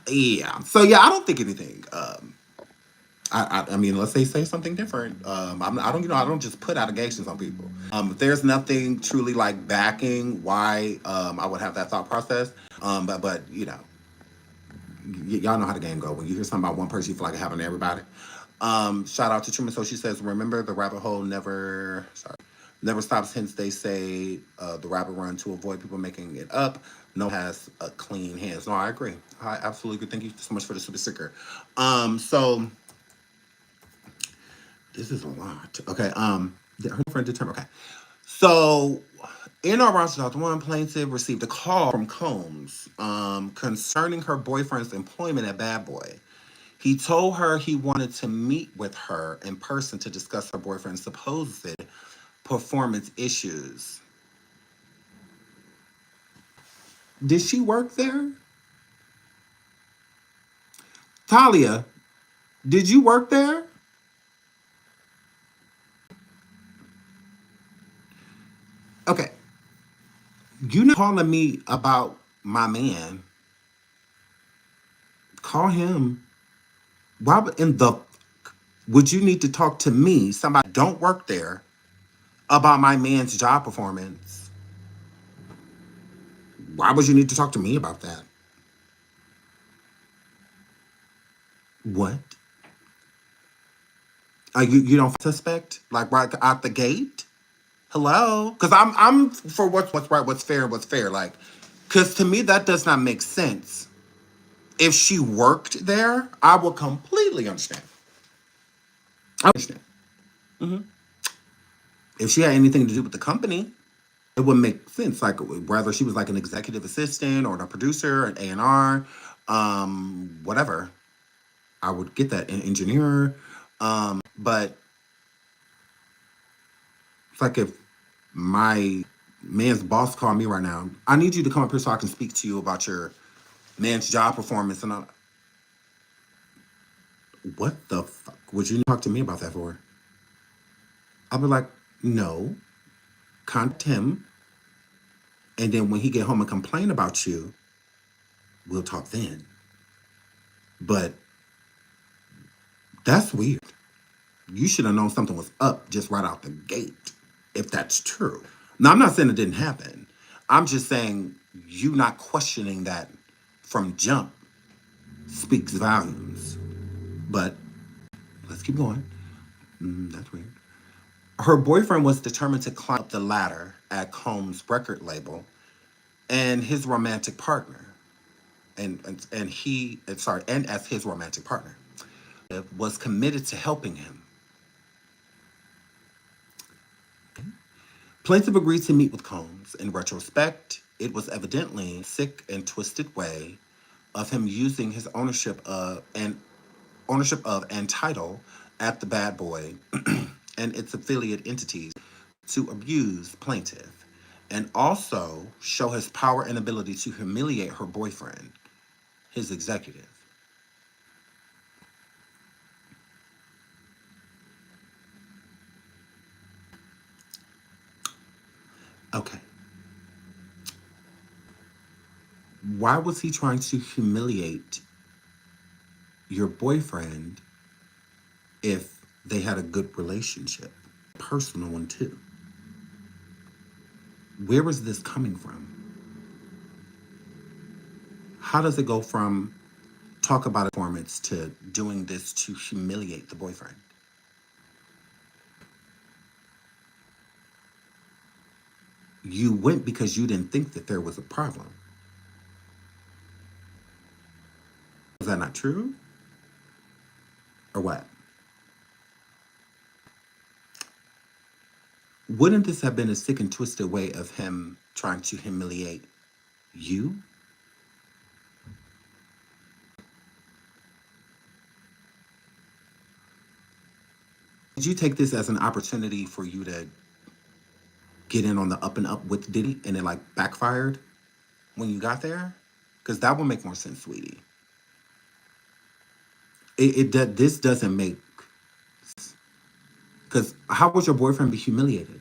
yeah. So yeah, I don't think anything. I mean, unless they say something different. I don't, you know, I don't just put allegations on people. If there's nothing truly like backing why I would have that thought process. But you know, y'all know how the game go. When you hear something about one person, you feel like it happened to everybody. Shout out to Truman. So she says, remember the rabbit hole never stops. Hence they say the rabbit run to avoid people making it up. No has a clean hands. No, I agree. I absolutely agree. Thank you so much for the super sticker. So this is a lot. Okay. Her friend determined. Okay. So in our Rochester, one plaintiff received a call from Combs concerning her boyfriend's employment at Bad Boy. He told her he wanted to meet with her in person to discuss her boyfriend's supposed performance issues. Did she work there? Talia, did you work there? Okay. You not calling me about my man. Call him. Why in the would you need to talk to me, somebody don't work there, about my man's job performance? Why would you need to talk to me about that? What? You don't suspect like right out the gate? Hello, because I'm for what's right, what's fair, what's fair. Like Because to me, that does not make sense. If she worked there, I would completely understand. I understand. If she had anything to do with the company, it would make sense. Like whether she was like an executive assistant or a producer, an A&R, whatever, I would get that. An engineer, but it's like if my man's boss called me right now, I need you to come up here so I can speak to you about your man's job performance, and what the fuck would you talk to me about that for? I'll be like, no, contact him, and then when he get home and complain about you, we'll talk then. But that's weird. You should have known something was up just right out the gate, if that's true. Now, I'm not saying it didn't happen. I'm just saying you not questioning that from jump speaks volumes. But let's keep going. That's weird. Her boyfriend was determined to climb up the ladder at Combs' record label, and his romantic partner, and as his romantic partner, was committed to helping him. Plaintiff agreed to meet with Combs. In retrospect, it was evidently a sick and twisted way of him using his ownership of and title at the Bad Boy and its affiliate entities to abuse plaintiff and also show his power and ability to humiliate her boyfriend, his executive. Okay. Why was he trying to humiliate your boyfriend if they had a good relationship? Personal one, too. Where is this coming from? How does it go from talk about performance to doing this to humiliate the boyfriend? You went because you didn't think that there was a problem. Is that not true? Or what? Wouldn't this have been a sick and twisted way of him trying to humiliate you? Did you take this as an opportunity for you to get in on the up and up with Diddy and it like backfired when you got there? Because that would make more sense, sweetie. This doesn't make. Because how would your boyfriend be humiliated?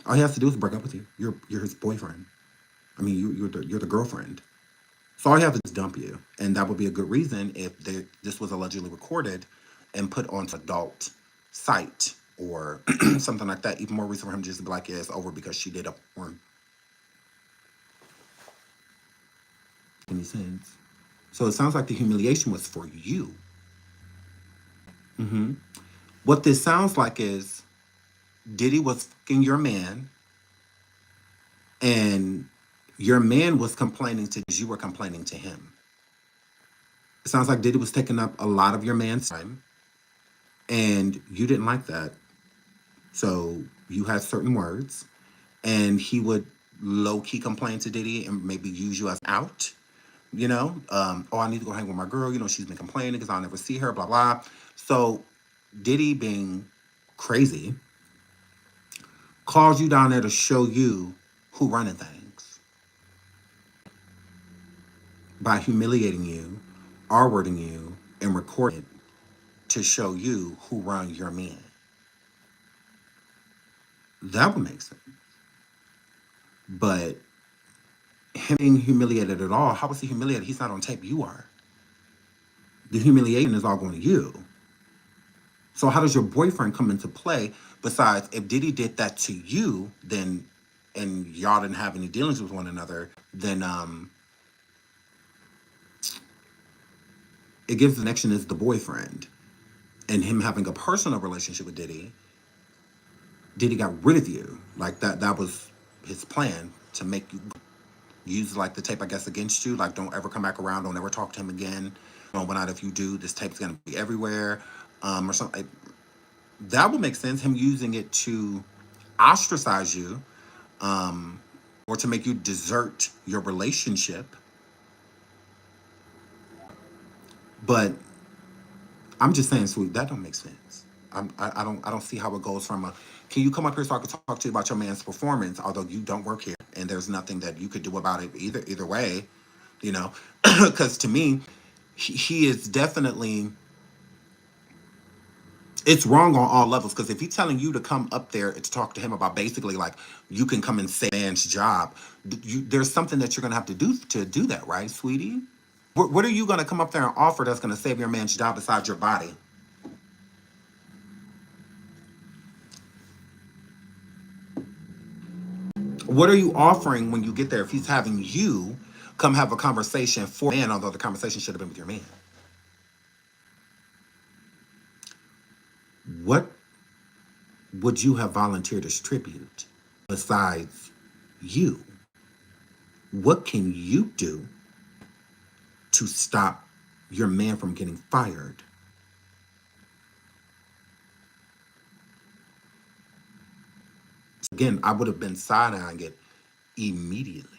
All he has to do is break up with you. You're his boyfriend. I mean, you're the girlfriend. So all you have to do is dump you, and that would be a good reason if this was allegedly recorded and put onto adult site or something like that. Even more reason for him just to be like, yeah, it's over because she did a porn. Any sense? So it sounds like the humiliation was for you. What this sounds like is Diddy was fucking your man, and your man was complaining to you were complaining to him. It sounds like Diddy was taking up a lot of your man's time, and you didn't like that. So you had certain words, and he would low key complain to Diddy and maybe use you as out. Oh, I need to go hang with my girl. She's been complaining because I'll never see her. Blah blah. So Diddy, being crazy, calls you down there to show you who running things by humiliating you, R-wording you, and recording it to show you who run your man. That would make sense. But him being humiliated at all, how was he humiliated? He's not on tape. You are. The humiliation is all going to you. So how does your boyfriend come into play? Besides, if Diddy did that to you, then, and y'all didn't have any dealings with one another, then it gives the connection as the boyfriend. And him having a personal relationship with Diddy, Diddy got rid of you. Like that was his plan to make you. use like the tape, I guess, against you. Like, don't ever come back around. Don't ever talk to him again. What not if you do? This tape's gonna be everywhere, or something. That would make sense. Him using it to ostracize you, or to make you desert your relationship. But I'm just saying, sweet, that don't make sense. I don't see how it goes from a. Can you come up here so I can talk to you about your man's performance? Although you don't work here, and there's nothing that you could do about it either way, you know. Because to me, he is definitely, it's wrong on all levels. Because if he's telling you to come up there to talk to him about basically like you can come and say man's job, there's something that you're gonna have to do that, right, sweetie? What are you gonna come up there and offer that's gonna save your man's job besides your body? What are you offering when you get there if he's having you come have a conversation for a man, although the conversation should have been with your man? What would you have volunteered as tribute besides you? What can you do to stop your man from getting fired? Again, I would have been side-eyeing it immediately.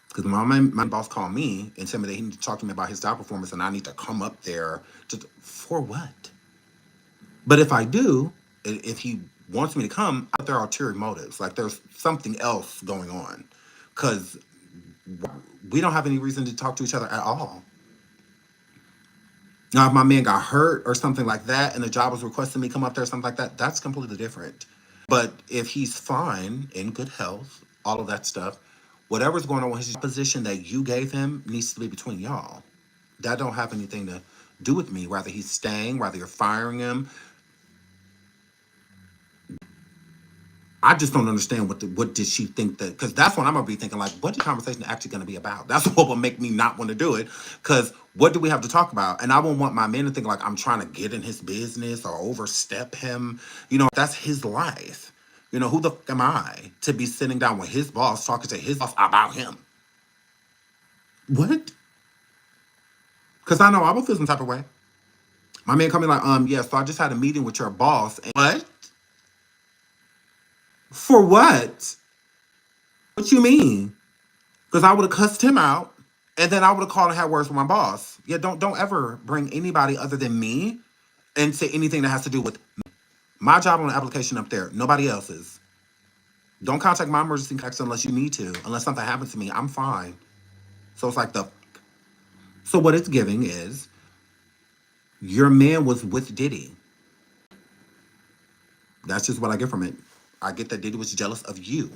Because my boss called me and said that he needed to talk to me about his job performance and I need to come up there for what? But if I do, if he wants me to come, there are ulterior motives. Like there's something else going on. Because we don't have any reason to talk to each other at all. Now, if my man got hurt or something like that and the job was requesting me come up there or something like that, that's completely different. But if he's fine, in good health, all of that stuff, whatever's going on with his position that you gave him needs to be between y'all. That don't have anything to do with me. Whether he's staying, whether you're firing him, I just don't understand what did she think that, because that's what I'm gonna be thinking, like, what the conversation actually gonna be about? That's what will make me not want to do it. Because what do we have to talk about? And I won't want my man to think like I'm trying to get in his business or overstep him. That's his life. Who the fuck am I to be sitting down with his boss talking to his boss about him? What? Because I know I will feel some type of way. My man coming like, yeah, so I just had a meeting with your boss. And what? For what? What you mean? Because I would have cussed him out, and then I would have called and had words with my boss. Yeah, don't ever bring anybody other than me into anything that has to do with me. My job on the application up there, nobody else's. Don't contact my emergency contacts unless you need to. Unless something happens to me, I'm fine. So it's like so what it's giving is your man was with Diddy. That's just what I get from it. I get that Diddy was jealous of you.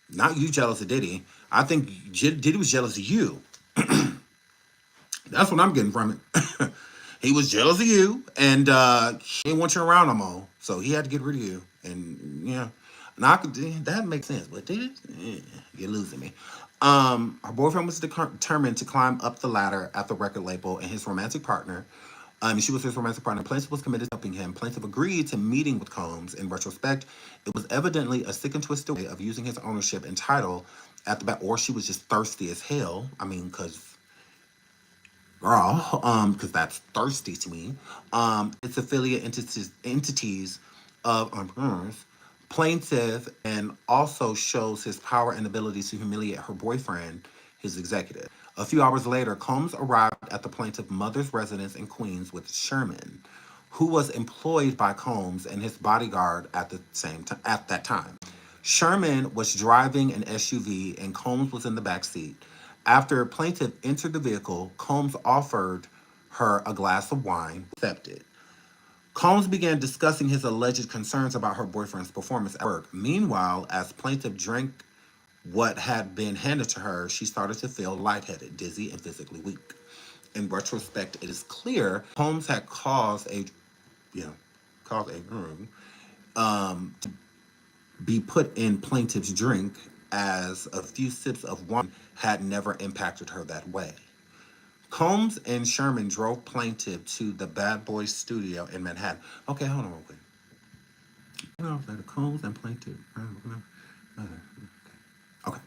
Not you jealous of Diddy. I think Diddy was jealous of you. That's what I'm getting from it. He was jealous of you, and he didn't want you around no more. So he had to get rid of you. And yeah, now that makes sense. But you're losing me. Her boyfriend was determined to climb up the ladder at the record label, and his romantic partner. She was his romantic partner. Plaintiff was committed to helping him. Plaintiff agreed to meeting with Combs. In retrospect, it was evidently a sick and twisted way of using his ownership and title at the back, or she was just thirsty as hell. I mean, because girl, because that's thirsty to me. Its affiliate entities of entrepreneurs. Plaintiff and also shows his power and ability to humiliate her boyfriend, his executive. A few hours later, Combs arrived at the plaintiff's mother's residence in Queens with Sherman, who was employed by Combs and his bodyguard at that time. Sherman was driving an SUV and Combs was in the back seat. After plaintiff entered the vehicle, Combs offered her a glass of wine, accepted. Combs began discussing his alleged concerns about her boyfriend's performance at work. Meanwhile, as plaintiff drank what had been handed to her, she started to feel lightheaded, dizzy, and physically weak. In retrospect, it is clear Combs had caused a room to be put in plaintiff's drink, as a few sips of wine had never impacted her that way. Combs and Sherman drove plaintiff to the Bad Boys studio in Manhattan. Okay, hold on real quick. Combs and plaintiff. Okay.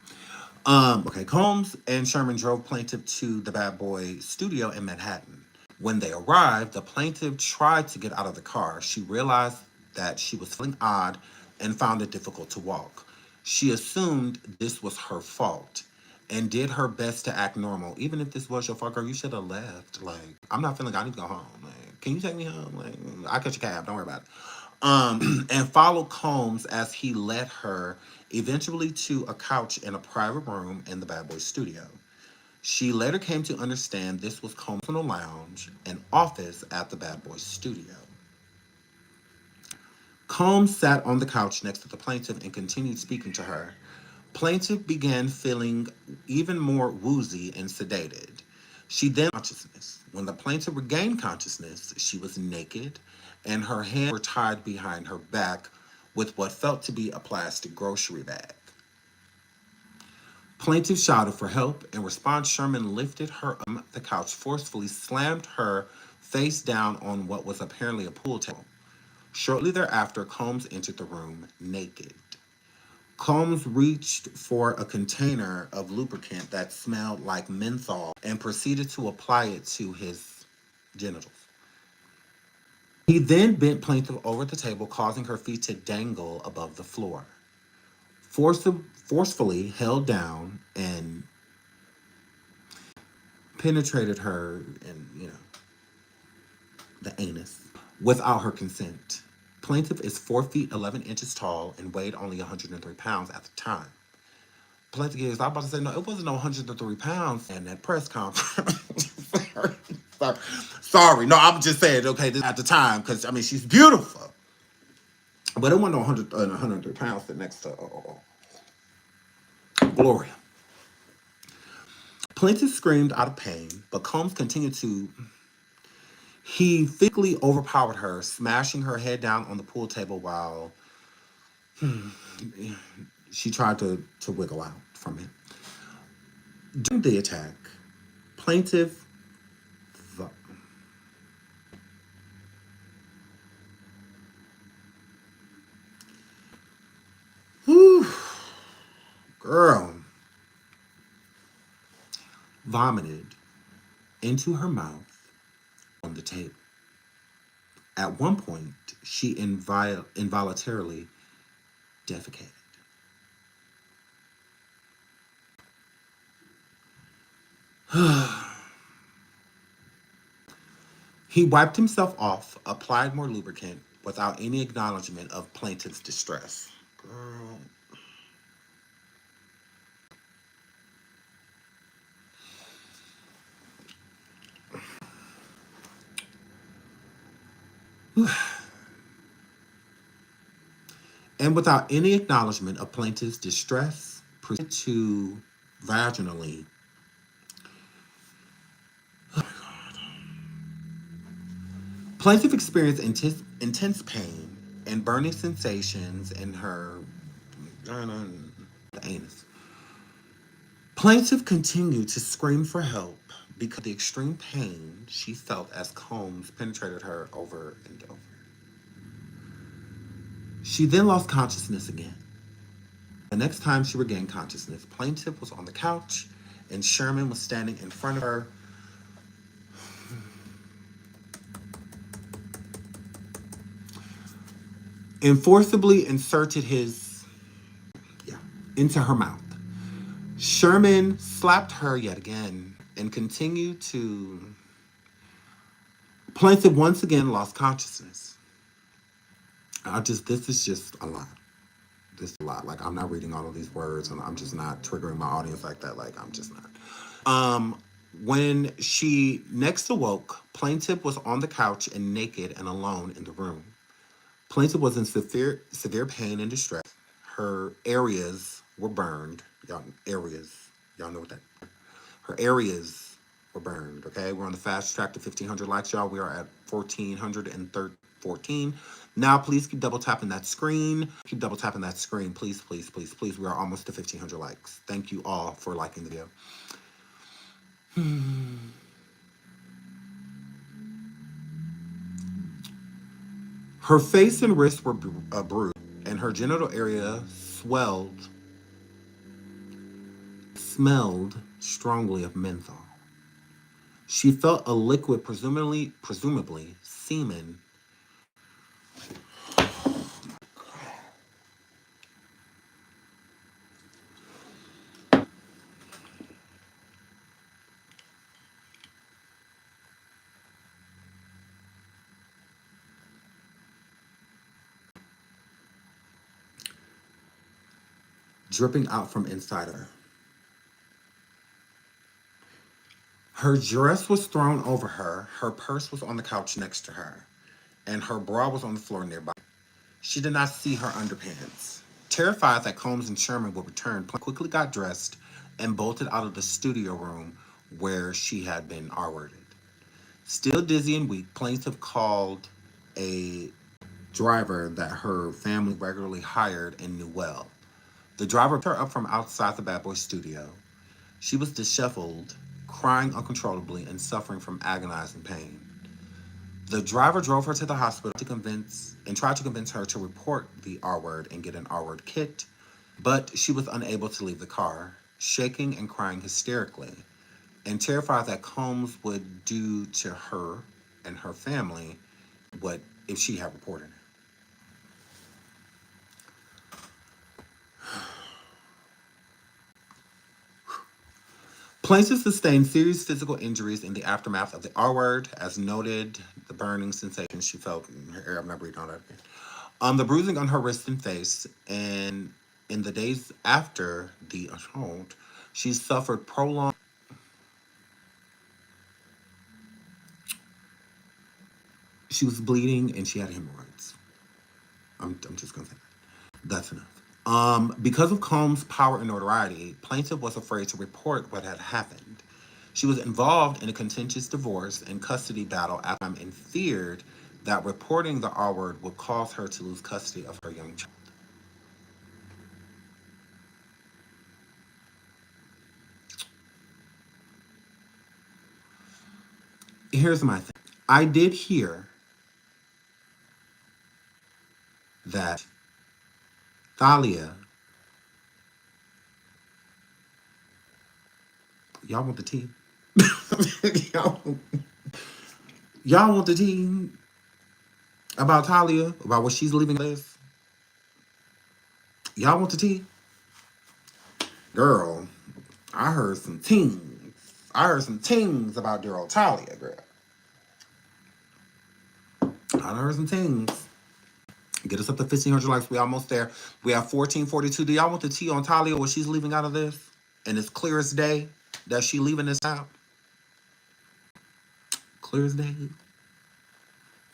Okay, Combs and Sherman drove plaintiff to the Bad Boy studio in Manhattan. When they arrived, the plaintiff tried to get out of the car. She realized that she was feeling odd and found it difficult to walk. She assumed this was her fault and did her best to act normal. Even if this was your fault, girl, you should have left. Like, I'm not feeling, I need to go home. Like, can you take me home? Like, I'll catch a cab. Don't worry about it. And followed Combs as he led her eventually to a couch in a private room in the Bad Boy studio. She later came to understand this was Combs' personal lounge, an office at the Bad Boy studio. Combs sat on the couch next to the plaintiff and continued speaking to her. Plaintiff began feeling even more woozy and sedated. She then consciousness. When the plaintiff regained consciousness, she was naked and her hands were tied behind her back with what felt to be a plastic grocery bag. Plaintiff shouted for help. In response, Sherman lifted her up the couch, forcefully slammed her face down on what was apparently a pool table. Shortly thereafter, Combs entered the room naked. Combs reached for a container of lubricant that smelled like menthol and proceeded to apply it to his genitals. He then bent plaintiff over the table, causing her feet to dangle above the floor. Forcefully held down and penetrated her in, the anus without her consent. Plaintiff is 4 feet 11 inches tall and weighed only 103 pounds at the time. Plaintiff is, I was about to say, no, it wasn't no 103 pounds in that press conference. Sorry. No, I'm just saying, okay, this, at the time, because, I mean, she's beautiful. But it wasn't no 103 pounds next to Gloria. Plaintiff screamed out of pain, but Combs continued to. He physically overpowered her, smashing her head down on the pool table while she tried to wiggle out from it. During the attack, plaintiff. Whew, girl. Vomited into her mouth on the table. At one point, she involuntarily defecated. He wiped himself off, applied more lubricant without any acknowledgement of plaintiff's distress. Girl. And without any acknowledgement of plaintiff's distress, proceeded to vaginally. Oh my God. Plaintiff experienced intense pain and burning sensations in her the anus. Plaintiff continued to scream for help because of the extreme pain she felt as Combs penetrated her over and over. She then lost consciousness again. The next time she regained consciousness, plaintiff was on the couch and Sherman was standing in front of her. And forcibly inserted his into her mouth. Sherman slapped her yet again and continued to. Plaintiff once again lost consciousness. This is just a lot. This is a lot. Like, I'm not reading all of these words and I'm just not triggering my audience like that. Like, I'm just not. When she next awoke, plaintiff was on the couch and naked and alone in the room. Plaintiff was in severe pain and distress. Her areas were burned. Y'all know what that. Her areas were burned. Okay, we're on the fast track to 1,500 likes, y'all. We are at 1,414. Now, please keep double tapping that screen. Keep double tapping that screen, please, please, please, please. We are almost to 1,500 likes. Thank you all for liking the video. Her face and wrists were bruised, and her genital area swelled smelled strongly of menthol. She felt a liquid, presumably semen, dripping out from inside her. Her dress was thrown over her purse was on the couch next to her, and her bra was on the floor nearby. She did not see her underpants. Terrified that Combs and Sherman would return, quickly got dressed and bolted out of the studio room where she had been R-worded. Still dizzy and weak, plaintiff called a driver that her family regularly hired and knew well. The driver picked her up from outside the Bad Boy studio. She was disheveled, crying uncontrollably and suffering from agonizing pain. The driver drove her to the hospital tried to convince her to report the R word and get an R word kit, but she was unable to leave the car, shaking and crying hysterically, and terrified that Combs would do to her and her family what if she had reported it. Plaintiff sustained serious physical injuries in the aftermath of the R word, as noted, the burning sensation she felt in her ear. I'm not reading all that again. The bruising on her wrist and face, and in the days after the assault, she suffered prolonged. She was bleeding and she had hemorrhoids. I'm just gonna say that. That's enough. Because of Combs' power and notoriety, plaintiff was afraid to report what had happened. She was involved in a contentious divorce and custody battle at the time and feared that reporting the R word would cause her to lose custody of her young child. Here's my thing. I did hear that Thalia, y'all want the tea? y'all, y'all want the tea about Talia, about what she's leaving this? Y'all want the tea? Girl, I heard some tings. I heard some tings about dear old Talia, girl. I heard some tings. Get us up to 1,500 likes. We almost there. We have 1442. Do y'all want the tea on Talia, what she's leaving out of this? And it's clear as day that she leaving this out. Clear as day. I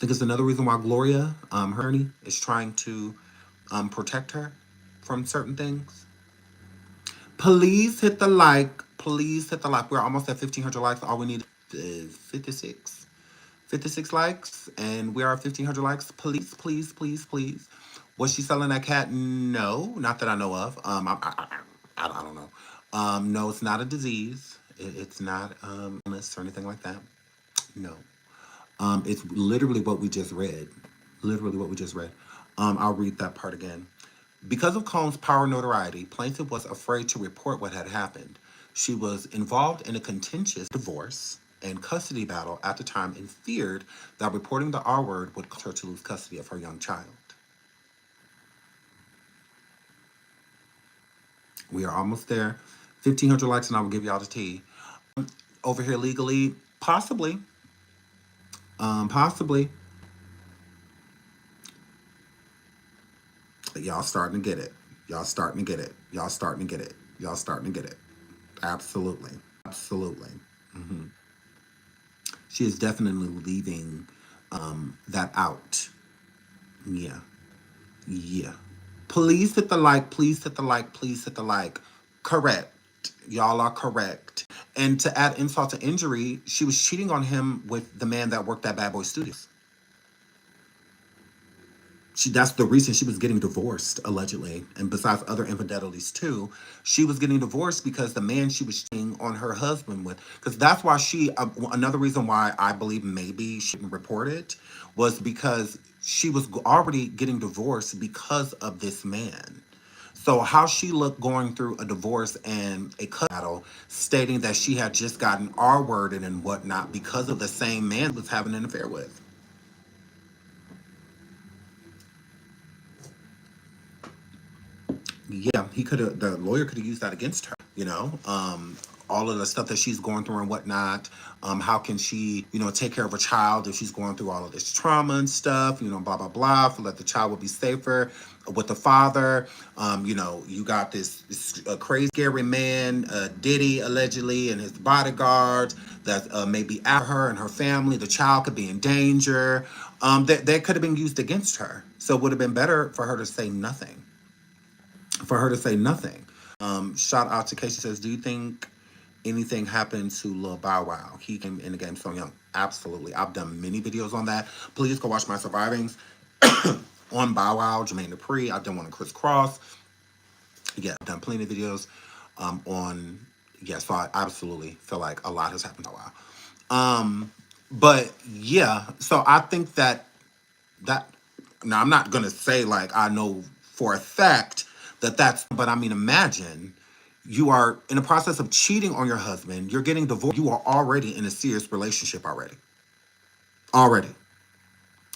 think it's another reason why Gloria, her attorney, is trying to protect her from certain things. Please hit the like. Please hit the like. We're almost at 1,500 likes. All we need is 56. 56 likes, and we are at 1,500 likes. Please, please, please, please. Was she selling that cat? No, not that I know of. I don't know. No, it's not a disease. It's not illness or anything like that. No. It's literally what we just read. Literally what we just read. I'll read that part again. Because of Combs' power and notoriety, plaintiff was afraid to report what had happened. She was involved in a contentious divorce and custody battle at the time and feared that reporting the R word would cause her to lose custody of her young child. We are almost there. 1,500 likes and I will give y'all the tea. Over here legally, possibly. Possibly. Y'all starting to get it. Y'all starting to get it. Y'all starting to get it. Y'all starting to get it. Absolutely. Absolutely. Mm-hmm. She is definitely leaving that out. Yeah. Yeah. Please hit the like. Please hit the like. Please hit the like. Correct. Y'all are correct. And to add insult to injury, she was cheating on him with the man that worked at Bad Boy Studios. That's the reason she was getting divorced, allegedly. And besides other infidelities too, she was getting divorced because the man she was cheating on her husband with, because that's why another reason why I believe maybe she didn't report it was because she was already getting divorced because of this man. So how she looked going through a divorce and a battle, stating that she had just gotten R-worded and whatnot because of the same man she was having an affair with. Yeah, he could have. The lawyer could have used that against her. All of the stuff that she's going through and whatnot. How can she, take care of a child if she's going through all of this trauma and stuff? Blah blah blah. For that the child will be safer with the father. You got this crazy scary man, Diddy allegedly, and his bodyguards that may be after her and her family. The child could be in danger. That could have been used against her. So it would have been better for her to say nothing. Shout out to Casey says, do you think anything happened to Lil Bow Wow? He came in the game so young. Absolutely. I've done many videos on that. Please go watch my survivings on Bow Wow, Jermaine Dupri. I've done one on Chris Cross. Yeah, I've done plenty of videos on, yeah, so I absolutely feel like a lot has happened to Bow Wow. But yeah, so I think that now I'm not gonna say like I know for a fact that's, but I mean, imagine you are in the process of cheating on your husband, you're getting divorced, you are already in a serious relationship already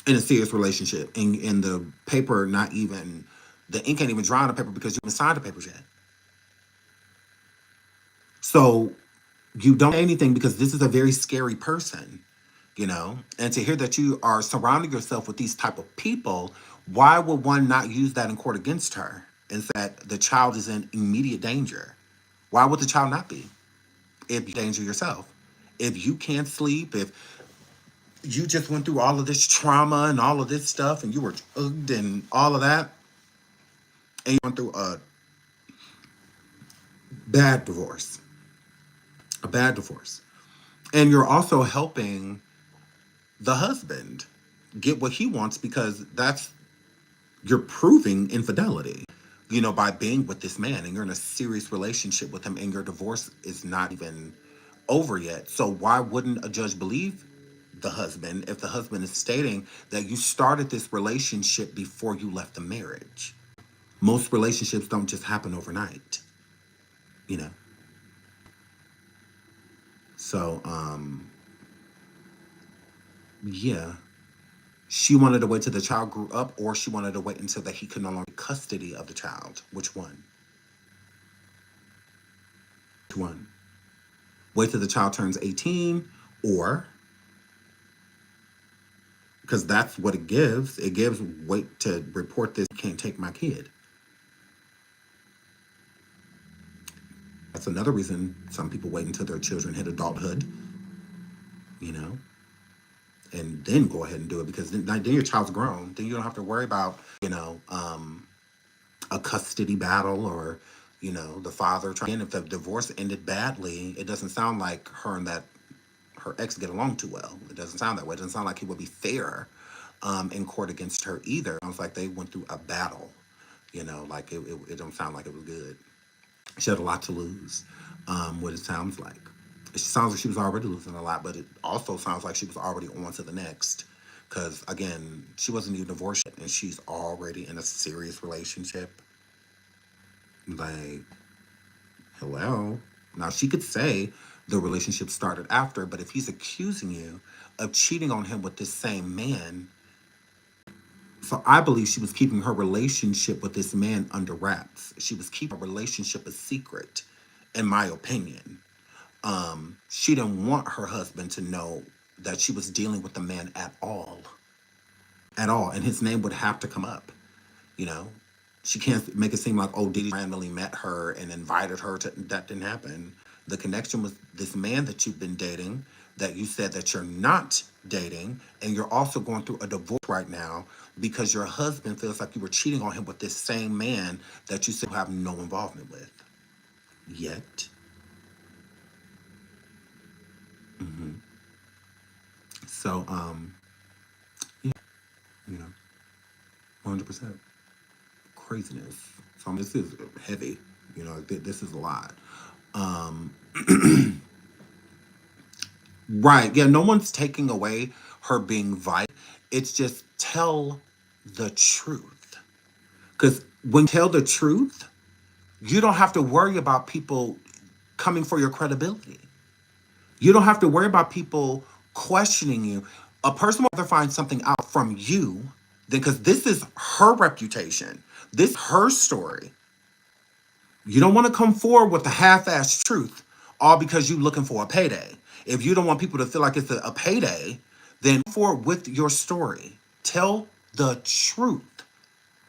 in a serious relationship, and in the paper, not even the ink ain't even dry on the paper because you haven't signed the papers yet. So you don't say anything because this is a very scary person, and to hear that you are surrounding yourself with these type of people, why would one not use that in court against her and say that the child is in immediate danger? Why would the child not be? If you danger yourself, if you can't sleep, if you just went through all of this trauma and all of this stuff and you were drugged and all of that, and you went through bad divorce a bad divorce and you're also helping the husband get what he wants, because you're proving infidelity, by being with this man and you're in a serious relationship with him and your divorce is not even over yet. So why wouldn't a judge believe the husband if the husband is stating that you started this relationship before you left the marriage? Most relationships don't just happen overnight, you know. So yeah. She wanted to wait till the child grew up, or she wanted to wait until that he could no longer have custody of the child. Which one? Which one? Wait till the child turns 18, or, because that's what it gives. It gives wait to report this, can't take my kid. That's another reason some people wait until their children hit adulthood, you know, and then go ahead and do it, because then your child's grown. Then you don't have to worry about, a custody battle, or, the father trying. And if the divorce ended badly, it doesn't sound like her ex get along too well. It doesn't sound that way. It doesn't sound like he would be fair in court against her either. It sounds like they went through a battle, like it don't sound like it was good. She had a lot to lose, what it sounds like. It sounds like she was already losing a lot, but it also sounds like she was already on to the next. Because, again, she wasn't even divorced yet, and she's already in a serious relationship. Like, hello? Now, she could say the relationship started after, but if he's accusing you of cheating on him with this same man, so I believe she was keeping her relationship with this man under wraps. She was keeping her relationship a secret, in my opinion. She didn't want her husband to know that she was dealing with the man at all. At all. And his name would have to come up, you know. She can't make it seem like, oh, Diddy randomly met her and invited her to. That didn't happen. The connection was this man that you've been dating, that you said that you're not dating, and you're also going through a divorce right now because your husband feels like you were cheating on him with this same man that you still have no involvement with yet. So, yeah, you know, 100% craziness. So this is heavy, this is a lot. Um, right, yeah, no one's taking away her being violent. It's just tell the truth. Because when you tell the truth, You don't have to worry about people coming for your credibility. You don't have to worry about people questioning you. A person will rather find something out from you than, because this is her reputation. This is her story. You don't want to come forward with the half-assed truth, all because you're looking for a payday. If you don't want people to feel like it's a payday, then come forward with your story. Tell the truth.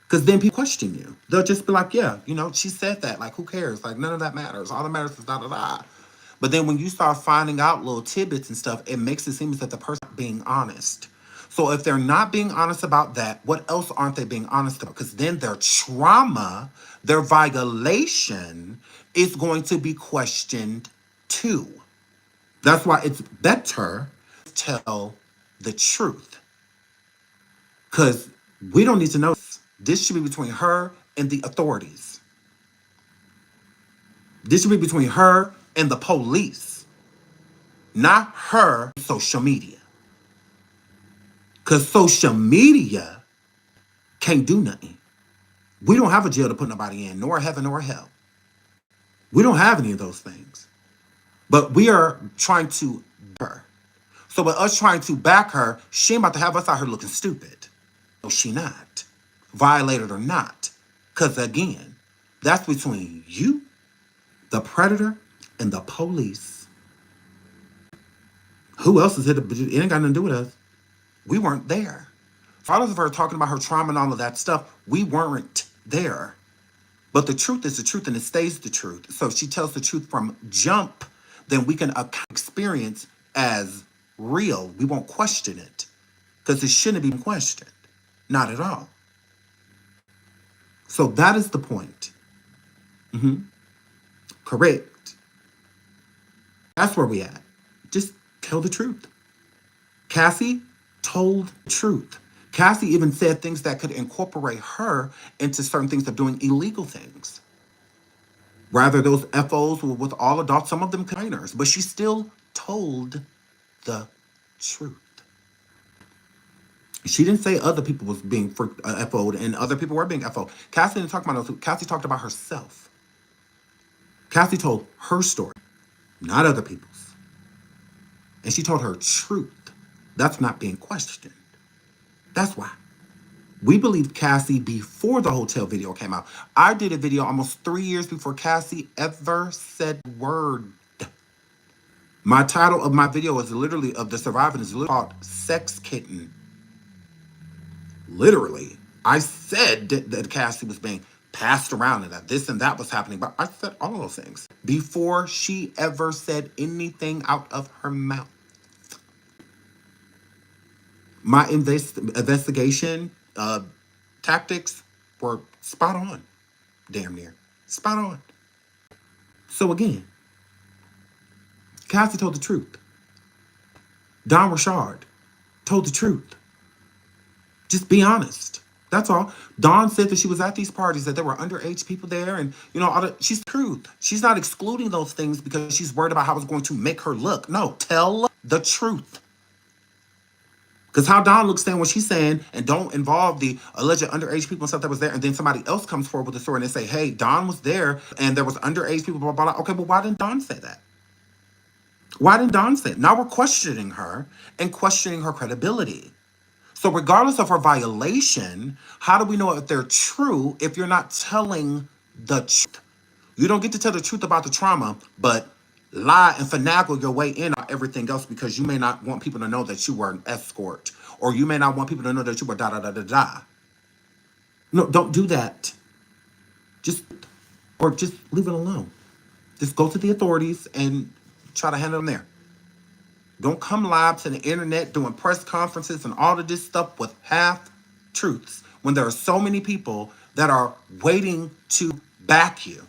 Because then people question you. They'll just be like, yeah, she said that. Like, who cares? Like, none of that matters. All that matters is da da da. But then when you start finding out little tidbits and stuff, it makes it seem as if the person is being honest. So if they're not being honest about that, what else aren't they being honest about? Because then their trauma, their violation is going to be questioned too. That's why it's better to tell the truth. Because we don't need to know this. This should be between her and the authorities. This should be between her and the police, not her and social media. Because social media can't do nothing. We don't have a jail to put nobody in, nor heaven nor hell. We don't have any of those things. But we are trying to back her. So with us trying to back her, she ain't about to have us out here looking stupid. No, she not. Violated or not. Because again, that's between you, the predator, and the police. Who else is it? It ain't got nothing to do with us. We weren't there. Regardless of her talking about her trauma and all of that stuff, we weren't there. But the truth is the truth, and it stays the truth. So if she tells the truth from jump, then we can experience as real. We won't question it, because it shouldn't be questioned. Not at all. So that is the point. Correct. That's where we at. Just tell the truth. Cassie told the truth. Cassie even said things that could incorporate her into certain things of doing illegal things. Rather, those FOs were with all adults, some of them minors, but she still told the truth. She didn't say other people was being FO'd and other people were being FO'd. Cassie didn't talk about those. Cassie talked about herself. Cassie told her story, not other people's. And she told her truth. That's not being questioned. That's why. We believed Cassie before the hotel video came out. I did a video almost 3 years before Cassie ever said word. My title of my video is literally, of the surviving, is literally called Sex Kitten. Literally. I said that Cassie was being passed around and that this and that was happening, but I said all of those things before she ever said anything out of her mouth. My investigation tactics were spot on. Damn near. Spot on. So again, Cassie told the truth. Don Richard told the truth. Just be honest. That's all. Dawn said that she was at these parties, that there were underage people there, and she's the truth. She's not excluding those things because she's worried about how it's going to make her look. No, tell the truth. Because how Dawn looks saying what she's saying and don't involve the alleged underage people and stuff that was there, and then somebody else comes forward with the story and they say, hey, Dawn was there and there was underage people, blah, blah, blah. Okay, but why didn't Dawn say that? Why didn't Dawn say it? Now we're questioning her and questioning her credibility. So regardless of her violation, how do we know if they're true if you're not telling the truth? You don't get to tell the truth about the trauma, but lie and finagle your way in on everything else because you may not want people to know that you were an escort, or you may not want people to know that you were da da da da da. No, don't do that. Just leave it alone. Just go to the authorities and try to handle them there. Don't come live to the internet doing press conferences and all of this stuff with half truths when there are so many people that are waiting to back you,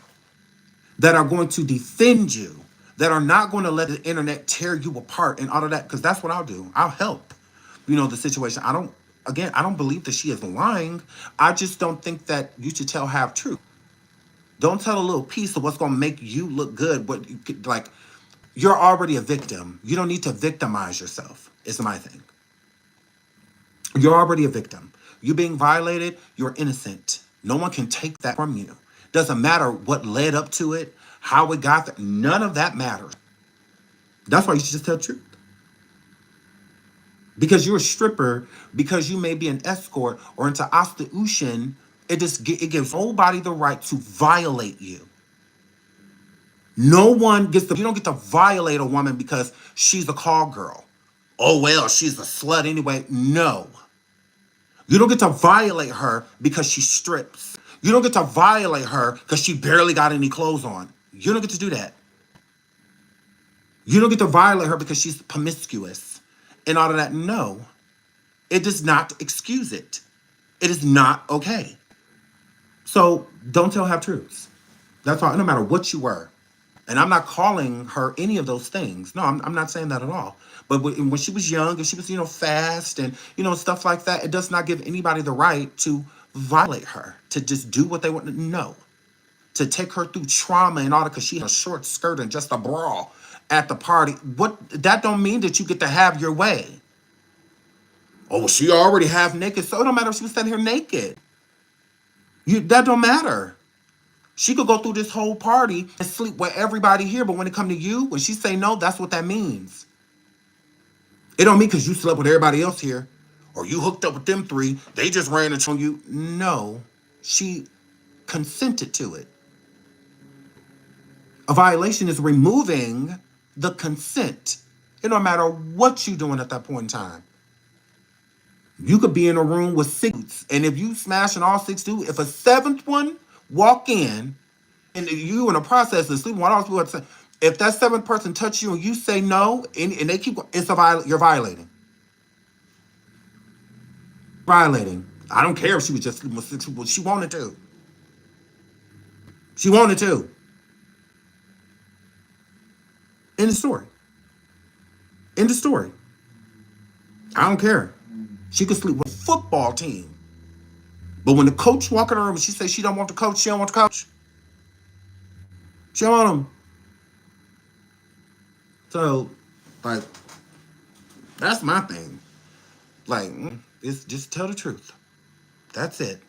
that are going to defend you, that are not going to let the internet tear you apart and all of that, because that's what I'll do. I'll help, the situation. I don't believe that she is lying. I just don't think that you should tell half truth. Don't tell a little piece of what's going to make you look good, but you're already a victim. You don't need to victimize yourself, is my thing. You're already a victim. You being violated, you're innocent. No one can take that from you. Doesn't matter what led up to it, how it got there. None of that matters. That's why you should just tell the truth. Because you're a stripper, because you may be an escort or into prostitution, it gives nobody the right to violate you. No one gets you don't get to violate a woman because she's a call girl. Oh well, she's a slut anyway. No. You don't get to violate her because she strips. You don't get to violate her because she barely got any clothes on. You don't get to do that. You don't get to violate her because she's promiscuous and all of that. No. It does not excuse it. It is not okay. So don't tell half truths. That's all. No matter what you were. And I'm not calling her any of those things. No, I'm not saying that at all. But when she was young, if she was, fast and, stuff like that, it does not give anybody the right to violate her, to just do what they want. No. To take her through trauma and all that because she had a short skirt and just a bra at the party. That don't mean that you get to have your way. Oh, well, she already half naked, so it don't matter if she was standing here naked. That don't matter. She could go through this whole party and sleep with everybody here, but when it come to you, when she say no, that's what that means. It don't mean because you slept with everybody else here, or you hooked up with them three, they just ran into you. No, she consented to it. A violation is removing the consent. It don't matter what you're doing at that point in time. You could be in a room with 6 dudes, and if you smashing all 6 dudes, if a 7th one walk in, and you in the process of sleeping with all those people, if that 7th person touch you and you say no, and they keep going, you're violating. Violating. I don't care if she was just sleeping with 6 people. She wanted to. She wanted to. End of story. End of story. I don't care. She could sleep with a football team. But when the coach walk in her room and she says she don't want the coach, she don't want the coach. She don't want him. So, like, that's my thing. Like, it's just tell the truth. That's it.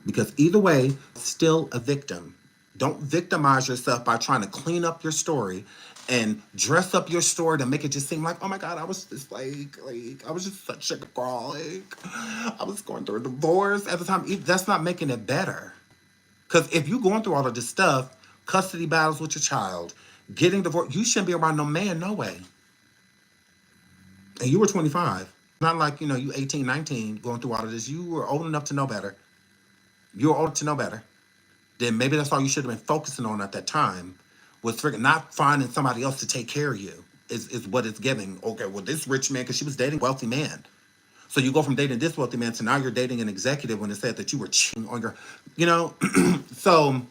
Because either way, still a victim. Don't victimize yourself by trying to clean up your story and dress up your story to make it just seem like, oh my God, I was just like I was just such a girl. I was going through a divorce at the time. That's not making it better. Because if you're going through all of this stuff, custody battles with your child, getting divorced, you shouldn't be around no man, no way. And you were 25. Not like, you 18, 19 going through all of this. You were old enough to know better. You were old to know better. Then maybe that's all you should have been focusing on at that time, was not finding somebody else to take care of you is what it's giving. Okay, well, this rich man, because she was dating a wealthy man. So you go from dating this wealthy man to now you're dating an executive when it said that you were cheating on your, so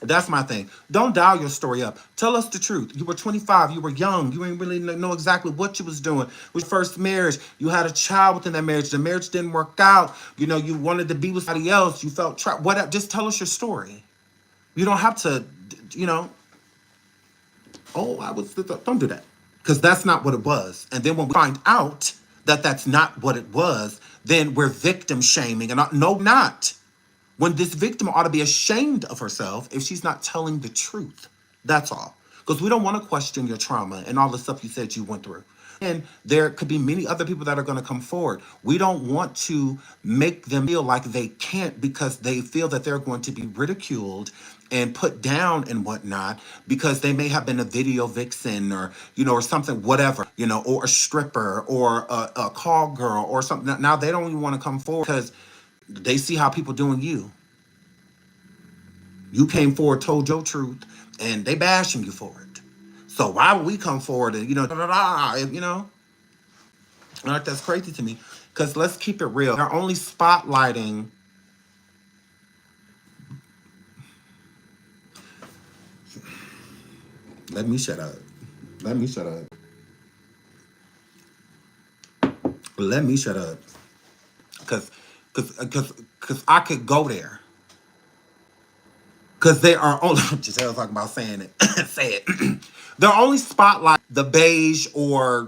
that's my thing. Don't dial your story up. Tell us the truth. You were 25. You were young. You didn't really know exactly what you was doing. With your first marriage, you had a child within that marriage. The marriage didn't work out. You wanted to be with somebody else. You felt trapped. Whatever. Just tell us your story. You don't have to, don't do that. Because that's not what it was. And then when we find out that that's not what it was, then we're victim shaming. And not. When this victim ought to be ashamed of herself if she's not telling the truth. That's all. Because we don't want to question your trauma and all the stuff you said you went through. And there could be many other people that are going to come forward. We don't want to make them feel like they can't because they feel that they're going to be ridiculed and put down and whatnot because they may have been a video vixen or, or something, whatever, or a stripper or a call girl or something. Now they don't even want to come forward because they see how people doing you. You came forward, told your truth, and they bashing you for it. So why would we come forward and, like that's crazy to me. Because let's keep it real. They're only spotlighting. Let me shut up. Let me shut up. Let me shut up. Because I could go there. Because they are only, just I was talking about saying it, say it. They're only spotlight the beige or,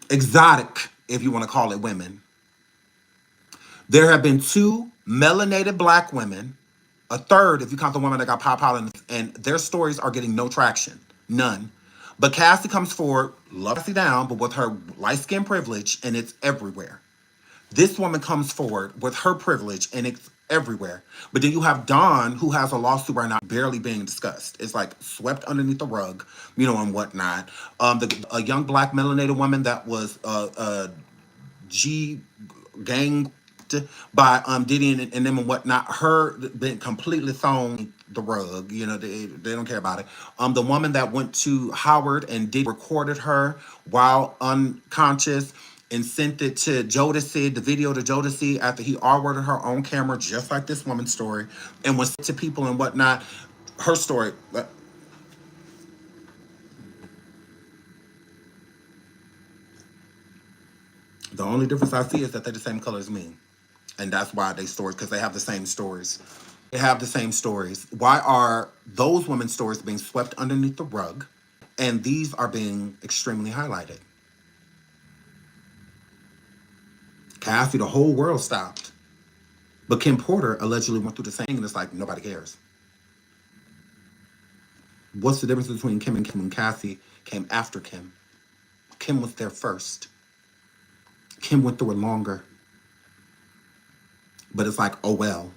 exotic, if you want to call it, women. There have been 2 melanated black women, a third if you count the woman that got pop out, and their stories are getting no traction, none. But Cassie comes forward, love Cassie down, but with her light skin privilege, and it's everywhere. This woman comes forward with her privilege, and it's everywhere. But then you have Dawn, who has a lawsuit right now, barely being discussed. It's like swept underneath the rug, and whatnot. A young black melanated woman that was G gang by Diddy and them and whatnot. Her been completely thrown the rug. They don't care about it. The woman that went to Howard and did recorded her while unconscious and sent it to Jodeci, the video to Jodeci after he R-worded her on camera, just like this woman's story, and was sent to people and whatnot. Her story. The only difference I see is that they're the same color as me. And that's why they stories, because they have the same stories. They have the same stories. Why are those women's stories being swept underneath the rug and these are being extremely highlighted? Cassie, the whole world stopped. But Kim Porter allegedly went through the same thing, and it's like nobody cares. What's the difference between Kim and Kim when Cassie came after Kim? Kim was there first. Kim went through it longer. But it's like, oh well.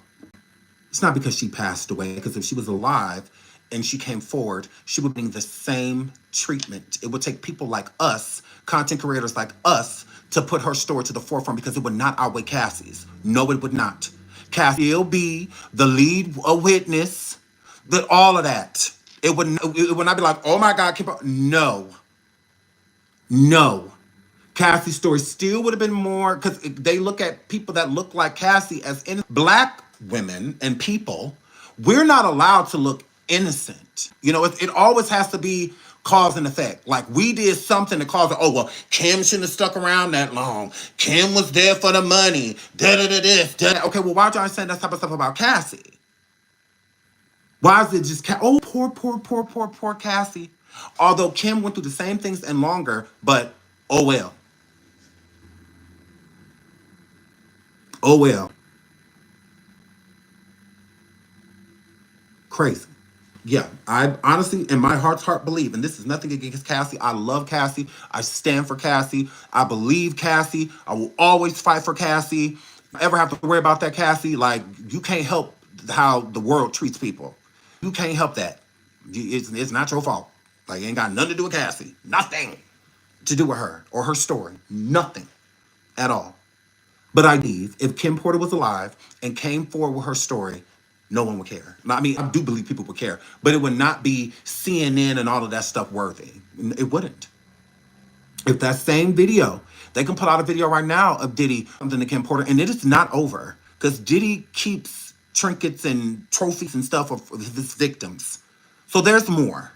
It's not because she passed away, because if she was alive and she came forward, she would bring the same treatment. It would take people like us, content creators like us, to put her story to the forefront, because it would not outweigh Cassie's. No, it would not. Cassie will be the lead witness, all of that. It would not be like, oh my God, no. No. Cassie's story still would have been more, because they look at people that look like Cassie as black women and people. We're not allowed to look innocent. It always has to be cause and effect. Like we did something to cause it. Oh, well, Kim shouldn't have stuck around that long. Kim was there for the money. This. Okay, well, why y'all saying that type of stuff about Cassie? Why is it just, oh, poor Cassie? Although Kim went through the same things and longer, but oh well. Oh well. Crazy. Yeah, I honestly, in my heart's heart, believe, and this is nothing against Cassie. I love Cassie. I stand for Cassie. I believe Cassie. I will always fight for Cassie. If I ever have to worry about that, Cassie, like, you can't help how the world treats people. You can't help that. It's not your fault. Like, it ain't got nothing to do with Cassie. Nothing to do with her or her story. Nothing at all. But I believe if Kim Porter was alive and came forward with her story, no one would care. I mean, I do believe people would care, but it would not be CNN and all of that stuff worthy. It wouldn't. If that same video, they can put out a video right now of Diddy something to Kim Porter, and it is not over, because Diddy keeps trinkets and trophies and stuff of his victims. So there's more.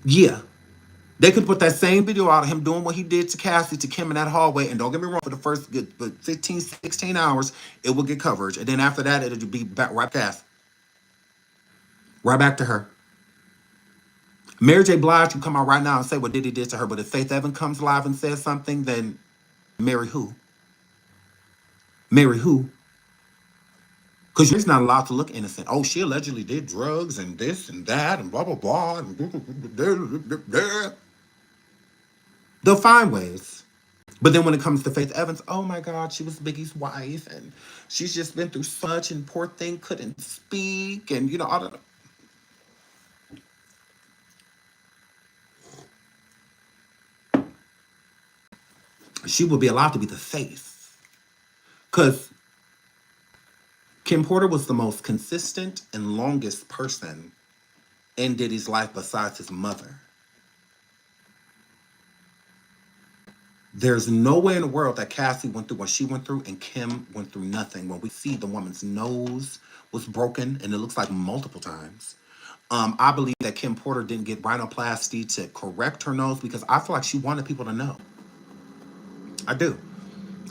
Yeah. They could put that same video out of him doing what he did to Cassie, to Kim in that hallway. And don't get me wrong, for the first 15, 16 hours, it will get coverage. And then after that, it'll be back right past. Right back to her. Mary J. Blige can come out right now and say what Diddy did to her. But if Faith Evans comes live and says something, then Mary who? Mary who? Because you're not allowed to look innocent. Oh, she allegedly did drugs and this and that and blah, blah, blah. They'll find ways. But then when it comes to Faith Evans, oh my God, she was Biggie's wife and she's just been through so much and poor thing couldn't speak and, all that. She will be allowed to be the face. Because Kim Porter was the most consistent and longest person in Diddy's life besides his mother. There's no way in the world that Cassie went through what she went through and Kim went through nothing. When we see the woman's nose was broken, and it looks like multiple times. I believe that Kim Porter didn't get rhinoplasty to correct her nose because I feel like she wanted people to know. I do.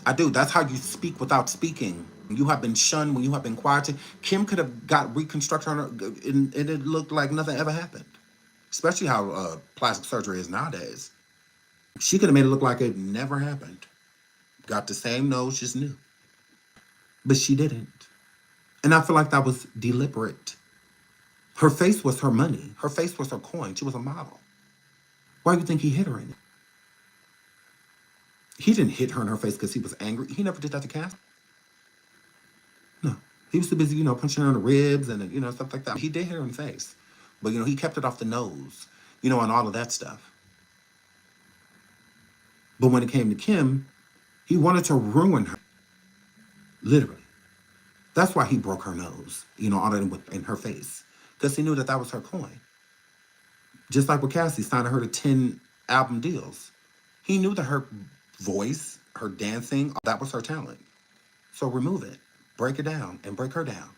That's how you speak without speaking. You have been shunned, when you have been quieted. Kim could have got reconstructed on her, and it looked like nothing ever happened. Especially how plastic surgery is nowadays. She could have made it look like it never happened. Got the same nose, just new. but she didn't. And I feel like that was deliberate. Her face was her money. Her face was her coin. She was a model. Why do you think he hit her in it? He didn't hit her in her face because he was angry. He never did that to Cass. No. He was too busy, punching her in the ribs and, stuff like that. He did hit her in the face. But, he kept it off the nose, and all of that stuff. But when it came to Kim, he wanted to ruin her. Literally. That's why he broke her nose, all that in her face. Because he knew that was her coin. Just like with Cassie signing her to 10 album deals. He knew that her voice, her dancing, that was her talent. So remove it. Break it down and break her down.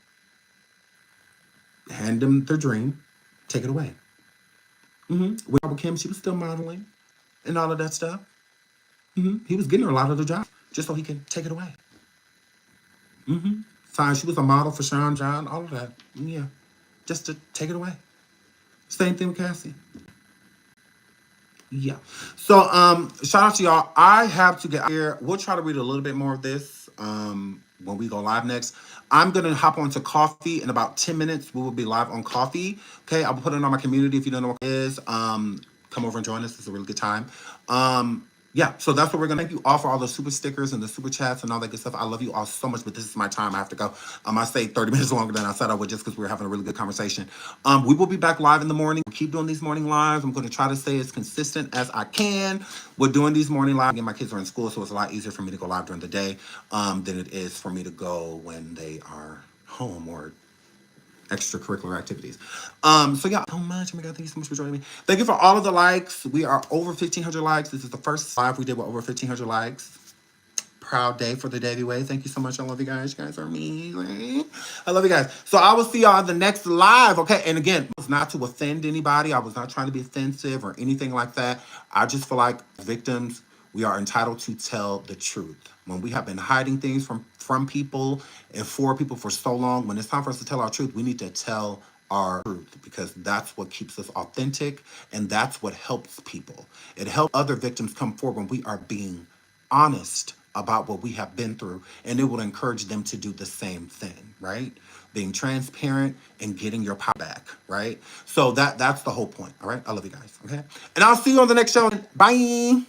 Hand them their dream. Take it away. With Kim, she was still modeling and all of that stuff. He was getting her a lot of the jobs just so he can take it away. Fine, she was a model for Sean John, all of that. Yeah, just to take it away. Same thing with Cassie. Yeah. So, shout out to y'all. I have to get here. We'll try to read a little bit more of this when we go live next. I'm going to hop onto Coffee in about 10 minutes. We will be live on Coffee. Okay, I'll put it on my community if you don't know what it is. Come over and join us. It's a really good time. Yeah, so that's what we're going to thank you all for all the super stickers and the super chats and all that good stuff. I love you all so much, but this is my time. I have to go. I stayed 30 minutes longer than I said I would just because we were having a really good conversation. We will be back live in the morning. We'll keep doing these morning lives. I'm going to try to stay as consistent as I can. We're doing these morning lives. Again, my kids are in school, so it's a lot easier for me to go live during the day than it is for me to go when they are home or extracurricular activities. So yeah, so much. Oh my God, thank you so much for joining me. Thank you for all of the likes. We are over 1,500 likes. This is the first live we did with over 1,500 likes. Proud day for the SeanDavieWay. Thank you so much. I love you guys. You guys are amazing. I love you guys. So I will see y'all in the next live. Okay. And again, it was not to offend anybody. I was not trying to be offensive or anything like that. I just feel like victims, we are entitled to tell the truth. When we have been hiding things from people and for people for so long, when it's time for us to tell our truth, we need to tell our truth because that's what keeps us authentic and that's what helps people. It helps other victims come forward when we are being honest about what we have been through, and it will encourage them to do the same thing, right? Being transparent and getting your power back, right? So that's the whole point, all right? I love you guys, okay? And I'll see you on the next show. Bye.